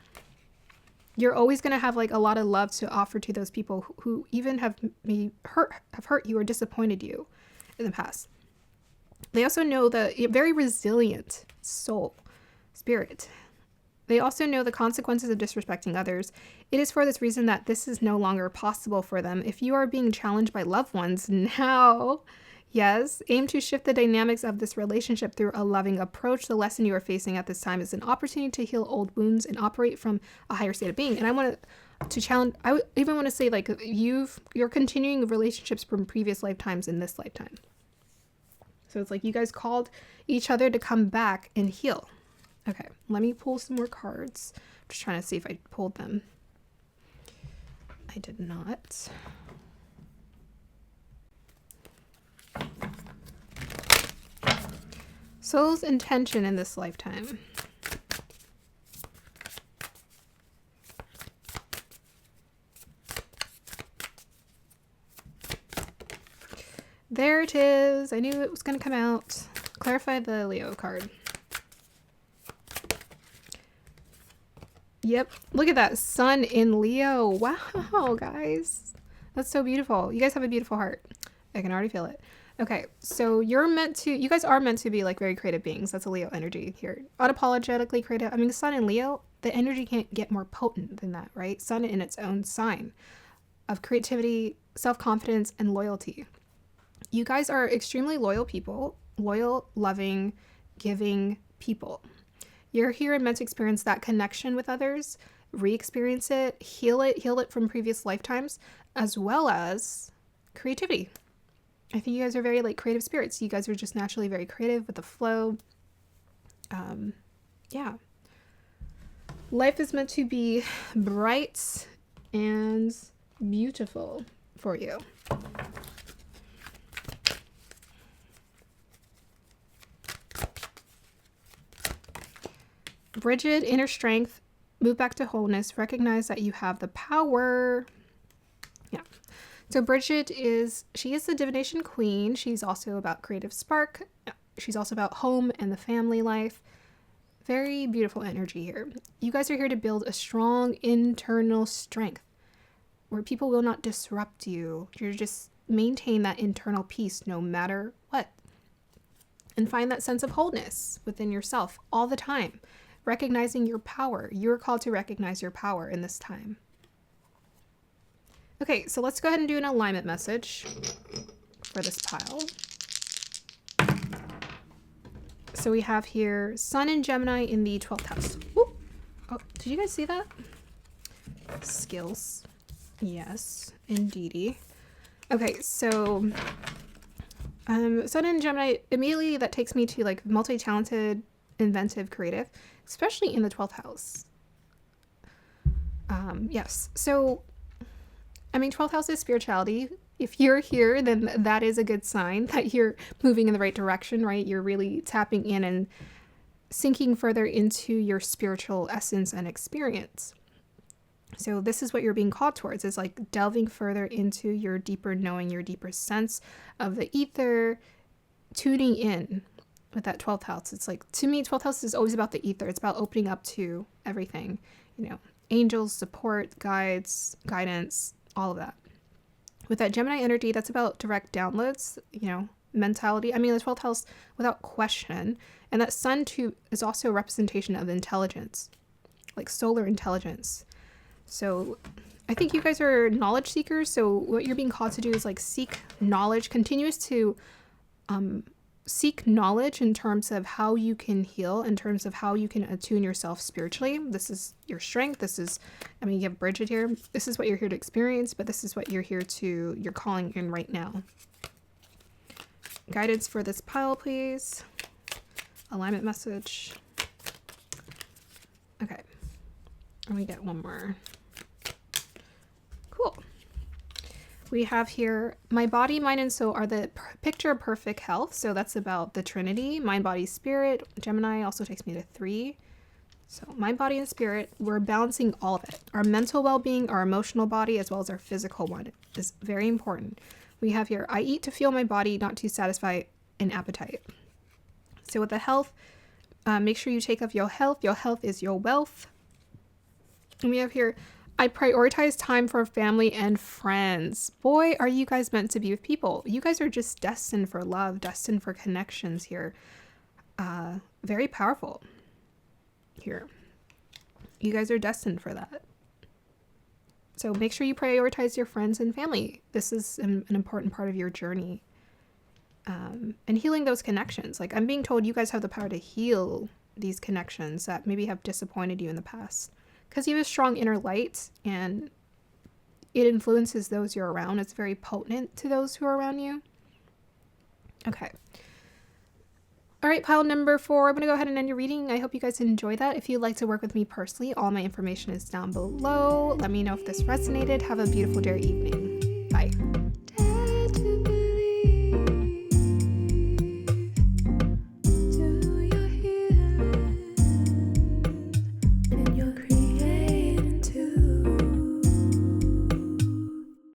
You're always going to have like a lot of love to offer to those people who even have hurt you or disappointed you in the past. They also know the very resilient spirit. They also know the consequences of disrespecting others. It is for this reason that this is no longer possible for them. If you are being challenged by loved ones now, yes, aim to shift the dynamics of this relationship through a loving approach. The lesson you are facing at this time is an opportunity to heal old wounds and operate from a higher state of being. And I want to challenge, I even want to say, like, you're continuing relationships from previous lifetimes in this lifetime. So it's like you guys called each other to come back and heal. Okay, let me pull some more cards. I'm just trying to see if I pulled them. I did not. Soul's intention in this lifetime. There it is. I knew it was going to come out. Clarify the Leo card. Yep. Look at that. Sun in Leo. Wow, guys. That's so beautiful. You guys have a beautiful heart. I can already feel it. Okay. So you guys are meant to be like very creative beings. That's a Leo energy here. Unapologetically creative. I mean, Sun in Leo, the energy can't get more potent than that, right? Sun in its own sign of creativity, self-confidence, and loyalty. You guys are extremely loyal people, loyal, loving, giving people. You're here and meant to experience that connection with others, re-experience it, heal it from previous lifetimes, as well as creativity. I think you guys are very like creative spirits. You guys are just naturally very creative with the flow. Yeah. Life is meant to be bright and beautiful for you. Rigid inner strength, move back to wholeness, recognize that you have the power. Yeah. So Bridget she is the divination queen. She's also about creative spark. She's also about home and the family life. Very beautiful energy here. You guys are here to build a strong internal strength where people will not disrupt you. You're just maintain that internal peace no matter what. And find that sense of wholeness within yourself all the time. Recognizing your power. You're called to recognize your power in this time. Okay, so let's go ahead and do an alignment message for this pile. So we have here Sun and Gemini in the 12th house. Ooh. Oh, did you guys see that? Skills. Yes, indeedy. Okay, so Sun and Gemini, immediately that takes me to like multi-talented, inventive, creative, especially in the 12th house. Yes, so I mean, 12th house is spirituality. If you're here, then that is a good sign that you're moving in the right direction, right? You're really tapping in and sinking further into your spiritual essence and experience. So this is what you're being called towards, is like delving further into your deeper knowing, your deeper sense of the ether, tuning in with that 12th house. It's like, to me, 12th house is always about the ether. It's about opening up to everything, you know, angels, support, guides, guidance, all of that. With that Gemini energy, that's about direct downloads, you know, mentality. I mean, the 12th house without question. And that Sun too is also a representation of intelligence, like solar intelligence. So I think you guys are knowledge seekers. So what you're being called to do is like seek knowledge, continuous to seek knowledge in terms of how you can heal, in terms of how you can attune yourself spiritually. This is your strength. This is, I mean, you have Bridget here. This is what you're here to experience, but this is what you're calling in right now. Guidance for this pile, please. Alignment message. Okay. Let me get one more. Cool. We have here, my body, mind, and soul are the picture of perfect health. So that's about the Trinity, mind, body, spirit. Gemini also takes me to 3. So mind, body, and spirit, we're balancing all of it. Our mental well-being, our emotional body, as well as our physical one is very important. We have here, I eat to fuel my body, not to satisfy an appetite. So with the health, make sure you take off your health. Your health is your wealth. And we have here, I prioritize time for family and friends. Boy, are you guys meant to be with people. You guys are just destined for love, destined for connections here. Very powerful here. You guys are destined for that. So make sure you prioritize your friends and family. This is an important part of your journey. And healing those connections. Like, I'm being told you guys have the power to heal these connections that maybe have disappointed you in the past. Because you have a strong inner light and it influences those you're around. It's very potent to those who are around you. Okay. All right, pile number 4. I'm going to go ahead and end your reading. I hope you guys enjoy that. If you'd like to work with me personally, all my information is down below. Let me know if this resonated. Have a beautiful day or evening.